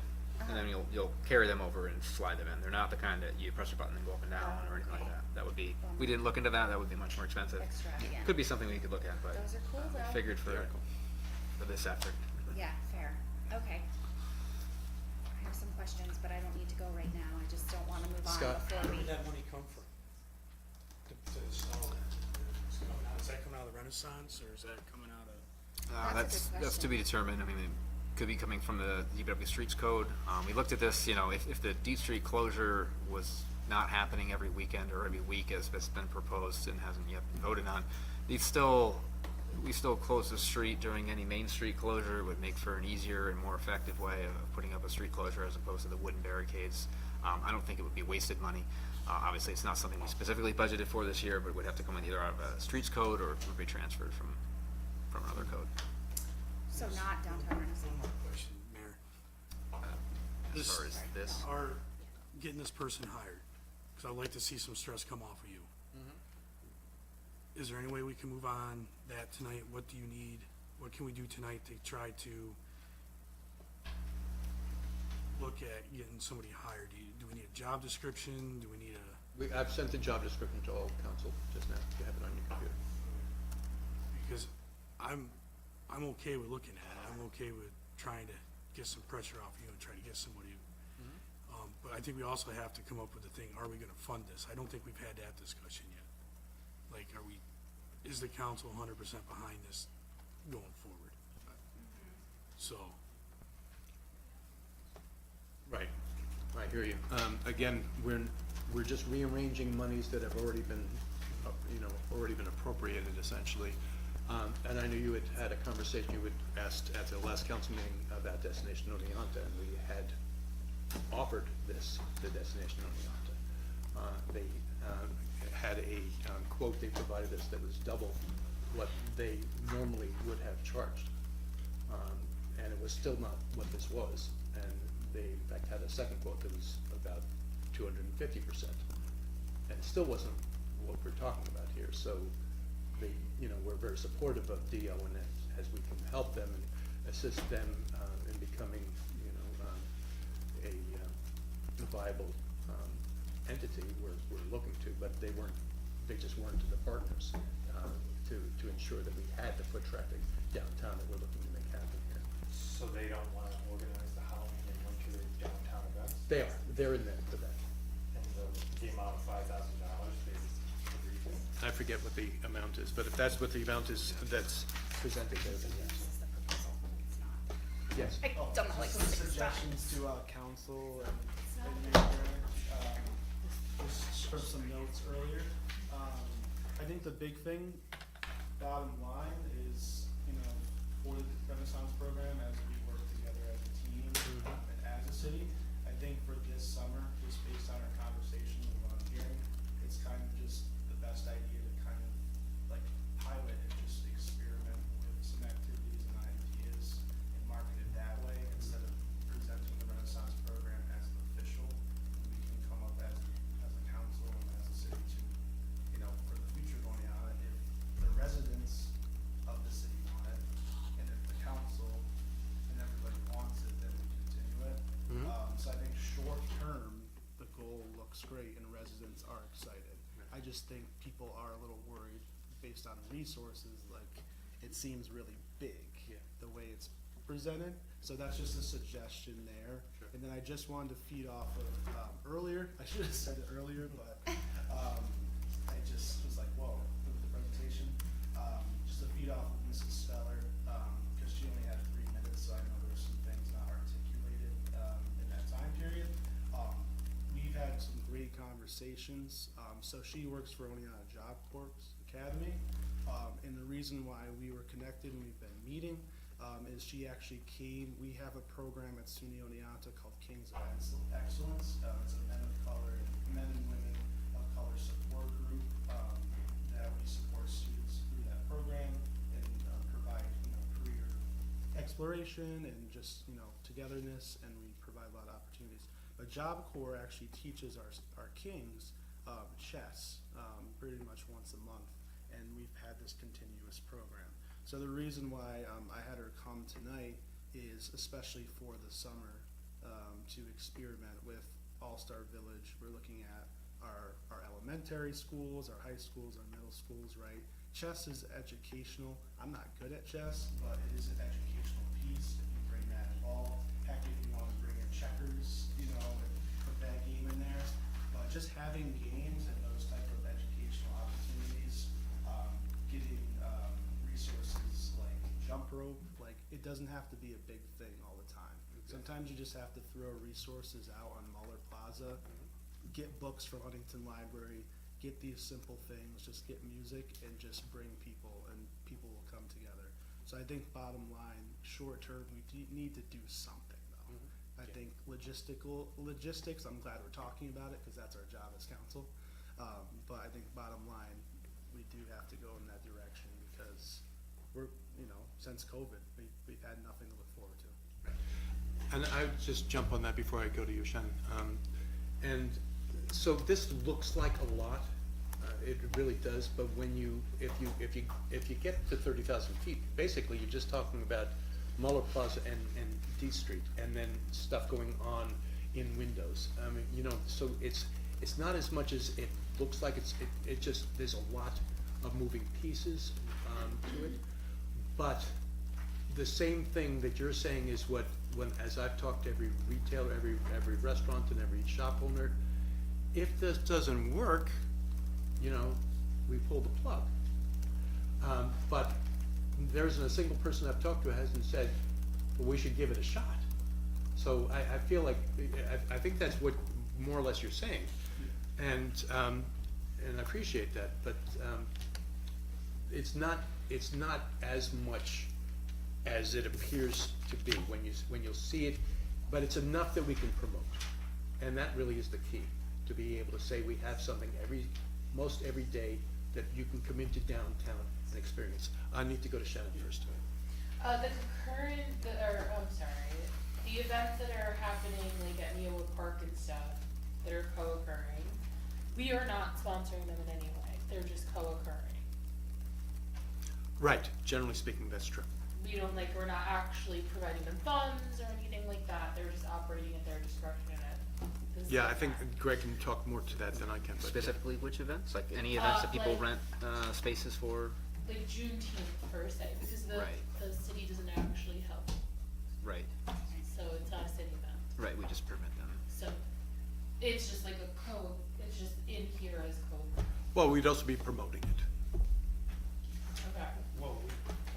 and then you'll carry them over and slide them in. They're not the kind that you press a button and go up and down or anything like that. That would be, we didn't look into that. That would be much more expensive. Extravagant. Could be something we could look at, but Those are cool though. figured for this effort. Yeah, fair. Okay. I have some questions, but I don't need to go right now. I just don't wanna move on Scott? before Where we. did that money come from? To install that? It's coming out- Is that coming out of the Renaissance, or is that coming out of? That's a good That's to be determined. I mean, it could be coming from the DPW Streets Code. We looked at this, you know, if the Deep Street closure was not happening every weekend or every week as it's been proposed and hasn't yet been voted on, we still close the street during any Main Street closure. It would make for an easier and more effective way of putting up a street closure as opposed to the wooden barricades. I don't think it would be wasted money. Obviously, it's not something we specifically budgeted for this year, but it would have to come in either out of a streets code or it would be transferred from from another code. So not downtown Renaissance. One more question, Mayor. As This- far as this, Are getting this person hired, because I'd like to see some stress come off of you. Is there any way we can move on that tonight? What do you need? What can we do tonight to try to look at getting somebody hired? Do we need a job description? Do we need a, I've sent the job description to all council just now. You have it on your computer. because I'm okay with looking at it. I'm okay with trying to get some pressure off you and try to get somebody. But I think we also have to come up with the thing, are we gonna fund this? I don't think we've had that discussion yet. Like, is the council 100% behind this going forward? So, Right, I hear you. Again, we're just rearranging monies that have already been, already been appropriated essentially. And I know you had a conversation, you had asked at the last council meeting about Destination Oneonta, and we had offered this to Destination Oneonta. They had a quote they provided us that was double what they normally would have charged. And it was still not what this was. And they, in fact, had a second quote that was about 250%. And it still wasn't what we're talking about here. So they, we're very supportive of DO, and as we can help them and assist them in becoming, a viable entity, we're looking to, but they just weren't the partners to ensure that we had the foot traffic downtown that we're looking to make happen here. So they don't wanna organize the Halloween and winter downtown events? They're in there for that. And the amount of $5,000 they agreed to? I forget what the amount is, but if that's what the amount is that's presented there, then yes. Yes. I don't know, like, Some 6 suggestions to, council and mayor, just for some notes earlier. I think the big thing, bottom line, is, for the Renaissance program, as we work together as a team and as a city, I think for this summer, just based on our conversation and what I'm hearing, it's kind of just the best idea to kind of like pilot and just experiment with some activities and ideas and market it that way instead of presenting the Renaissance program as the official. We can come up as a council and as a city to, for the future going on, if the residents of the city want it, and if the council and everybody wants it, then we continue it. So I think short term, the goal looks great and residents are excited. I just think people are a little worried based on resources, like, it seems really big, the way it's presented. So that's just a suggestion there. Sure. And then I just wanted to feed off of, earlier, I should have said it earlier, but, I just was like, whoa, with the presentation. Just to feed off of Mrs. Speller, cause she only had 3 minutes, so I know there were some things not articulated, in that time period. We've had some great conversations. So she works for Oneonta Job Corps Academy. And the reason why we were connected and we've been meeting, is she actually came, we have a program at SUNY Oneonta called Kings of Excellence. It's a men and women of color support group, that we support students through that program and, provide, career exploration and just, togetherness, and we provide a lot of opportunities. But Job Corps actually teaches our Kings, chess, pretty much once a month, and we've had this continuous program. So the reason why I had her come tonight is especially for the summer, to experiment with All-Star Village. We're looking at our elementary schools, our high schools, our middle schools, right? Chess is educational. I'm not good at chess, but it is an educational piece if you bring that involved. Heck, if you want to bring in checkers, and put that game in there. But just having games and those type of educational opportunities, getting resources like jump rope, like it doesn't have to be a big thing all the time. Sometimes you just have to throw resources out on Muller Plaza, get books from Huntington Library, get these simple things, just get music and just bring people, and people will come together. So I think bottom line, short term, we need to do something though. I think logistics, I'm glad we're talking about it because that's our job as council. But I think bottom line, we do have to go in that direction because since COVID, we've had nothing to look forward to. And I would just jump on that before I go to you, Shannon. And so this looks like a lot, it really does, but if you get to 30,000 feet, basically you're just talking about Muller Plaza and D Street, and then stuff going on in windows. I mean, so it's not as much as it looks like. It just, there's a lot of moving pieces to it. But the same thing that you're saying is as I've talked to every retailer, every restaurant and every shop owner, if this doesn't work, we pull the plug. But there isn't a single person I've talked to who hasn't said, well, we should give it a shot. So I feel like, I think that's what more or less you're saying. And I appreciate that, but it's not as much as it appears to be when you'll see it, but it's enough that we can promote. And that really is the key, to be able to say we have something most every day that you can come into downtown and experience. I need to go to Shannon first. The events that are happening, like at Neowood Park and stuff, that are co-occurring, we are not sponsoring them in any way. They're just co-occurring. Right, generally speaking, that's true. We're not actually providing them funds or anything like that. They're just operating at their discretion at Yeah, I think Greg can talk more to that than I can. But Specifically, which events? Like any events that people like- rent spaces for? like Juneteenth per se, because the city doesn't actually help, Right. so it's not a city event. Right, we just permit them. So it's just like it's just in here as Well, we'd also be promoting it. Okay. Well,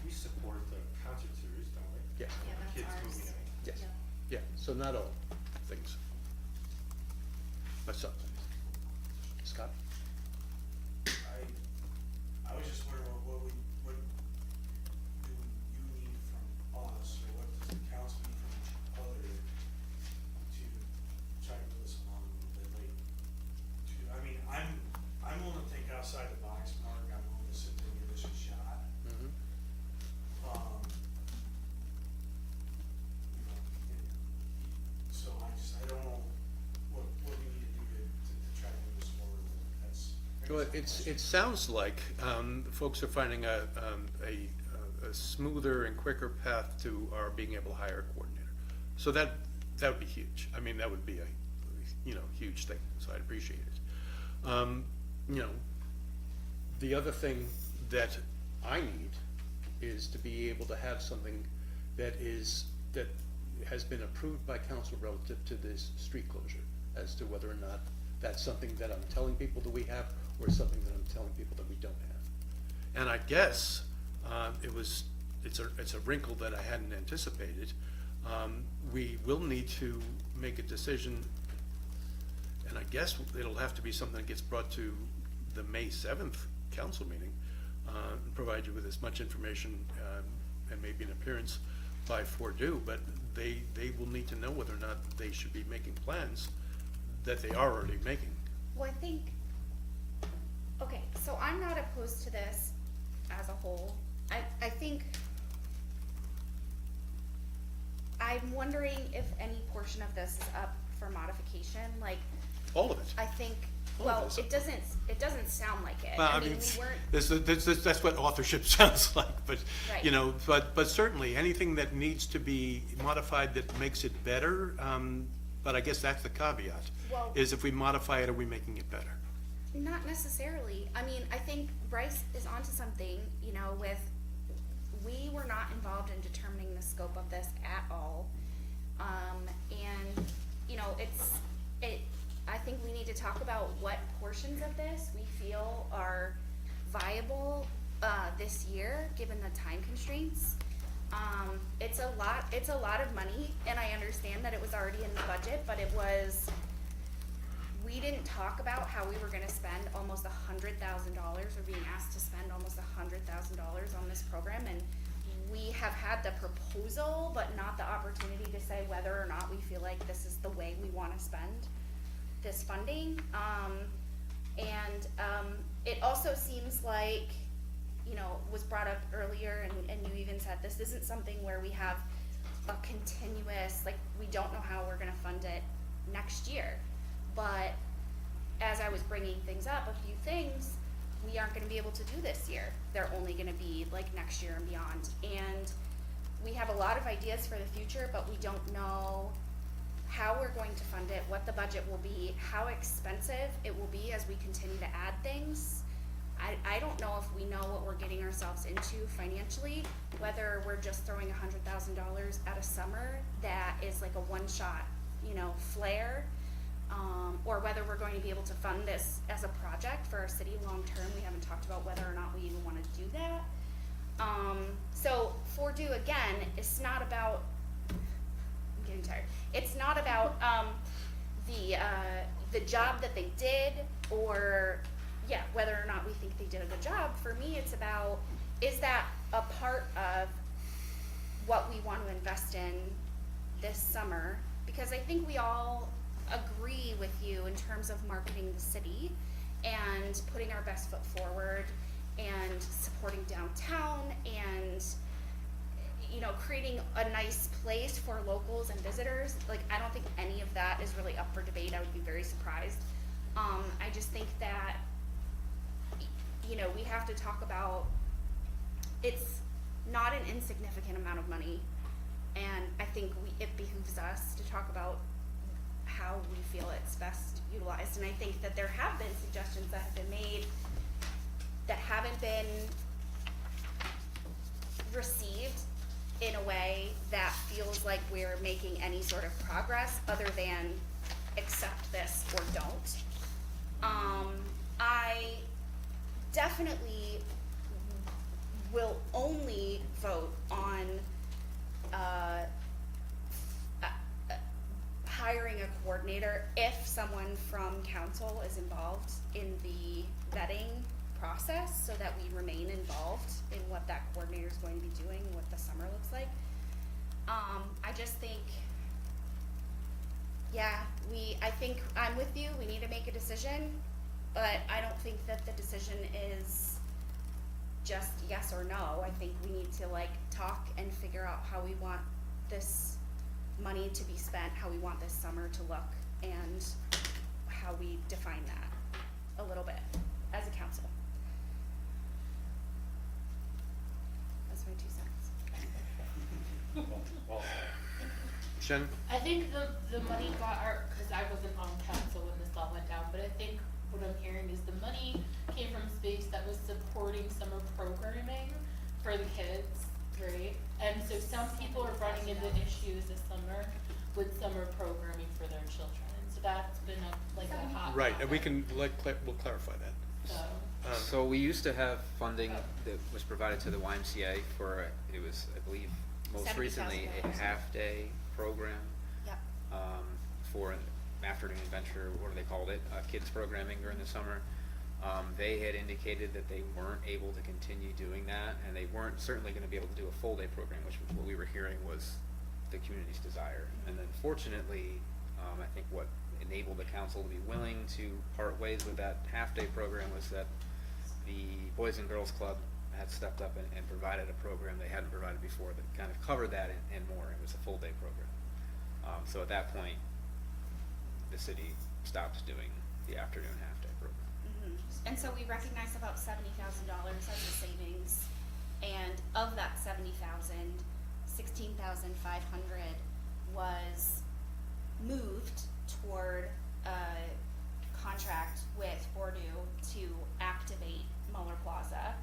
we support the concert series, don't we? Yeah. Yeah, that's Kids ours. movie night. Yes. Yeah, so not all things, but some things. Scott? I was just wondering what do you need from us, or what does the council need from each other to try to move this along a little bit, I'm willing to think outside the box, Mark, I'm willing to sit there and give this a shot. So I don't know what we need to do to try to move this forward, that's. Well, it sounds like folks are finding a smoother and quicker path to our being able to hire a coordinator. So that would be huge. I mean, that would be a huge thing. So I'd appreciate it. The other thing that I need is to be able to have something that has been approved by council relative to this street closure, as to whether or not that's something that I'm telling people that we have, or something that I'm telling people that we don't have. And I guess it's a wrinkle that I hadn't anticipated. We will need to make a decision, and I guess it'll have to be something that gets brought to the May 7th council meeting, and provide you with as much information and maybe an appearance by due, but they will need to know whether or not they should be making plans that they are already making. Well, I think, okay, so I'm not opposed to this as a whole. I think, I'm wondering if any portion of this is up for modification, like. All of it. I think, All well, of it doesn't sound like it. Well, I mean, we weren't. that's what authorship sounds like, but, Right. but certainly, anything that needs to be modified that makes it better, but I guess that's the caveat, Well- is if we modify it, are we making it better? Not necessarily. I mean, I think Bryce is onto something, we were not involved in determining the scope of this at all. And, I think we need to talk about what portions of this we feel are viable, this year, given the time constraints. It's a lot of money, and I understand that it was already in the budget, but we didn't talk about how we were gonna spend almost $100,000, or being asked to spend almost $100,000 on this program, and we have had the proposal, but not the opportunity to say whether or not we feel like this is the way we wanna spend this funding. It also seems like, know, was brought up earlier, and you even said, this isn't something where we have a continuous, like, we don't know how we're gonna fund it next year. But as I was bringing things up, a few things, we aren't gonna be able to do this year. They're only gonna be like next year and beyond. And we have a lot of ideas for the future, but we don't know how we're going to fund it, what the budget will be, how expensive it will be as we continue to add things. I don't know if we know what we're getting ourselves into financially, whether we're just throwing $100,000 at a summer that is like a one-shot, you know, flare, or whether we're going to be able to fund this as a project for our city long-term. We haven't talked about whether or not we even wanna do that. So For Do, again, it's not about, I'm getting tired. It's not about, the job that they did, or, yeah, whether or not we think they did a good job. For me, it's about, is that a part of what we want to invest in this summer? Because I think we all agree with you in terms of marketing the city and putting our best foot forward and supporting downtown and, you know, creating a nice place for locals and visitors. Like, I don't think any of that is really up for debate. I would be very surprised. I just think that, you know, we have to talk about, it's not an insignificant amount of money, and I think it behooves us to talk about how we feel it's best utilized. And I think that there have been suggestions that have been made that haven't been received in a way that feels like we're making any sort of progress other than accept this or don't. I definitely will only vote on hiring a coordinator if someone from council is involved in the vetting process, so that we remain involved in what that coordinator is going to be doing, what the summer looks like. I just think, yeah, I think I'm with you, we need to make a decision, but I don't think that the decision is just yes or no. I think we need to like talk and figure out how we want this money to be spent, how we want this summer to look, and how we define that a little bit as a council. That's my 2 cents. Well, Shannon? I think the money cause I wasn't on council when this all went down, but I think what I'm hearing is the money came from space that was supporting summer programming for the kids, right? And so some people are running into issues this summer with summer programming for their children. So that's been a hot Right, and we topic. can, we'll clarify that. So, So we used to have funding that was provided to the YMCA for, it was, I believe, most recently a $70,000. half-day program. Yep. For an afternoon adventure, what do they called it, kids programming during the summer. They had indicated that they weren't able to continue doing that, and they weren't certainly gonna be able to do a full-day program, which was what we were hearing was the community's desire. And then fortunately, I think what enabled the council to be willing to part ways with that half-day program was that the Boys and Girls Club had stepped up and provided a program they hadn't provided before that kind of covered that and more. It was a full-day program. So at that point, the city stopped doing the afternoon half-day program. And so we recognized about $70,000 as a savings, and of that 70,000, 16,500 was moved toward a contract with Bordeaux to activate Muller Plaza.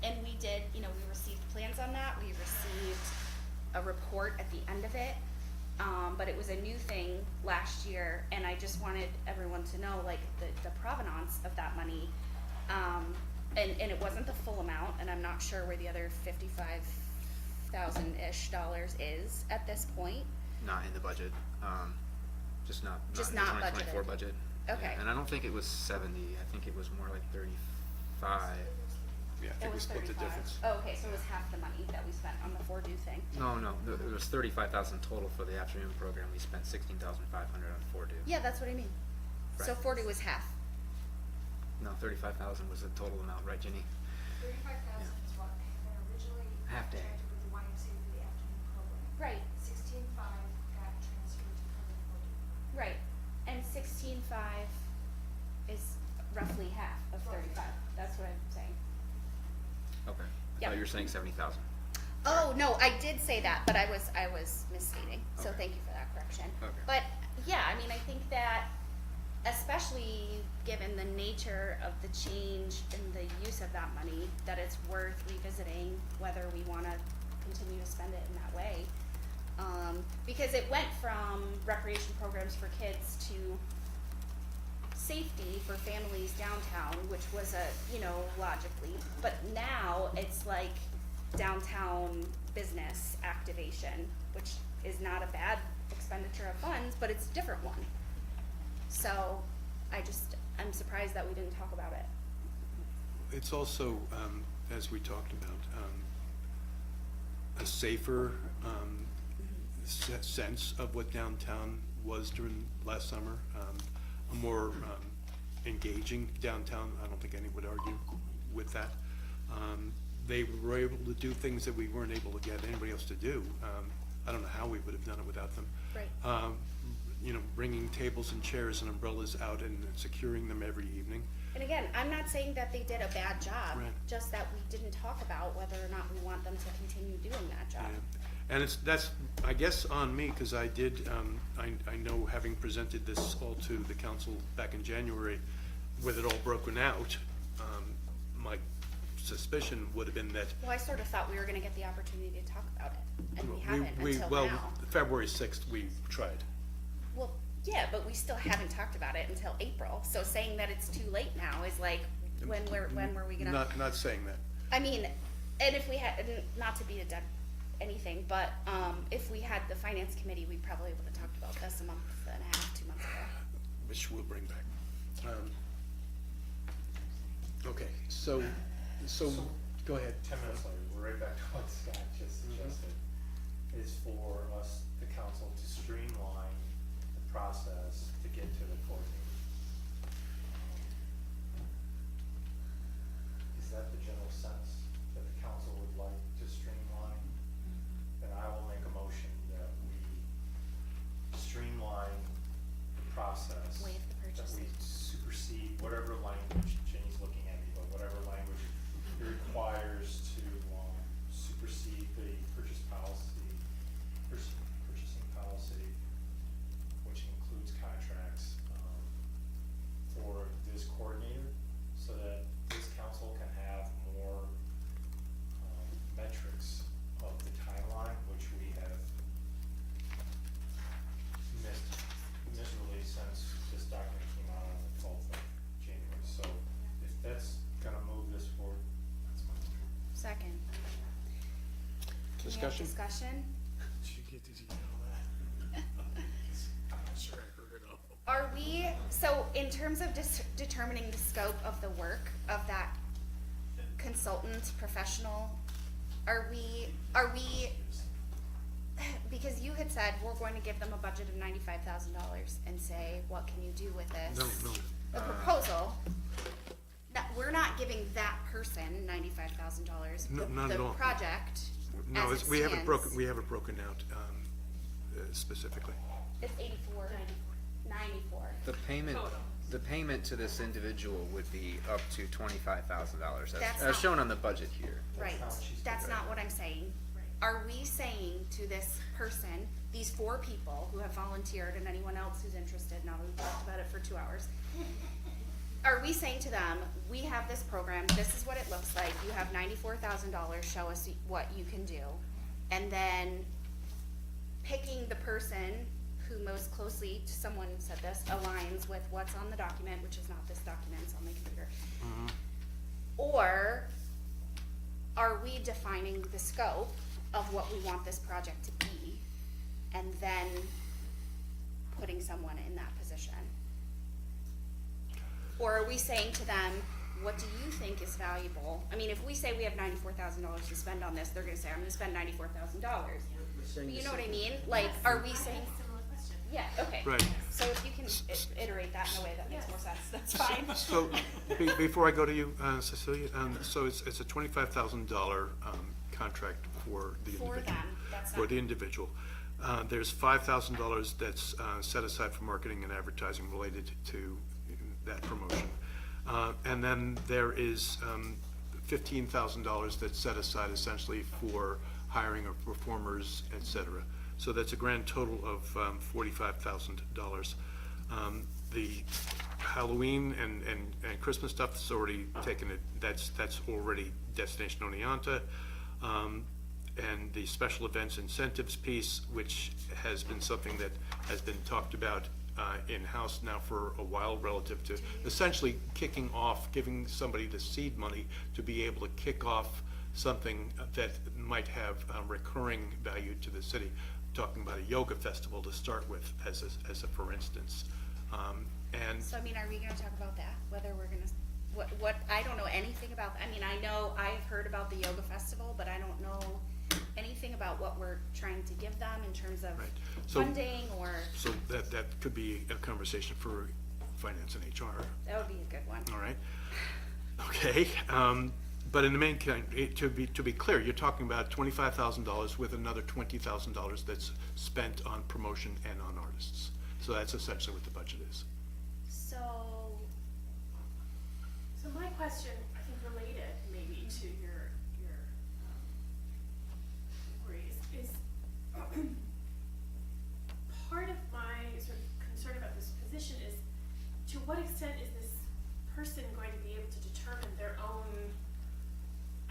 And we did, you know, we received plans on that, we received a report at the end of it. But it was a new thing last year, and I just wanted everyone to know, like, the provenance of that money. And it wasn't the full amount, and I'm not sure where the other $55,000-ish is at this point. Not in the budget, just not Just in the not 2024 budgeted. budget. Okay. Yeah, and I don't think it was 70, I think it was more like 35. Yeah, I It think we was split the 35. difference. Oh, okay, so it was half the money that we spent on the Fordu thing. No, it was 35,000 total for the afternoon program. We spent 16,500 on Fordu. Yeah, that's what I mean. So Right. Fordu was half. No, 35,000 was the total amount, right, Ginny? 35,000 is what had originally Half day. contracted with the YMCA for the afternoon program. Right, 16.5 got transferred to cover the 40. right. And 16.5 is roughly half of 35. That's what I'm saying. Okay. I Yep. thought you were saying 70,000. Oh, no, I did say that, but I was misstating, so Okay. thank you for that correction. Okay. But, yeah, I mean, I think that, especially given the nature of the change in the use of that money, that it's worth revisiting whether we wanna continue to spend it in that way. Because it went from recreation programs for kids to safety for families downtown, which was logically, but now it's like downtown business activation, which is not a bad expenditure of funds, but it's a different one. So I'm surprised that we didn't talk about it. It's also, as we talked about, a safer sense of what downtown was during last summer, a more engaging downtown. I don't think anyone would argue with that. They were able to do things that we weren't able to get anybody else to do. I don't know how we would have done it without them. Right. Bringing tables and chairs and umbrellas out and securing them every evening. And again, I'm not saying that they did a bad job, Right. just that we didn't talk about whether or not we want them to continue doing that job. Yeah. And that's, I guess, on me, because I did, I know, having presented this all to the council back in January, with it all broken out, my suspicion would have been that. Well, I sort of thought we were gonna get the opportunity to talk about it, and we haven't until Well, now. February 6th, we tried. Well, yeah, but we still haven't talked about it until April, so saying that it's too late now is like, when were we gonna? Not saying that. I mean, and if we had, not to beat a dead anything, but, if we had the finance committee, we probably would have talked about this a month and a half, 2 months ago. Which we'll bring back. Okay, so, go ahead. 10 minutes later, we're right back to what Scott just suggested, is for us, the council, to streamline the process to get to the court meeting. Is that the general sense that the council would like to streamline? Then I will make a motion that we streamline the process. Waive the That we purchase. supersede whatever language, Jenny's looking at me, but whatever language it requires to supersede the purchasing policy, which includes contracts, for this coordinator, so that this council can have more, metrics of the timeline, which we have missed miserably since this document came out on the 12th of January. So if that's gonna move this forward, that's my motion. Second. Can we have Discussion? discussion? Did you get all that? I'm not sure I heard it all. Are we, so in terms of determining the scope of the work of that consultant, professional, are we, because you had said we're going to give them a budget of $95,000 and say, what can you do with this? No. The proposal, we're not giving that person $95,000. No, not at all. The project, No, as it we haven't stands, broken out specifically. It's 94. The payment to this individual would be up to $25,000, That's as not- shown on the budget here. Right, that's not what I'm saying. Are we saying to this person, these 4 people who have volunteered and anyone else who's interested, now that we've talked about it for 2 hours, are we saying to them, we have this program, this is what it looks like, you have $94,000, show us what you can do, and then picking the person who most closely, someone said this, aligns with what's on the document, which is not this document, it's on my computer. Or are we defining the scope of what we want this project to be, and then putting someone in that position? Or are we saying to them, what do you think is valuable? I mean, if we say we have $94,000 to spend on this, they're gonna say, I'm gonna spend $94,000. But you know what I mean? Like, are we saying, Yeah, okay. Right. So if you can iterate that in a way that makes more sense, that's fine. So, before I go to you, Cecilia, so it's a $25,000 contract for the For individual. them, that's For not- the individual. There's $5,000 that's set aside for marketing and advertising related to that promotion. And then there is $15,000 that's set aside essentially for hiring of performers, et cetera. So that's a grand total of $45,000. The Halloween and Christmas stuff is already taken, that's already Destination Oneonta. And the special events incentives piece, which has been something that has been talked about in-house now for a while relative to essentially kicking off, giving somebody the seed money to be able to kick off something that might have recurring value to the city. Talking about a yoga festival to start with as a for instance. And So, I mean, are we gonna talk about that, whether we're gonna, what, I don't know anything about, I mean, I know I've heard about the yoga festival, but I don't know anything about what we're trying to give them in terms of Right. So- funding or, so that could be a conversation for finance and HR. that would be a good one. All right. Okay. But in the main, to be clear, you're talking about $25,000 with another $20,000 that's spent on promotion and on artists. So that's essentially what the budget is. So, So my question, I think related maybe to your inquiries, is part of my sort of concern about this position is, to what extent is this person going to be able to determine their own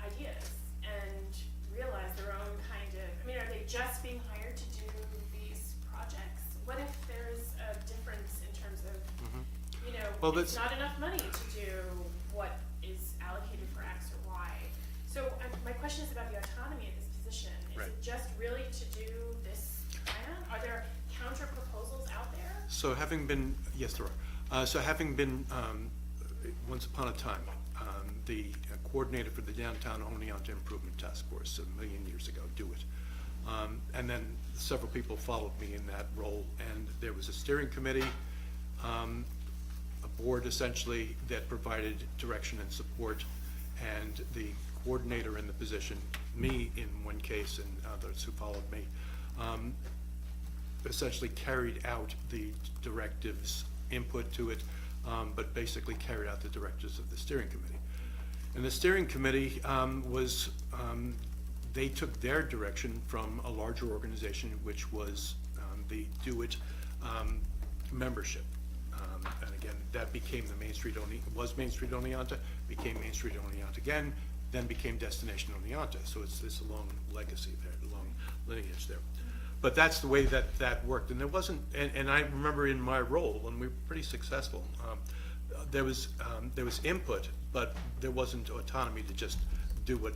ideas and realize their own kind of, I mean, are they just being hired to do these projects? What if there's a difference in terms of, you know, Well, it's that's- not enough money to do what is allocated for X or Y? So my question is about the autonomy of this position. Is Right. it just really to do this plan? Are there counter proposals out there? So having been, yes, there are. So having been, once upon a time, the coordinator for the Downtown Oneonta Improvement Task Force a million years ago, do it. And then several people followed me in that role, and there was a steering committee, a board essentially that provided direction and support, and the coordinator in the position, me in one case and others who followed me, essentially carried out the directives, input to it, but basically carried out the directives of the steering committee. And the steering committee they took their direction from a larger organization, which was the Do It membership. And again, that became the Main Street Oneonta, became Main Street Oneonta again, then became Destination Oneonta. So it's a long legacy there, a long lineage there. But that's the way that worked. And there wasn't, and I remember in my role, and we were pretty successful, there was input, but there wasn't autonomy to just do what,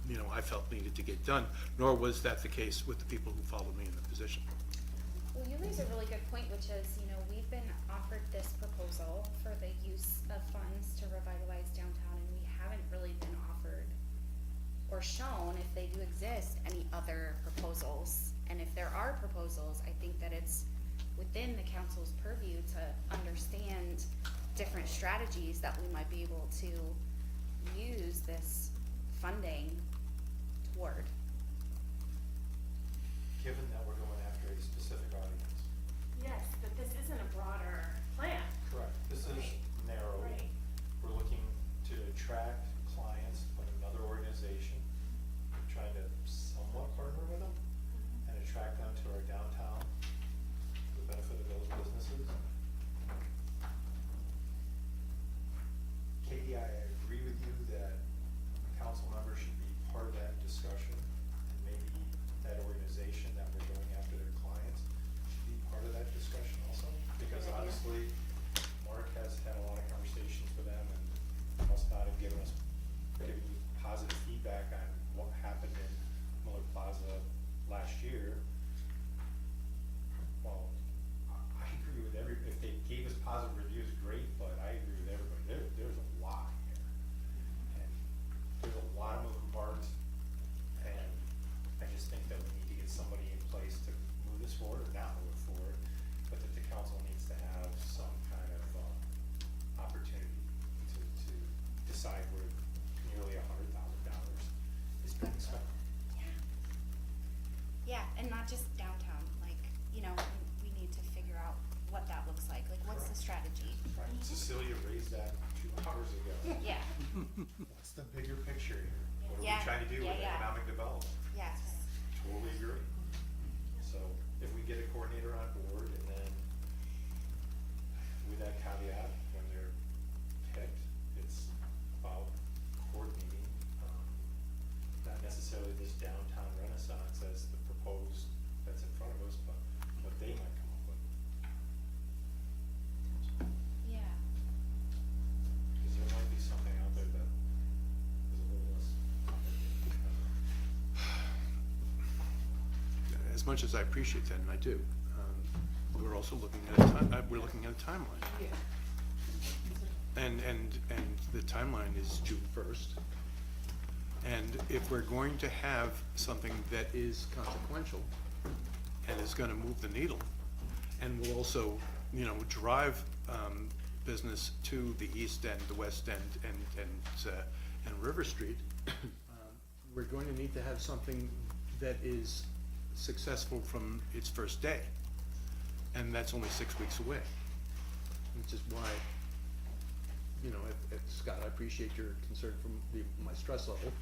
you know, I felt needed to get done, nor was that the case with the people who followed me in the position. well, you raise a really good point, which is, you know, we've been offered this proposal for the use of funds to revitalize downtown, and we haven't really been offered or shown, if they do exist, any other proposals. And if there are proposals, I think that it's within the council's purview to understand different strategies that we might be able to use this funding toward. Given that we're going after a specific audience. Yes, but this isn't a broader plan. Correct. This is narrow. Right. We're looking to attract clients from another organization. We're trying to somewhat partner with them and attract them to our downtown for the benefit of those businesses. Katie, I agree with you that council members should be part of that discussion. we're Yeah, trying to do with yeah, yeah. economic development. Yes. Totally agree. So if we get a coordinator on board and then with that caveat, when they're picked, it's about coordinating, not necessarily this downtown renaissance as the proposed that's in front of us, but what they might come up with. Yeah. Cause there might be something out there that is a little less complicated. As much as I appreciate that, and I do, we're also looking at a time, we're looking at a timeline. And the timeline is June 1st. And if we're going to have something that is consequential and is gonna move the needle, and will also, you know, drive, business to the east end, the west end, and River Street, we're going to need to have something that is successful from its first day. And that's only 6 weeks away, which is why, you know, Scott, I appreciate your concern from my stress level,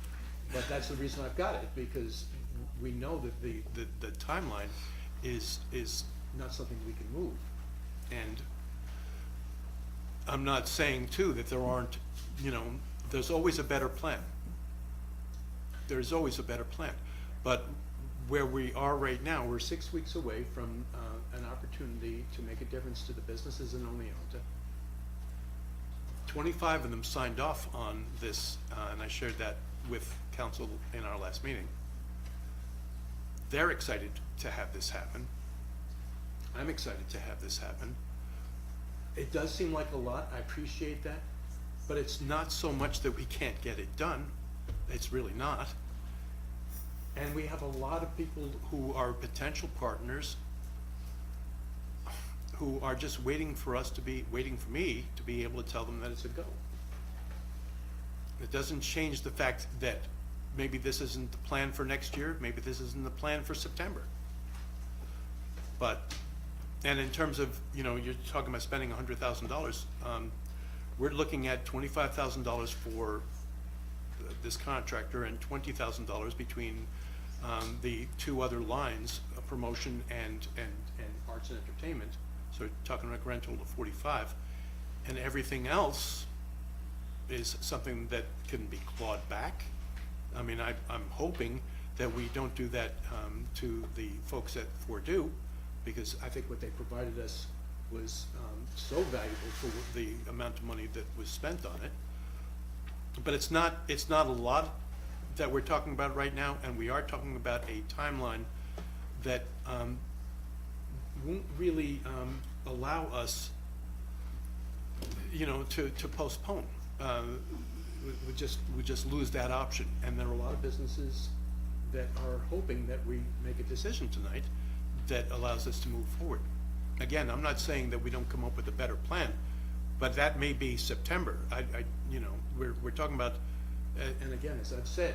but that's the reason I've got it, because we know that the timeline is not something we can move. And I'm not saying too that there aren't, you know, there's always a better plan. There's always a better plan, but where we are right now, we're 6 weeks away from an opportunity to make a difference to the businesses in Oneonta. 25 of them signed off on this, and I shared that with council in our last meeting. They're excited to have this happen. I'm excited to have this happen. It does seem like a lot, I appreciate that, but it's not so much that we can't get it done. It's really not. And we have a lot of people who are potential partners who are just waiting for me to be able to tell them that it's a go. It doesn't change the fact that maybe this isn't the plan for next year, maybe this isn't the plan for September. But, and in terms of, you know, you're talking about spending $100,000, we're looking at $25,000 for this contractor and $20,000 between the two other lines, promotion and arts and entertainment. So we're talking about a grand total of 45, and everything else is something that can be clawed back. I mean, I'm hoping that we don't do that to the folks at Fordu, because I think what they provided us was so valuable for the amount of money that was spent on it. But it's not a lot that we're talking about right now, and we are talking about a timeline that won't really allow us, you know, to postpone. We just lose that option, and there are a lot of businesses that are hoping that we make a decision tonight that allows us to move forward. Again, I'm not saying that we don't come up with a better plan, but that may be September. You know, we're talking about, and again, as I've said,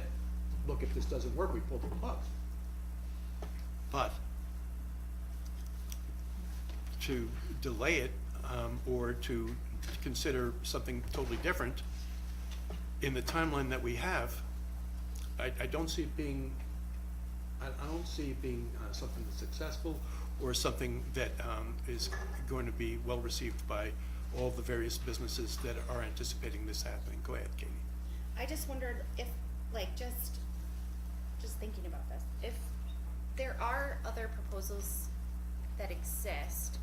look, if this doesn't work, we pull the plug. But to delay it, or to consider something totally different in the timeline that we have, I don't see it being, I don't see it being something that's successful or something that is going to be well received by all the various businesses that are anticipating this happening. Go ahead, Katie. I just wondered if, like, just thinking about this, if there are other proposals that exist,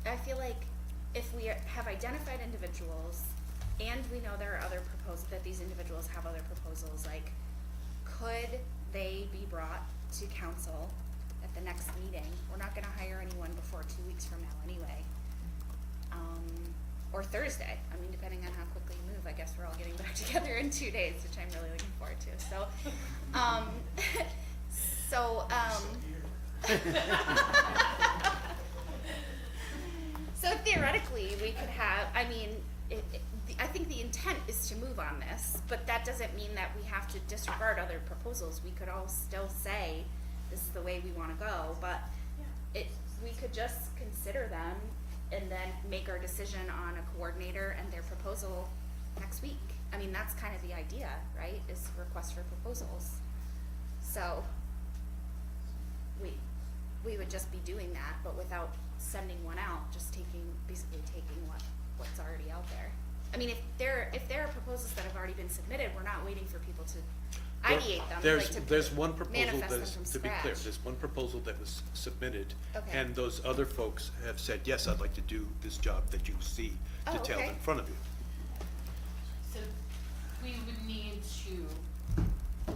I feel like if we have identified individuals and we know there are other that these individuals have other proposals, like, could they be brought to council at the next meeting? We're not gonna hire anyone before 2 weeks from now anyway. Or Thursday, I mean, depending on how quickly you move, I guess we're all getting back together in 2 days, which I'm really looking forward to, so, so theoretically, we could have, I mean, I think the intent is to move on this, but that doesn't mean that we have to disregard other proposals. We could all still say, this is the way we wanna go, but we could just consider them and then make our decision on a coordinator and their proposal next week. I mean, that's kind of the idea, right, is request for proposals. So, we would just be doing that, but without sending one out, just basically taking what's already out there. I mean, if there are proposals that have already been submitted, we're not waiting for people to ideate them, like to There's one proposal manifest them that's, from to be clear, scratch. there's one proposal that was submitted. Okay. And those other folks have said, yes, I'd like to do this job that you see Oh, detailed okay. in front of you. So we would need to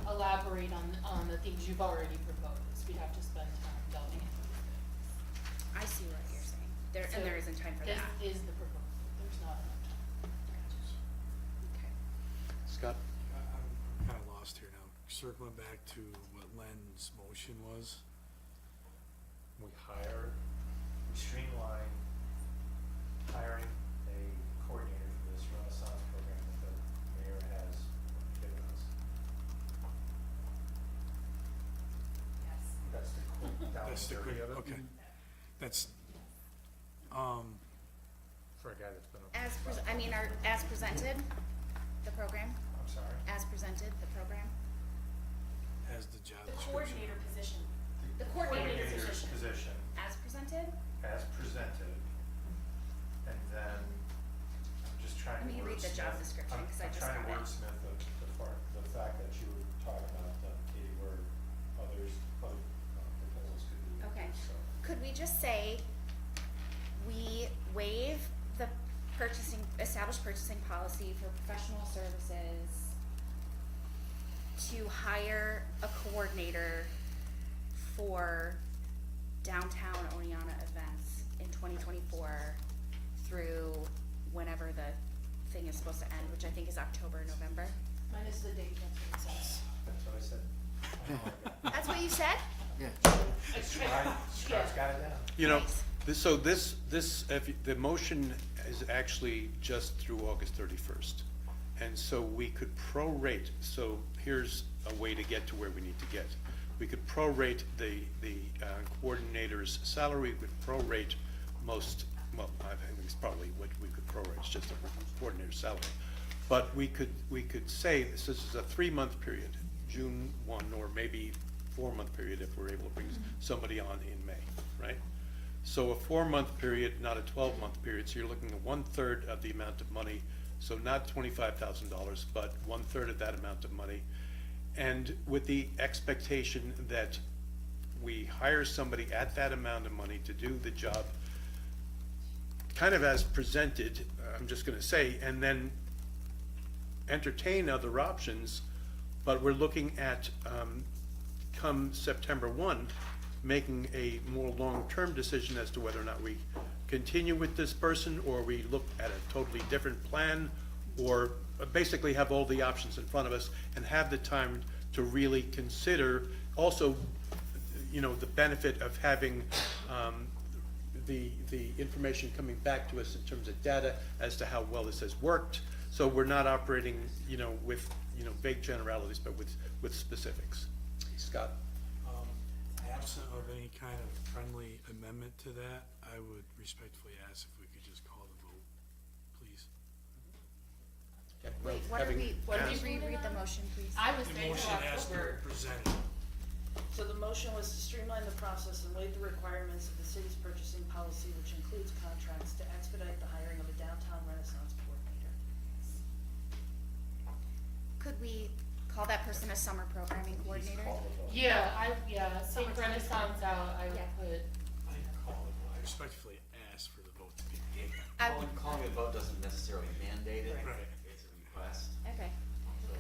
elaborate on the things you've already proposed. We'd have to spend time delving into these things. I see what you're saying. And there isn't time for that. This is the proposal. There's not enough time. Okay. Scott? I'm kind of lost here now. Circling back to what Len's motion was. We streamline hiring a coordinator for this Renaissance program that the mayor has given us. Yes. That's the quick, down That's the and dirty quick, of it. okay. That's, For a guy that's been. As presented, the program, I'm sorry? as presented, the program. as the job The description. coordinator position. The coordinator Coordinator's position. position As presented? as presented, and then I'm just trying to Let me read the job wordsmith- description, 'cause I just I'm trying to got it. wordsmith the fact that you were talking about, Katie, where other proposals could be. Okay. So, Could we just say, we waive the established purchasing policy for professional services to hire a coordinator for downtown Oneonta events in 2024 through whenever the thing is supposed to end, which I think is October, November? Minus the date, that's what it says. That's what I said. That's what you said? Yeah. Scott's got it down. You know, Nice. the motion is actually just through August 31st. And so we could prorate, so here's a way to get to where we need to get. We could prorate the coordinator's salary, we could prorate I think it's probably what we could prorate, it's just the coordinator's salary. But we could say this is a 3-month period, June 1, or maybe 4-month period if we're able to bring somebody on in May, right? So a 4-month period, not a 12-month period, so you're looking at 1/3 of the amount of money, so not $25,000, but 1/3 of that amount of money. And with the expectation that we hire somebody at that amount of money to do the job kind of as presented, I'm just gonna say, and then entertain other options, but we're looking at, come September 1, making a more long-term decision as to whether or not we continue with this person, or we look at a totally different plan, or basically have all the options in front of us and have the time to really consider also, the benefit of having, the information coming back to us in terms of data as to how well this has worked. So we're not operating, with, vague generalities, but with specifics. Scott? Absent of any kind of friendly amendment to that, I would respectfully ask if we could just call the vote, please. Wait, what Having do asked- we reread the motion, please? I was The saying motion as October. presented. So the motion was to streamline the process and waive the requirements of the city's purchasing policy, which includes contracts, to expedite the hiring of a downtown Renaissance coordinator. Could we call that person a summer programming coordinator? Take Renaissance out, I would Yeah. put, I respectfully ask for the vote to be made. Calling a vote doesn't necessarily mandate it. Right. It's a request. Okay.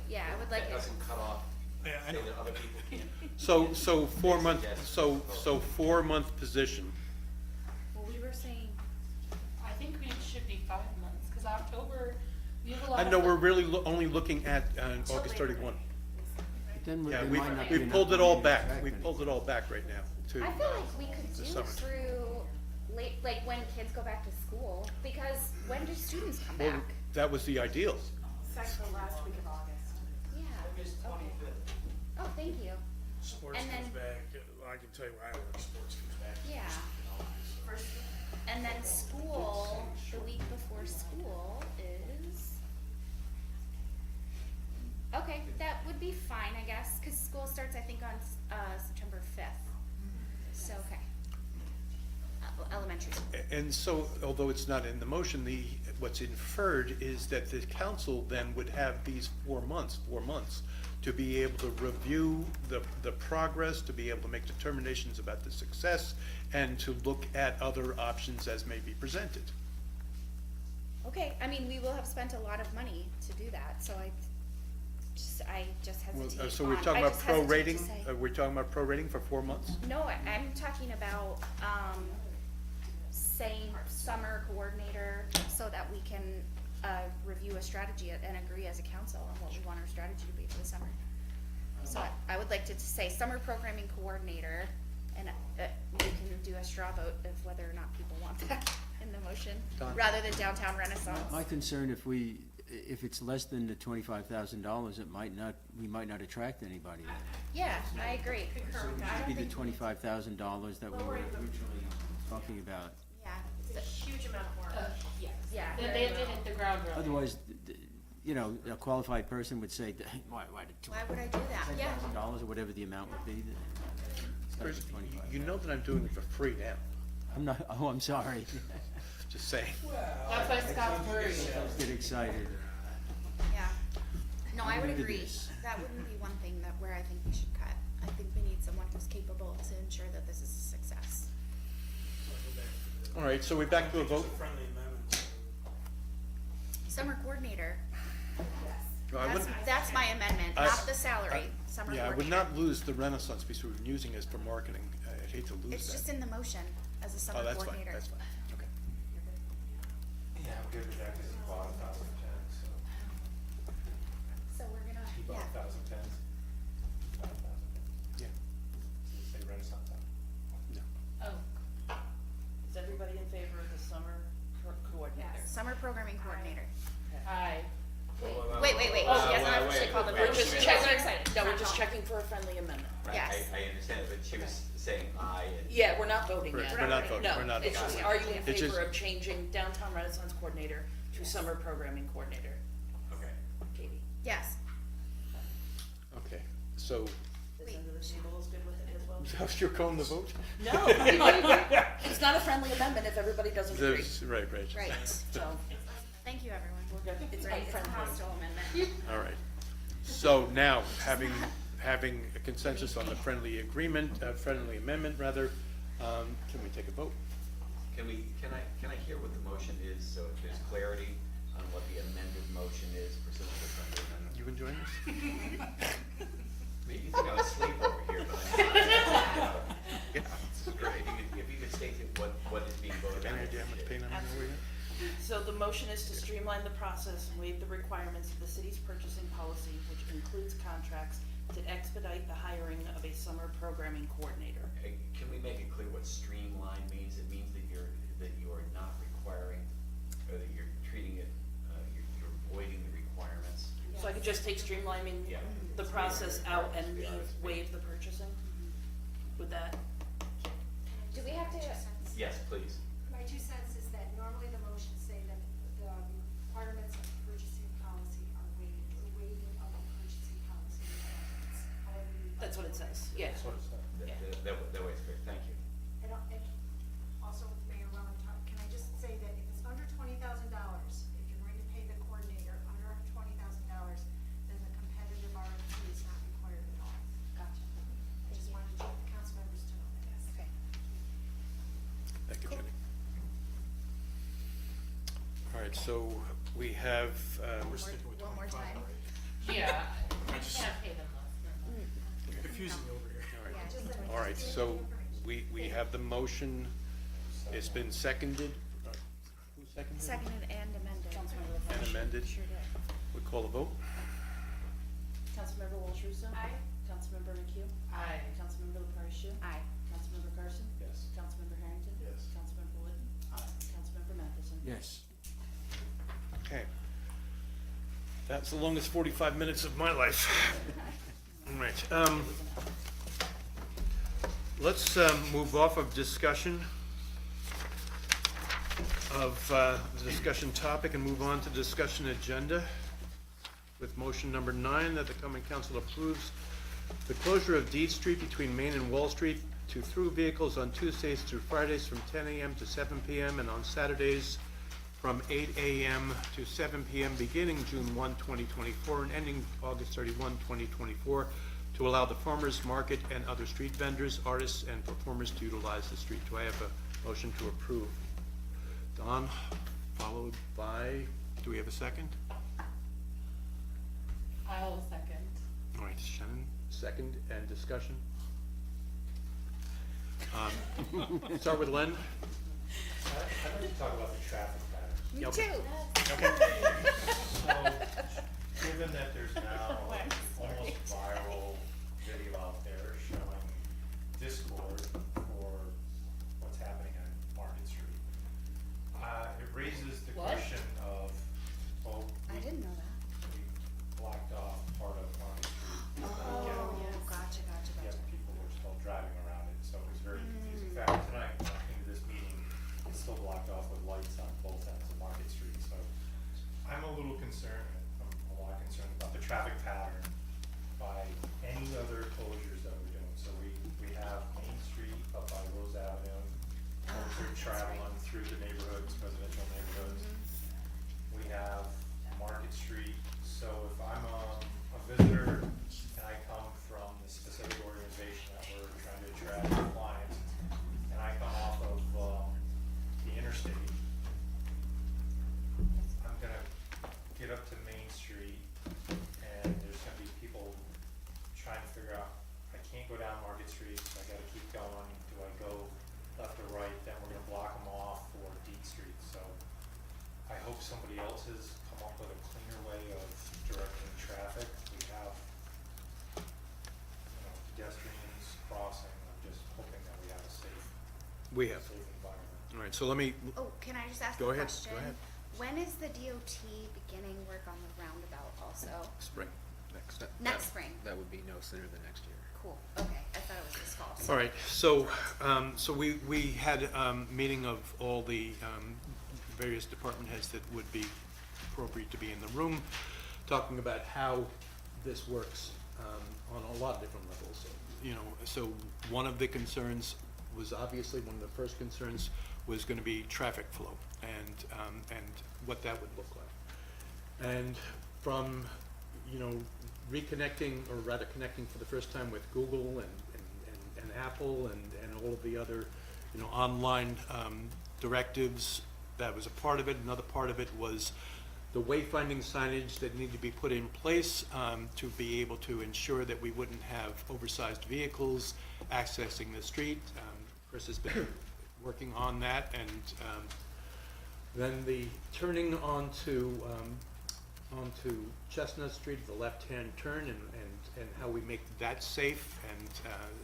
Yeah, I would like That it. doesn't cut off, Yeah, I say know. that other people can't. So 4-month, so 4-month position. Well, we were saying, I think we should be 5 months, cause October, we have a lot I of. know we're really only looking at August Labor 31. Day. But then Yeah, there we might not be enough pulled it money all to back. attract We many. pulled it all back right now to. I feel like we could the do summer. through like when kids go back to school, because when do students come Well, back? that was the ideal. Second to last week of August. Yeah, okay. Oh, thank you. Sports And comes then- back, I can tell you where I work, sports comes back. Yeah. First, And then school, the week before school is starts, I think, on, September 5th. So, okay. Elementary school. And so, although it's not in the motion, what's inferred is that the council then would have these 4 months to be able to review the progress, to be able to make determinations about the success, and to look at other options as may be presented. Okay, I mean, we will have spent a lot of money to do that, so I just hesitate So we're on- talking I about just hesitate to prorating, say- we're talking about prorating for 4 months? No, I'm talking about, saying summer coordinator so that we can, review a strategy and agree as a council on what we want our strategy to be for the summer. So I would like to say summer programming coordinator, and, you can do a straw vote of whether or not people want that in the motion, Don? rather than downtown renaissance. My concern, if it's less than the $25,000, we might not attract anybody. Yeah, I agree. Concur with that. It'd be the $25,000 that we were originally talking about. Yeah, It's a huge amount of work. Yes. Yeah. They have to hit the ground running. Otherwise, you know, a qualified person would say, why did why would I do that? Yeah. $10,000 or whatever the amount would be? It's gotta be Chris, 25. you know that I'm doing it for free now, I'm not, I'm sorry. just saying. That's why Scott's worried. Get excited. Yeah. No, I would Into agree. this. That wouldn't be one thing where I think we should cut. I think we need someone who's capable to ensure that this is a success. All right, so we're back to a vote? Friendly amendment. Summer coordinator. No, I wouldn't- That's my amendment, I- not the salary. Summer Yeah, I would coordinator. not lose the Renaissance piece, we're using it for marketing, I'd hate to lose that. It's just in the motion as a summer Oh, that's fine, coordinator. that's fine, okay. Yeah, I'm good with that, cause you bought 1,000 pens, so So we're gonna, you bought yeah. 1,000 pens. 5,000. Yeah. Does it say Renaissance on it? Oh, Is everybody in favor of the summer coordinator? Summer programming coordinator. aye. Wait. Oh, She hasn't actually called the wait, vote. wait, Just wait. checking, We're excited. no, we're just checking for a friendly amendment. Right, Yes. I understand it, but she was saying aye and. Yeah, we're not voting We're yet. not voting, we're not No, it's voting. just, are you in It's just- favor of changing downtown Renaissance coordinator to summer programming coordinator? Okay. Katie? Yes. Okay, so, Is under the table is good with it as well? you're calling the vote? No, it's not a friendly amendment if everybody doesn't agree. Right. Right. So, thank you, everyone. we're good. It's Right, it's a unfriendly. hostile amendment. All right. So now, having a consensus on the friendly amendment rather, can we take a vote? Can I hear what the motion is, so if there's clarity on what the amended motion is pursuant to the friendly amendment? You enjoying this? I mean, you think I'm asleep over here, but I'm not. Yeah, this is great. If you could state what is being voted on. Any idea how much pain I'm in over here? So the motion is to streamline the process and waive the requirements of the city's purchasing policy, which includes contracts, to expedite the hiring of a summer programming coordinator. Can we make it clear what streamline means? It means that you are not requiring, or that you're treating it, you're avoiding the requirements. So I could just take streamlining Yeah. the process out and Yeah. waive the purchasing? Would that? Do we have to, Yes, please. My 2 cents is that normally the motions say that the requirements of purchasing policy are waived, or waiving of the purchasing policy requirements. However you. That's what it says, yeah. That's what it said. That way it's clear, thank you. And also, Mayor Wellington, can I just say that if it's under $20,000, if you're going to pay the coordinator under $20,000, then the competitive RFP is not required at all. gotcha. I just wanted the council members to know that. Okay. Thank you, Jenny. All right, so we have, One more time. Yeah, I can't pay them less. Confusing over here. all right, so we have the motion, it's been seconded. Who seconded? it? Seconded and amended. Councilmember And LaFarge. amended. Sure did. We call a vote? Councilmember Walsh Russo? Aye. Councilmember McHugh? Aye. Councilmember LaFarge? Aye. Councilmember Carson? Yes. Councilmember Harrington? Yes. Councilmember Whitten? Councilmember Matheson? Yes. Okay. That's the longest 45 minutes of my life. All right, let's move off of discussion of the discussion topic and move on to discussion agenda with motion number 9 that the common council approves The closure of Deed Street between Main and Wall Street to through vehicles on Tuesdays through Fridays from 10 a.m. to 7 p.m. and on Saturdays from 8 a.m. to 7 p.m. beginning June 1, 2024 and ending August 31, 2024 to allow the farmers market and other street vendors, artists, and performers to utilize the street. Do I have a motion to approve? Don, followed by, do we have a second? I'll second. All right, Shannon, second, and discussion. Start with Len. I'd like to talk about the traffic patterns. Me Okay. too. So, given that there's now almost viral video out there showing discord for what's happening on Market Street, it raises the What? question of, well, I didn't know that. we blocked off part of Market Street. Oh, Yet gotcha, gotcha. people were still driving around it, so it was very confusing. In fact, tonight, when I came to this meeting, it's still blocked off with lights on both ends of Market Street, so I'm a little concerned, I'm a lot concerned about the traffic pattern by any other closures that we're doing. So we have Main Street up by Rose Avenue, folks are traveling through the neighborhoods, residential neighborhoods. We have Market Street, so if I'm a visitor and I come from the specific organization that we're trying to attract clients, and I come off of, the interstate, I'm gonna get up to Main Street, and there's gonna be people trying to figure out, I can't go down Market Street, so I gotta keep going, do I go left or right, then we're gonna block them off for D Street, so I hope somebody else has come up with a cleaner way of directing traffic. We have, pedestrians crossing, I'm just hoping that we have a safe, We have. safe environment. All right, so let me, Oh, can I just ask Go a ahead, question? go ahead. When is the DOT beginning work on the roundabout also? spring, next. Next spring? That would be no sooner than next year. Cool, okay, I thought it was this fall. All right, so, so we had a meeting of all the various department heads that would be appropriate to be in the room, talking about how this works on a lot of different levels. So one of the concerns was obviously, one of the first concerns was gonna be traffic flow and what that would look like. And from, reconnecting, or rather connecting for the first time with Google and Apple and all of the other, online directives, that was a part of it. Another part of it was the wayfinding signage that needed to be put in place to be able to ensure that we wouldn't have oversized vehicles accessing the street. Chris has been working on that, and then the turning onto Chestnut Street, the left-hand turn, and how we make that safe. And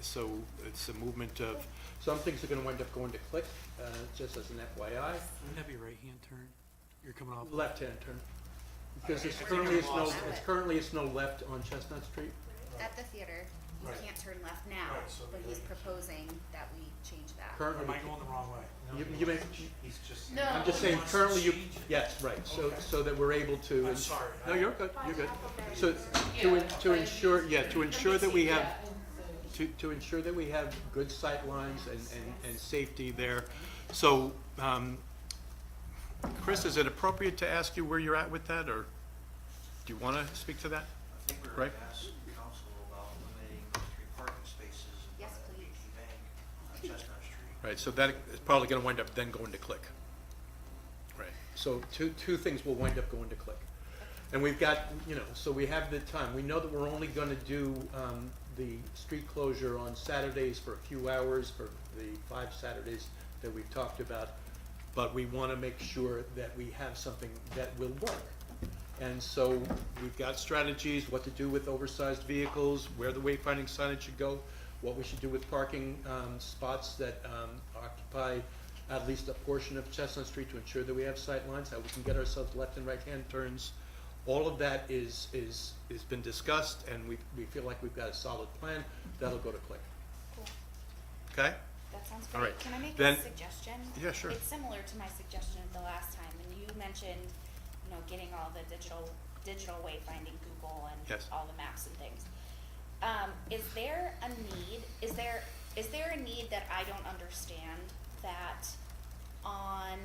so it's a movement of, some things are gonna wind up going to Click, just as an FYI. Wouldn't that be a right-hand turn? You're coming off. Left-hand turn. Because there's currently it's no left on Chestnut Street. At the theater, you Right. can't turn left now, Right, so but we he's would- proposing that we change that. Or Currently, am I going the wrong way? you may, He's just. No. I'm just He saying, wants to currently you, change it. yes, right, so, Okay. so that we're able to. I'm sorry. No, you're good, you're good. So, Yeah, to but- ensure, to ensure that we have, Yeah, and to ensure that we have good sight lines and safety there. So, Chris, is it appropriate to ask you where you're at with that, or do you wanna speak to that? I think we're Right. going to ask council about eliminating the 3 parking spaces in Yes, front of the please. BT Bank on Chestnut Street. Right, so that is probably gonna wind up then going to Click. Right, so two things will wind up going to Click. And we've got, so we have the time, we know that we're only gonna do, the street closure on Saturdays for a few hours for the 5 Saturdays that we've talked about. But we wanna make sure that we have something that will work. And so we've got strategies, what to do with oversized vehicles, where the wayfinding signage should go, what we should do with parking spots that occupy at least a portion of Chestnut Street to ensure that we have sight lines, how we can get ourselves left and right-hand turns. All of that is been discussed, and we feel like we've got a solid plan. That'll go to Click. Cool. Okay? That sounds All great. right. Can I make Then- a suggestion? Yeah, sure. It's similar to my suggestion the last time, and you mentioned, getting all the digital wayfinding, Google and Yes. all the maps and things. Is there a need, is there a need that I don't understand that on,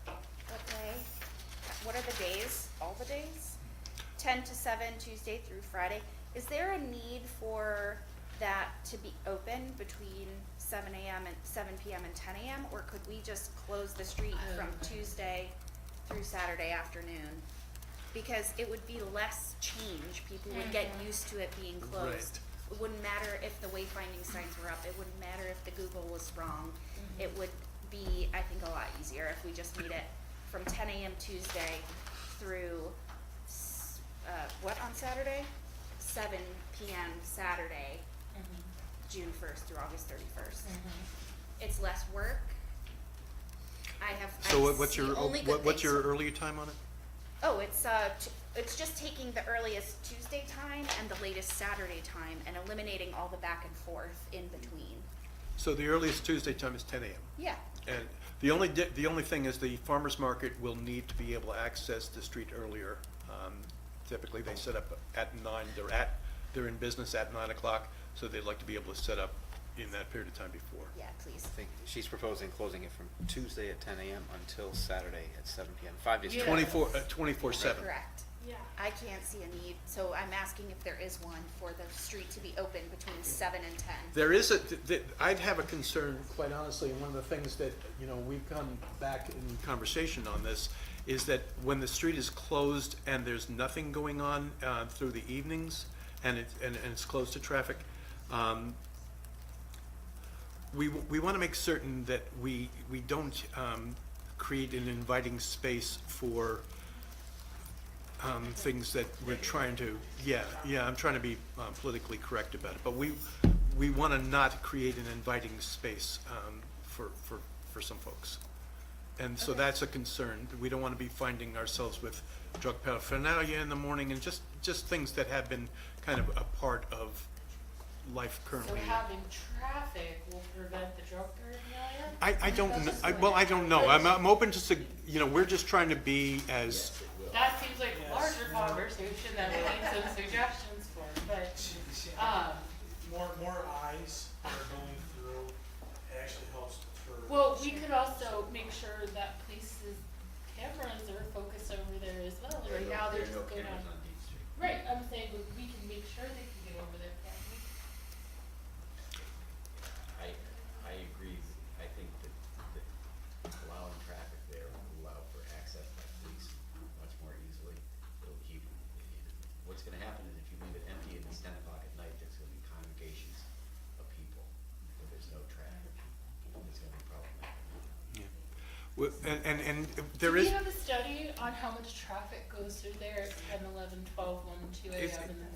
what day? What are the days? All the days? 10 to 7, Tuesday through Friday. Is there a need for that to be open between 7 a.m. and 7 p.m. and 10 a.m.? Or could we just close the street from Tuesday through Saturday afternoon? Because it would be less change. People would get used to it being closed. It wouldn't matter if the wayfinding signs were up. It wouldn't matter if the Google was wrong. It would be, I think, a lot easier if we just made it from 10 a.m. Tuesday through, what on Saturday? 7 p.m. Saturday, June 1st through August 31st. It's less work. So I've what's seen your, only good what's things. your earlier time on it? Oh, it's just taking the earliest Tuesday time and the latest Saturday time and eliminating all the back and forth in between. So the earliest Tuesday time is 10 a.m. Yeah. And the only thing is the farmer's market will need to be able to access the street earlier. Typically, they set up at 9, they're in business at 9 o'clock, so they'd like to be able to set up in that period of time before. Yeah, please. I think she's proposing closing it from Tuesday at 10 a.m. until Saturday at 7 p.m. 5 days. Yeah. 24/7. Correct. Yeah. I can't see a need, so I'm asking if there is one for the street to be open between 7 and 10. There is I'd have a concern, quite honestly, and one of the things that, we've come back in conversation on this, is that when the street is closed and there's nothing going on through the evenings, and it's closed to traffic, we want to make certain that we don't create an inviting space for things that we're trying to, I'm trying to be politically correct about it, but we want to not create an inviting space for some folks. And so that's a concern. We don't want to be finding ourselves with drug paraphernalia in the morning and just things that have been kind of a part of life So currently. having traffic will prevent the drug paraphernalia? I don't know. I don't know. I'm open to, we're just trying to be as, That seems like a larger conversation that we need some suggestions for, but, More eyes that are going through actually helps deter. well, we could also make sure that places, cameras are focused over there as well. Right now, they're There are no just going cameras on. on Dean Street. Right, I'm saying we can make sure they can get over there, can't we? I agree. I think that allowing traffic there will allow for access by police much more easily. It'll keep, what's gonna happen is if you leave it empty and it's 10 o'clock at night, there's gonna be congregations of people where there's no traffic. It's gonna be problematic. and there Do is. we have a study on how much traffic goes through there at 10, 11, 12, 1, 2 a.m. and then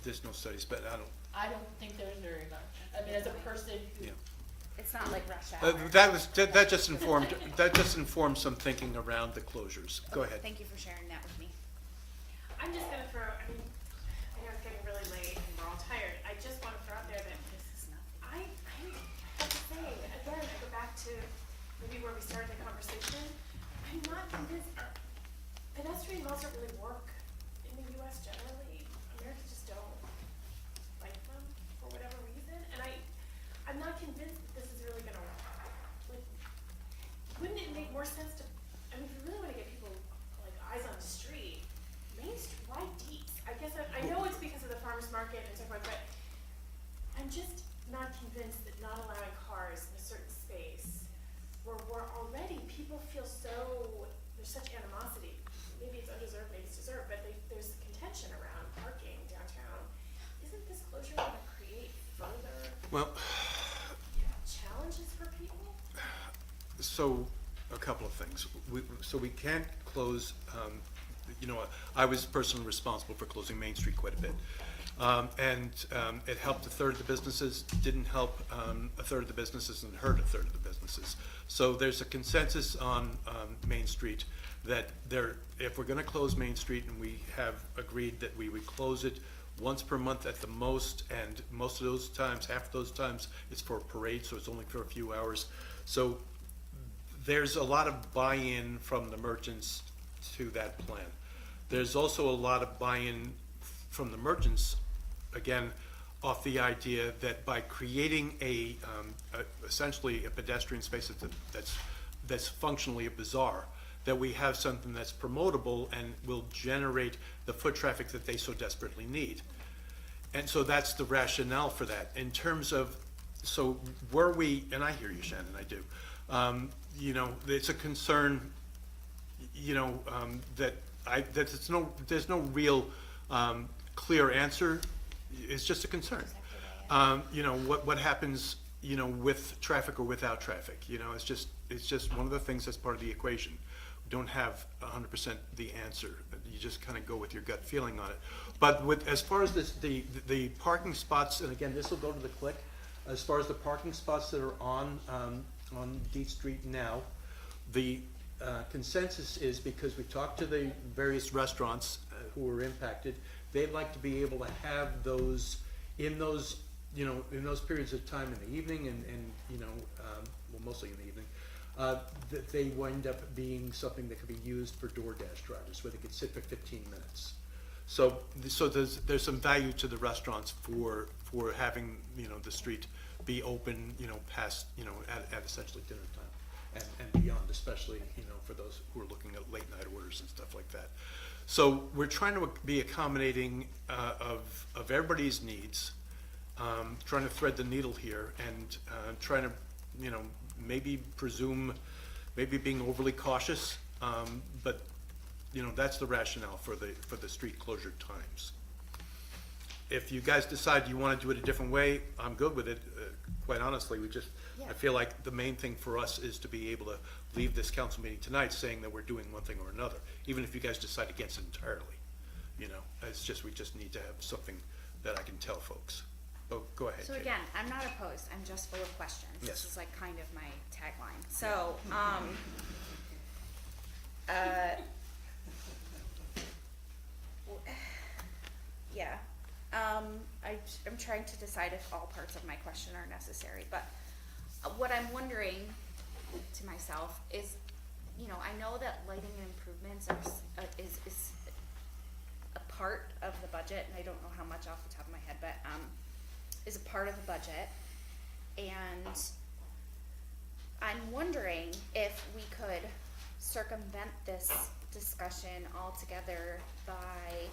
There's no studies, but I don't think there's very much. I mean, as a person who, yeah. It's not like rush hour. That just informed some thinking around the closures. Go ahead. Thank you for sharing that with me. I'm just gonna throw, I know it's getting really late and we're all tired. I just wanna throw out there that I have to say, again, I go back to maybe where we started the conversation. I'm not convinced pedestrian laws don't really work in the US generally. Americans just don't like them for whatever reason. And I'm not convinced that this is really gonna work. Like, wouldn't it make more sense to, I mean, if you really wanna get people like eyes on the street, Main Street, why Deeps? I guess I know it's because of the farmer's market and so forth, but I'm just not convinced that not allowing cars in a certain space where already people feel there's such animosity. Maybe it's undeserved, maybe it's deserved, but there's contention around parking downtown. Isn't this closure gonna create further Well, challenges for people? so a couple of things. We can't close, I was personally responsible for closing Main Street quite a bit. It helped a third of the businesses, didn't help a third of the businesses, and hurt a third of the businesses. So there's a consensus on Main Street that if we're gonna close Main Street, and we have agreed that we would close it once per month at the most, and most of those times, half of those times, it's for a parade, so it's only for a few hours. So there's a lot of buy-in from the merchants to that plan. There's also a lot of buy-in from the merchants again, off the idea that by creating essentially a pedestrian space that's functionally a bazaar, that we have something that's promotable and will generate the foot traffic that they so desperately need. And so that's the rationale for that. In terms of, so were we, and I hear you, Shannon, I do, you know, it's a concern, you know, that there's no real clear answer. It's just a concern. You know, what happens, you know, with traffic or without traffic? You know, it's just one of the things that's part of the equation. We don't have 100% the answer. You just kind of go with your gut feeling on it. But as far as the parking spots, and again, this will go to the click. As far as the parking spots that are on Deep Street now, the consensus is, because we talked to the various restaurants who were impacted, they'd like to be able to have those in those, you know, in those periods of time in the evening and you know, well, mostly in the evening, that they wind up being something that could be used for DoorDash drivers, where they could sit for 15 minutes. So there's some value to the restaurants for having, you know, the street be open, you know, past, you know, at essentially dinner time and beyond, especially, you know, for those who are looking at late night orders and stuff like that. So we're trying to be accommodating of everybody's needs, trying to thread the needle here, and trying to, you know, maybe being overly cautious, but you know, that's the rationale for the street closure times. If you guys decide you want to do it a different way, I'm good with it. Quite honestly, I feel like the main thing for us is to be able to leave this council meeting tonight saying that we're doing one thing or another, even if you guys decide against it entirely. You know, it's just, we just need to have something that I can tell folks. Oh, go ahead. So Kate. again, I'm not opposed, I'm just full of questions. Yes. This is like kind of my tagline. So, yeah. I'm trying to decide if all parts of my question are necessary, but what I'm wondering to myself is, you know, I know that lighting and improvements is a part of the budget, and I don't know how much off the top of my head, but is a part of the budget, and I'm wondering if we could circumvent this discussion altogether by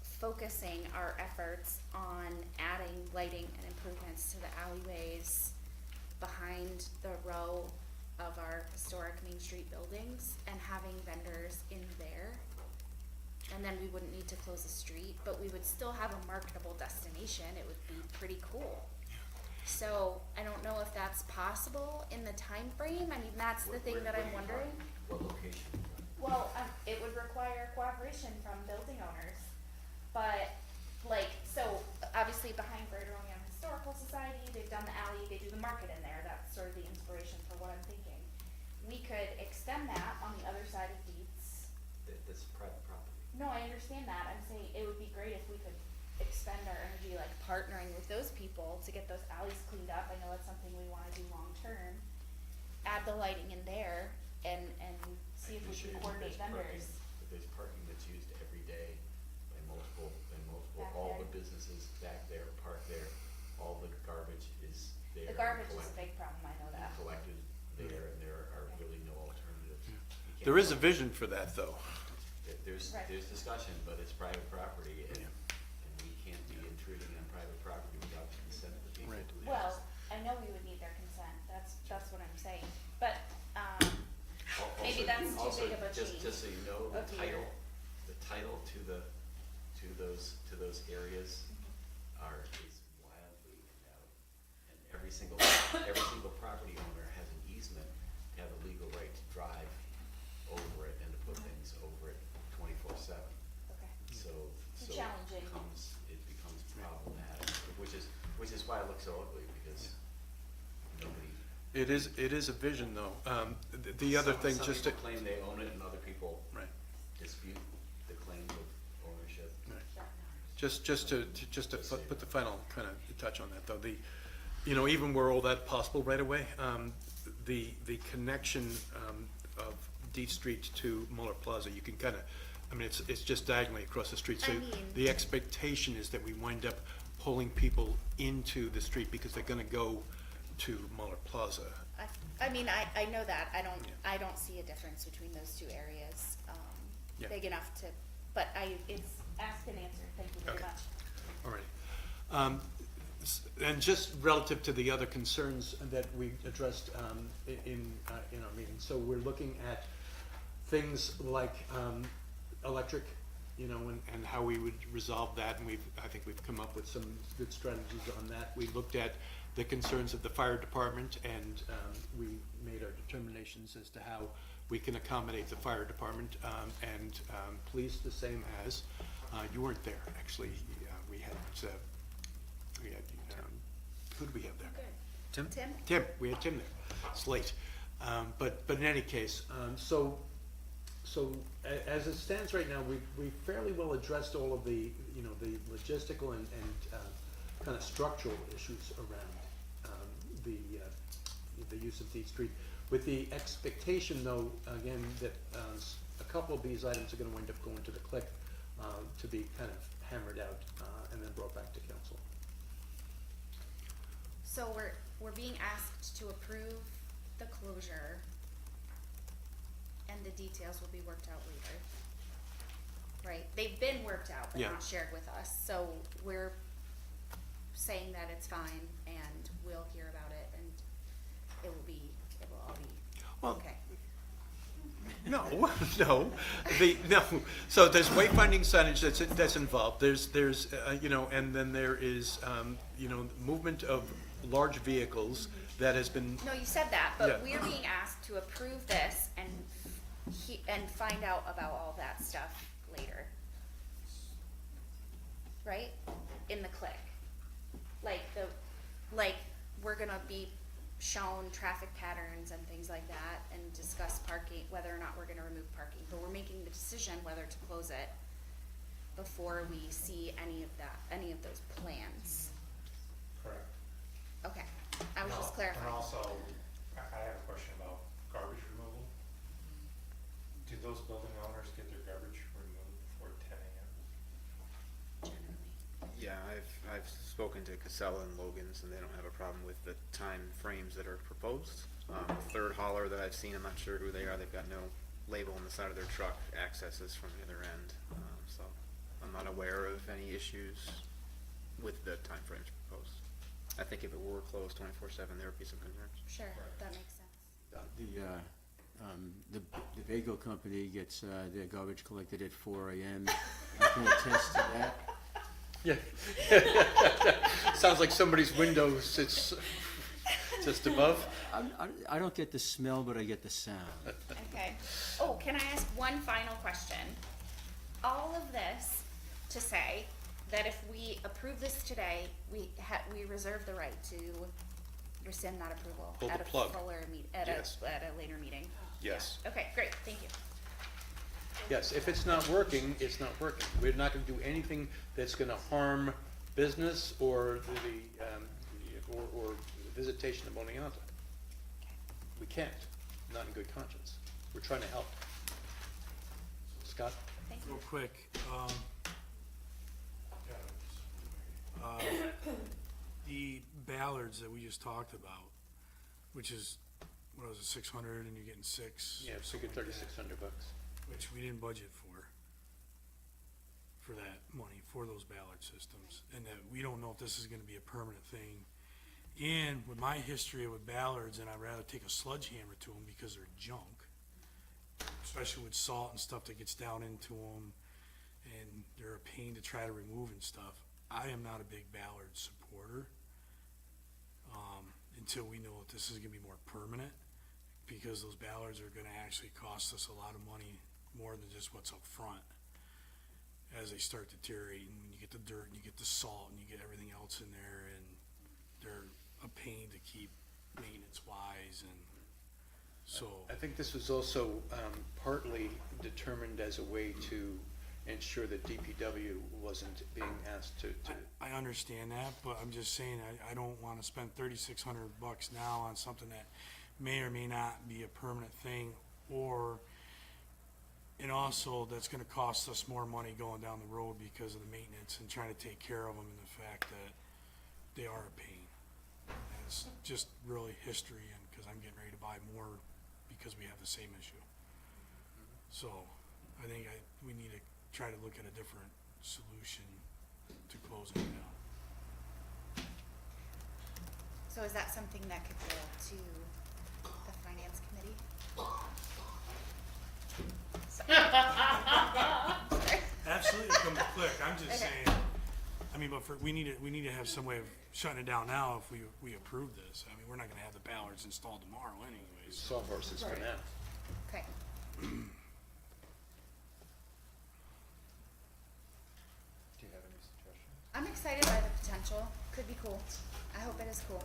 focusing our efforts on adding lighting and improvements to the alleyways behind the row of our historic Main Street buildings and having vendors in there. And then we wouldn't need to close the street, but we would still have a marketable destination. It would be pretty cool. So I don't know if that's possible in the time frame. I mean, that's the thing that I'm wondering. What location? Well, it would require cooperation from building owners. But, like, so obviously behind Greater Olean Historical Society, they've done the alley, they do the market in there. That's sort of the inspiration for what I'm thinking. We could extend that on the other side of Dietz. That's private property. No, I understand that. I'm saying it would be great if we could expend our energy, like partnering with those people to get those alleys cleaned up. I know that's something we wanna do long term. Add the lighting in there and see if we can coordinate vendors. But there's parking that's used every day by multiple, Back all there. the businesses back there, parked there, all the garbage is there. The garbage is a big problem, I know that. Collected there, and there are really no alternatives. You can't There is a go- vision for that, though. There's discussion, but it's private property, and we can't be intruding on private property without the consent of the people. Right. who Well, ask. I know we would need their consent. That's what I'm saying. But, maybe Also- that's too also, big of a change. Just so you know, of your- the title to those areas is wildly endowed. And every single property owner has an easement to have a legal right to drive over it and to put things over it 24/7. Okay. So Challenging. it becomes problematic, which is why it looks so ugly, because nobody. It is a vision, though. The other thing, Some just to, people claim they own it, and other people right. dispute the claim of ownership. Just to put the final kind of touch on that, though, you know, even were all that possible right away, the connection of D Street to Muller Plaza, you can kind of I mean, it's just diagonally across the street. So I mean- the expectation is that we wind up pulling people into the street because they're gonna go to Muller Plaza. I mean, I know that, I don't see a difference between those two areas, Yeah. big enough to, but it's asked and answered, thank you very Okay. much. All right. And just relative to the other concerns that we addressed in our meeting. So we're looking at things like electric, you know, and how we would resolve that. And I think we've come up with some good strategies on that. We looked at the concerns of the fire department, and we made our determinations as to how we can accommodate the fire department. And police, the same as, you weren't there, actually. We had, who did we have there? Tim? Tim, we had Tim there. It's late. But in any case, so as it stands right now, we fairly well addressed all of the, you know, the logistical and kind of structural issues around the use of D Street, with the expectation, though, again, that a couple of these items are going to wind up going to the CLIC to be kind of hammered out and then brought back to council. So we're being asked to approve the closure, and the details will be worked out later. Right, they've been worked out, but Yeah. not shared with us, so we're saying that it's fine, and we'll hear about it, and it will all be Well, okay. No, no. So there's wayfinding signage that's involved. There's you know, and then there is you know, movement of large vehicles that has been. No, you said that, Yeah. but we're being asked to approve this and find out about all that stuff later. Right? In the CLIC. Like we're gonna be shown traffic patterns and things like that and discuss parking, whether or not we're gonna remove parking, but we're making the decision whether to close it before we see any of those plans. Correct. Okay, I was just clarifying. And also, I have a question about garbage removal. Do those building owners get their garbage removed before 10 a.m.? Yeah, I've spoken to Casella and Logan's, and they don't have a problem with the time frames that are proposed. Third hauler that I've seen, I'm not sure who they are. They've got no label on the side of their truck. Accesses from the other end, so I'm not aware of any issues with the time frames proposed. I think if it were closed 24/7, there would be some concerns. Sure, that makes sense. The bagel company gets their garbage collected at 4 a.m. I can attest to that. Yeah. Sounds like somebody's window sits just above. I don't get the smell, but I get the sound. Okay. Oh, can I ask one final question? All of this to say that if we approve this today, we reserve the right to rescind that approval Pull the at a plug. Yes. at a later meeting. Yes. Okay, great, thank you. Yes, if it's not working, it's not working. We're not gonna do anything that's gonna harm business or or visitation of Oneonta. We can't, not in good conscience. We're trying to help. Scott? Thank you. Real quick, the ballards that we just talked about, which is, what was it, 600 and you're getting 6? Yeah, so you get $3,600. Which we didn't budget for that money, for those ballard systems, and that we don't know if this is gonna be a permanent thing. And with my history with ballards, and I'd rather take a sledgehammer to them because they're junk, especially with salt and stuff that gets down into them, and they're a pain to try to remove and stuff. I am not a big ballard supporter, until we know if this is gonna be more permanent, because those ballards are gonna actually cost us a lot of money, more than just what's up front, as they start deteriorating. When you get the dirt and you get the salt and you get everything else in there, and they're a pain to keep maintenance wise, and so. I think this was also partly determined as a way to ensure that DPW wasn't being asked to. I understand that, but I'm just saying, I don't wanna spend $3,600 now on something that may or may not be a permanent thing, or And also, that's gonna cost us more money going down the road because of the maintenance and trying to take care of them and the fact that they are a pain. And it's just really history and, cause I'm getting ready to buy more because we have the same issue. So, I think we need to try to look at a different solution to closing it down. So is that something that could go to the finance committee? Absolutely, it comes quick, I'm just Okay. saying, I mean, but we need to have some way of shutting it down now if we approve this. I mean, we're not gonna have the ballards installed tomorrow anyways. Sawhorses for now. Okay. Do you have any suggestions? I'm excited by the potential. Could be cool. I hope it is cool.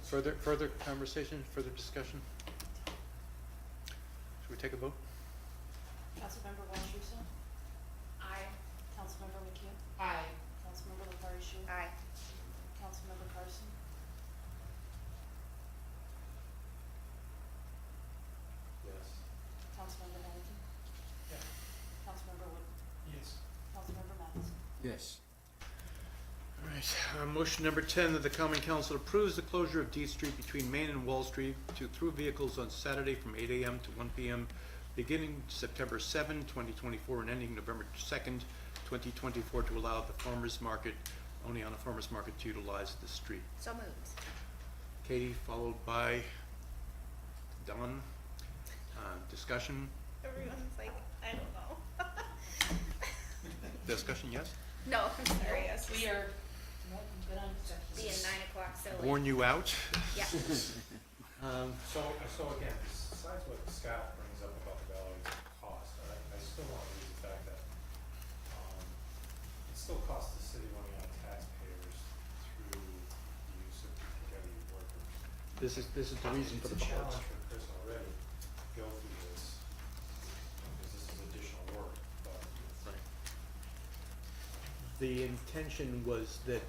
Further conversation, further discussion? Should we take a vote? Councilmember Washington? Aye. Councilmember McHugh? Aye. Councilmember LaFarge? Aye. Councilmember Carson? Yes. Councilmember Hennigan? Yeah. Councilmember Wood? Yes. Councilmember Matheson? Yes. All right, motion number 10, that the common council approves the closure of D Street between Main and Wall Street to through vehicles on Saturday from 8 a.m. to 1 p.m., beginning September 7, 2024, and ending November 2nd, 2024, to allow the farmer's market, only on a farmer's market, to utilize the street. So moved. Katie, followed by Don. Discussion? Everyone's like, I don't know. Discussion, yes? No, I'm sorry. Yes. We are, nope, good on discussion. Being 9 o'clock silly. Warn you out? Yeah. So again, besides what Scott brings up about the Ballard's cost, I still want to use the fact that, it still costs the city money on taxpayers through the use of DPW workers. This is the reason for the It's a ballots. challenge for Chris already to go through this, because this is additional work, but. Right. The intention was that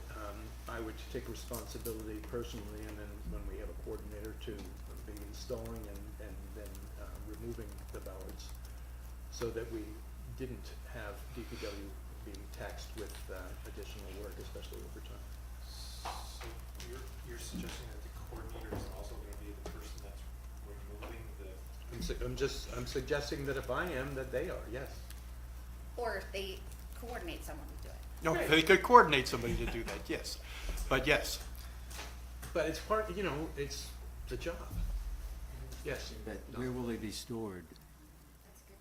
I would take responsibility personally, and then when we have a coordinator, to be installing and then removing the ballards, so that we didn't have DPW being taxed with additional work, especially overtime. So you're suggesting that the coordinator is also gonna be the person that's removing the. I'm suggesting that if I am, that they are, yes. Or if they coordinate someone to do it. No, they could coordinate somebody to do that, yes. But yes. But it's part, it's the job. Yes. But where will they be stored?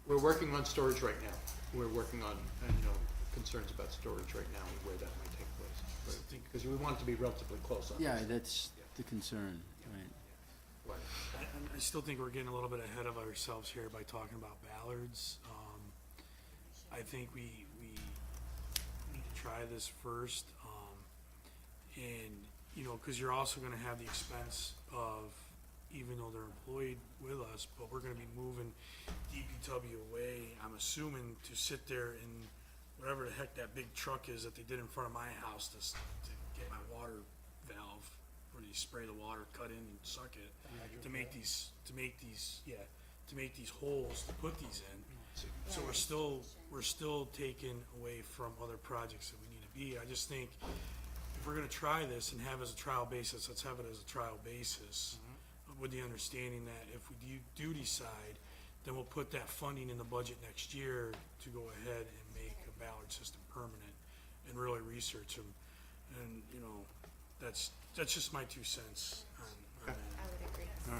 We're working on storage right now. We're working on, concerns about storage right now and where that might take place. Because we want it to be relatively close on Yeah, this. that's the concern, right? Right. I still think we're getting a little bit ahead of ourselves here by talking about ballards. I think we need to try this first, cause you're also gonna have the expense of, even though they're employed with us, but we're gonna be moving DPW away, I'm assuming, to sit there in whatever the heck that big truck is that they did in front of my house to get my water valve, where you spray the water, cut in and suck it, to make these holes to put these in. So we're still taking away from other projects that we need to be. I just think if we're gonna try this and have it as a trial basis, let's have it as a trial basis, with the understanding that if we do decide, then we'll put that funding in the budget next year to go ahead and make a ballard system permanent and really research them. And, that's just my 2 cents on that. I would agree. All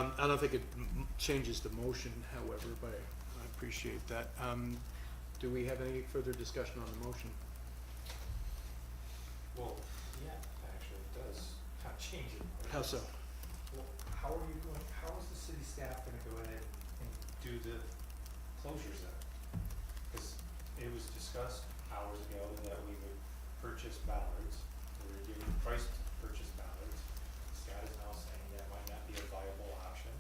right. I don't think it changes the motion, however, but I appreciate that. Do we have any further discussion on the motion? Well, yeah, actually, it does kind of change it. How so? Well, how is the city staff gonna go ahead and do the closures then? Cause it was discussed hours ago that we would purchase ballards, we were given the price to purchase ballards. Scott is now saying that might not be a viable option.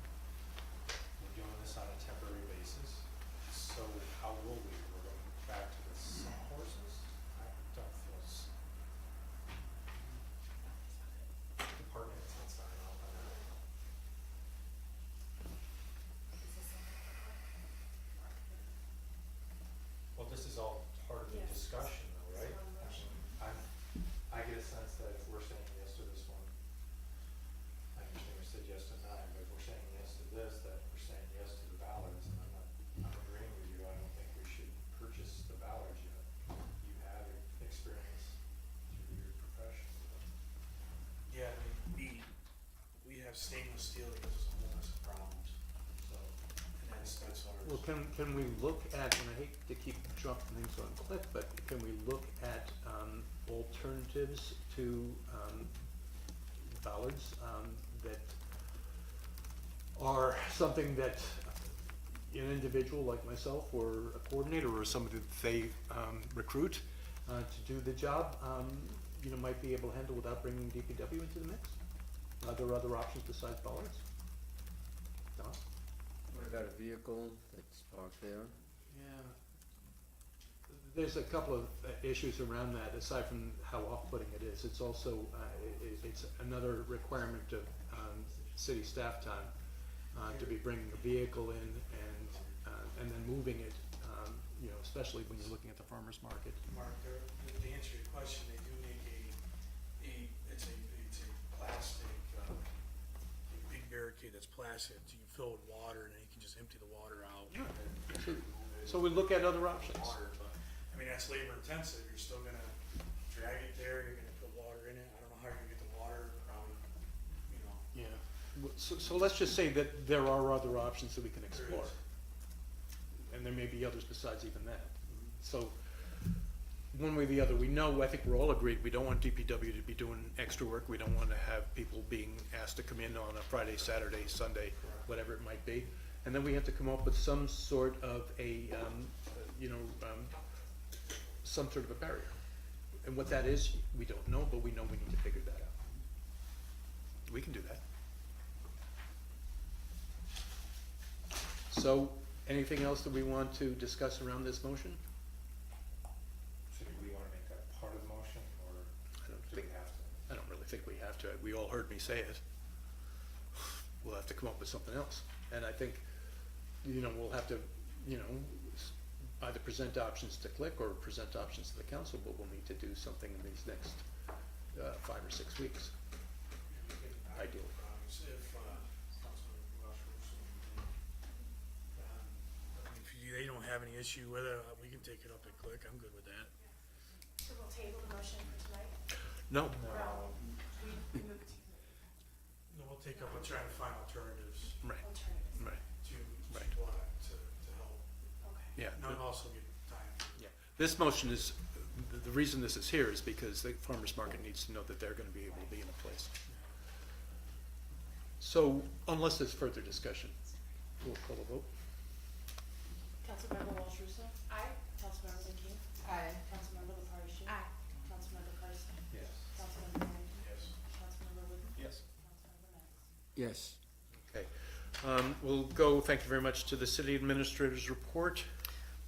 We're doing this on a temporary basis, so how will we, we're going back to the horses? I don't feel department can sign off on that. this is all part of the Yes. discussion though, right? It's one motion. I get a sense that if we're saying yes to this one, I understand we said yes to 9, but if we're saying yes to this, that we're saying yes to the ballots, and I'm agreeing with you, I don't think we should purchase the ballots yet. You have experience through your profession with them. Yeah, I mean, we have stainless steel that gives us a whole list of problems, so, and that's ours. Well, can we look at, and I hate to keep dropping things on Cliff, but can we look at alternatives to bollards that are something that an individual like myself or a coordinator or somebody that they recruit to do the job, might be able to handle without bringing DPW into the mix? Are there other options besides bollards? Don? What about a vehicle that's parked there? Yeah. There's a couple of issues around that, aside from how off-putting it is. It's also, it's another requirement of city staff time to be bringing a vehicle in and then moving it, especially when you're looking at the farmer's market. Mark, to answer your question, they do make it's a plastic, a big barricade that's plastic, you can fill with water, and then you can just empty the water out. Yeah. and So we look at other options. Water, but, I mean, that's labor intensive, you're still gonna drag it there, you're gonna put water in it, I don't know how you're gonna get the water, probably, Yeah. So let's just say that there are other options that we can explore. is. And there may be others besides even that. So, one way or the other, we know, I think we're all agreed, we don't want DPW to be doing extra work. We don't want to have people being asked to come in on a Friday, Saturday, Sunday, whatever it might be. And then we have to come up with some sort of some sort of a barrier. And what that is, we don't know, but we know we need to figure that out. We can do that. So, anything else that we want to discuss around this motion? So do we wanna make that part of the motion, or I don't do we think, have to? I don't really think we have to. We all heard me say it. We'll have to come up with something else. And I think, we'll have to, either present options to Click or present options to the council, but we'll need to do something in these next 5 or 6 weeks. Ideal. If, Councilman Welsh, if they don't have any issue with it, we can take it up at Click, I'm good with that. So we'll table the motion for tonight? No, Well, we moved No, we'll take up, we'll try to find alternatives right, alternatives. right, to, Right. to help, Okay. yeah. and also get time. Yeah. This motion is, the reason this is here is because the farmer's market needs to know that they're gonna be able to be in a place. So, unless there's further discussion, we'll call a vote. Councilmember Walsh Russo? Aye. Councilmember McKee? Aye. Councilmember LaParche? Aye. Councilmember Carson? Yes. Councilmember Harrington? Yes. Councilmember Wooten? Yes. Councilmember Mattis? Yes. Okay. We'll go, thank you very much, to the city administrator's report.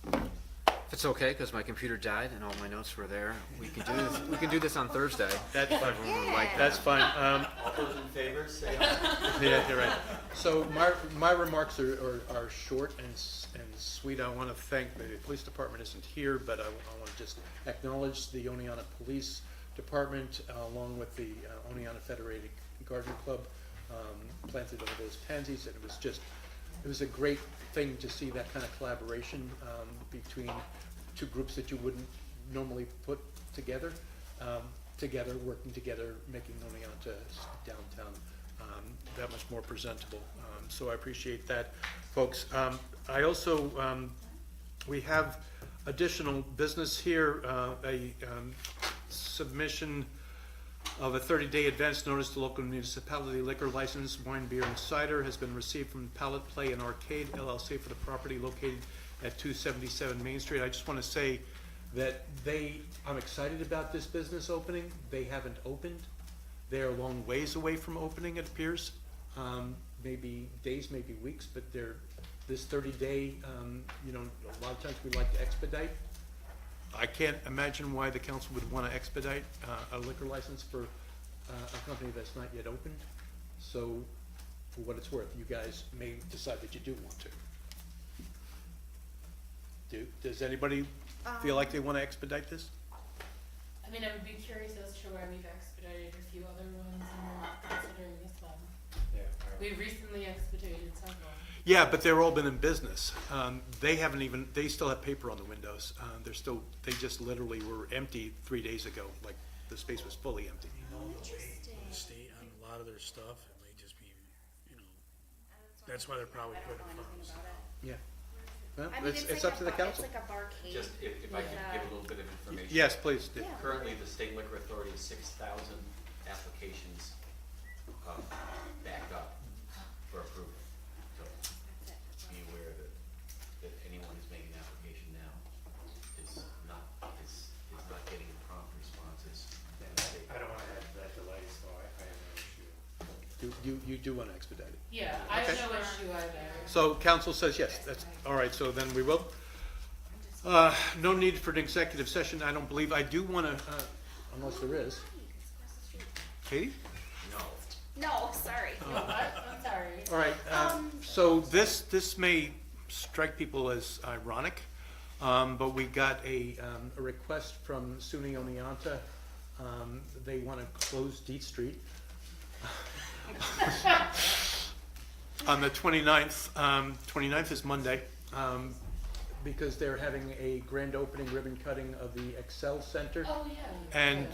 If it's okay, because my computer died and all my notes were there, we can do this on Thursday. That's fine. Everyone would like that. That's fine. All those in favor, say aye. Yeah, you're right. So my remarks are short and sweet. I want to thank, the police department isn't here, but I want to just acknowledge the Oneonta Police Department, along with the Oneonta Federated Garden Club, planted all those pansies, and it was a great thing to see that kind of collaboration between two groups that you wouldn't normally put together, working together, making Oneonta downtown that much more presentable. So I appreciate that, folks. I also, we have additional business here, a submission of a 30-day advance notice to local municipality liquor license, wine, beer, and cider has been received from Pallet Play and Arcade LLC for the property located at 277 Main Street. I just want to say that I'm excited about this business opening. They haven't opened. They're a long ways away from opening, it appears. Maybe days, maybe weeks, but this 30-day, a lot of times we like to expedite. I can't imagine why the council would want to expedite a liquor license for a company that's not yet opened. So, for what it's worth, you guys may decide that you do want to. Does anybody feel like they want to expedite this? I mean, I would be curious as to why we've expedited a few other ones and we're not considering this one. Yeah. We recently expedited several. Yeah, but they're all been in business. They haven't even, they still have paper on the windows. They just literally were empty 3 days ago, like the space was fully empty. The state on a lot of their stuff, it may just be, you know, that's why they're probably I don't putting know it anything first. about it. Yeah. Well, I mean, it's up to the council. It's like a barcade. Just if I could give a little bit of information. Yes, please. do. Yeah. Currently, the State Liquor Authority has 6,000 applications backed up for approval. So be aware that anyone who's making an application now is not getting prompt responses from the state. I don't wanna add to that delay, so I have no issue. You do want to expedite it. Yeah, I have Okay. no issue either. So council says yes, that's, all right, so then we will. No need for an executive session, I don't believe. I do want to, unless there is. Katie? No. No, sorry. What? I'm sorry. All right, so this may strike people as ironic, but we got a request from SUNY Oneonta. They want to close Deet Street on the 29th. 29th is Monday, because they're having a grand opening ribbon cutting of the Excel Center. Oh, yeah. And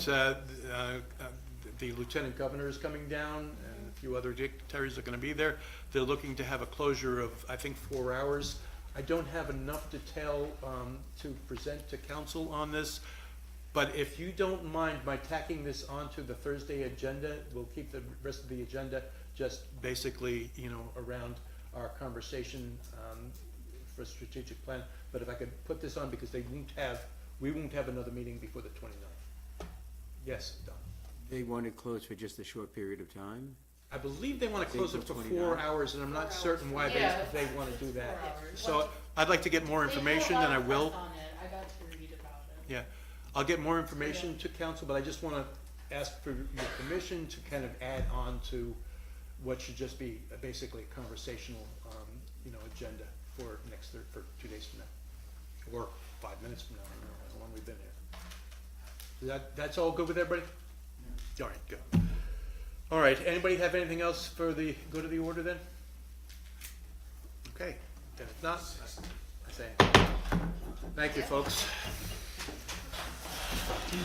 the lieutenant governor is coming down, and a few other dignitaries are going to be there. They're looking to have a closure of, I think, 4 hours. I don't have enough detail to present to council on this, but if you don't mind my tacking this onto the Thursday agenda, we'll keep the rest of the agenda just basically, around our conversation for strategic plan. But if I could put this on, because we won't have another meeting before the 29th. Yes, Don. They want to close for just a short period of time? I believe they want to close it for April 4 29th. hours, and I'm not certain why Yeah, they want to do that. 4 hours. So I'd like to get more information, and I will. They put a lot of press on it. I got to read about it. Yeah, I'll get more information to council, but I just want to ask for your permission to kind of add on to what should just be basically a conversational, agenda for for 2 days from now, or 5 minutes from now, I don't know how long we've been here. That's all good with everybody? All right, good. All right, anybody have anything else for the good of the order then? Okay, then if not, I say, thank you, folks.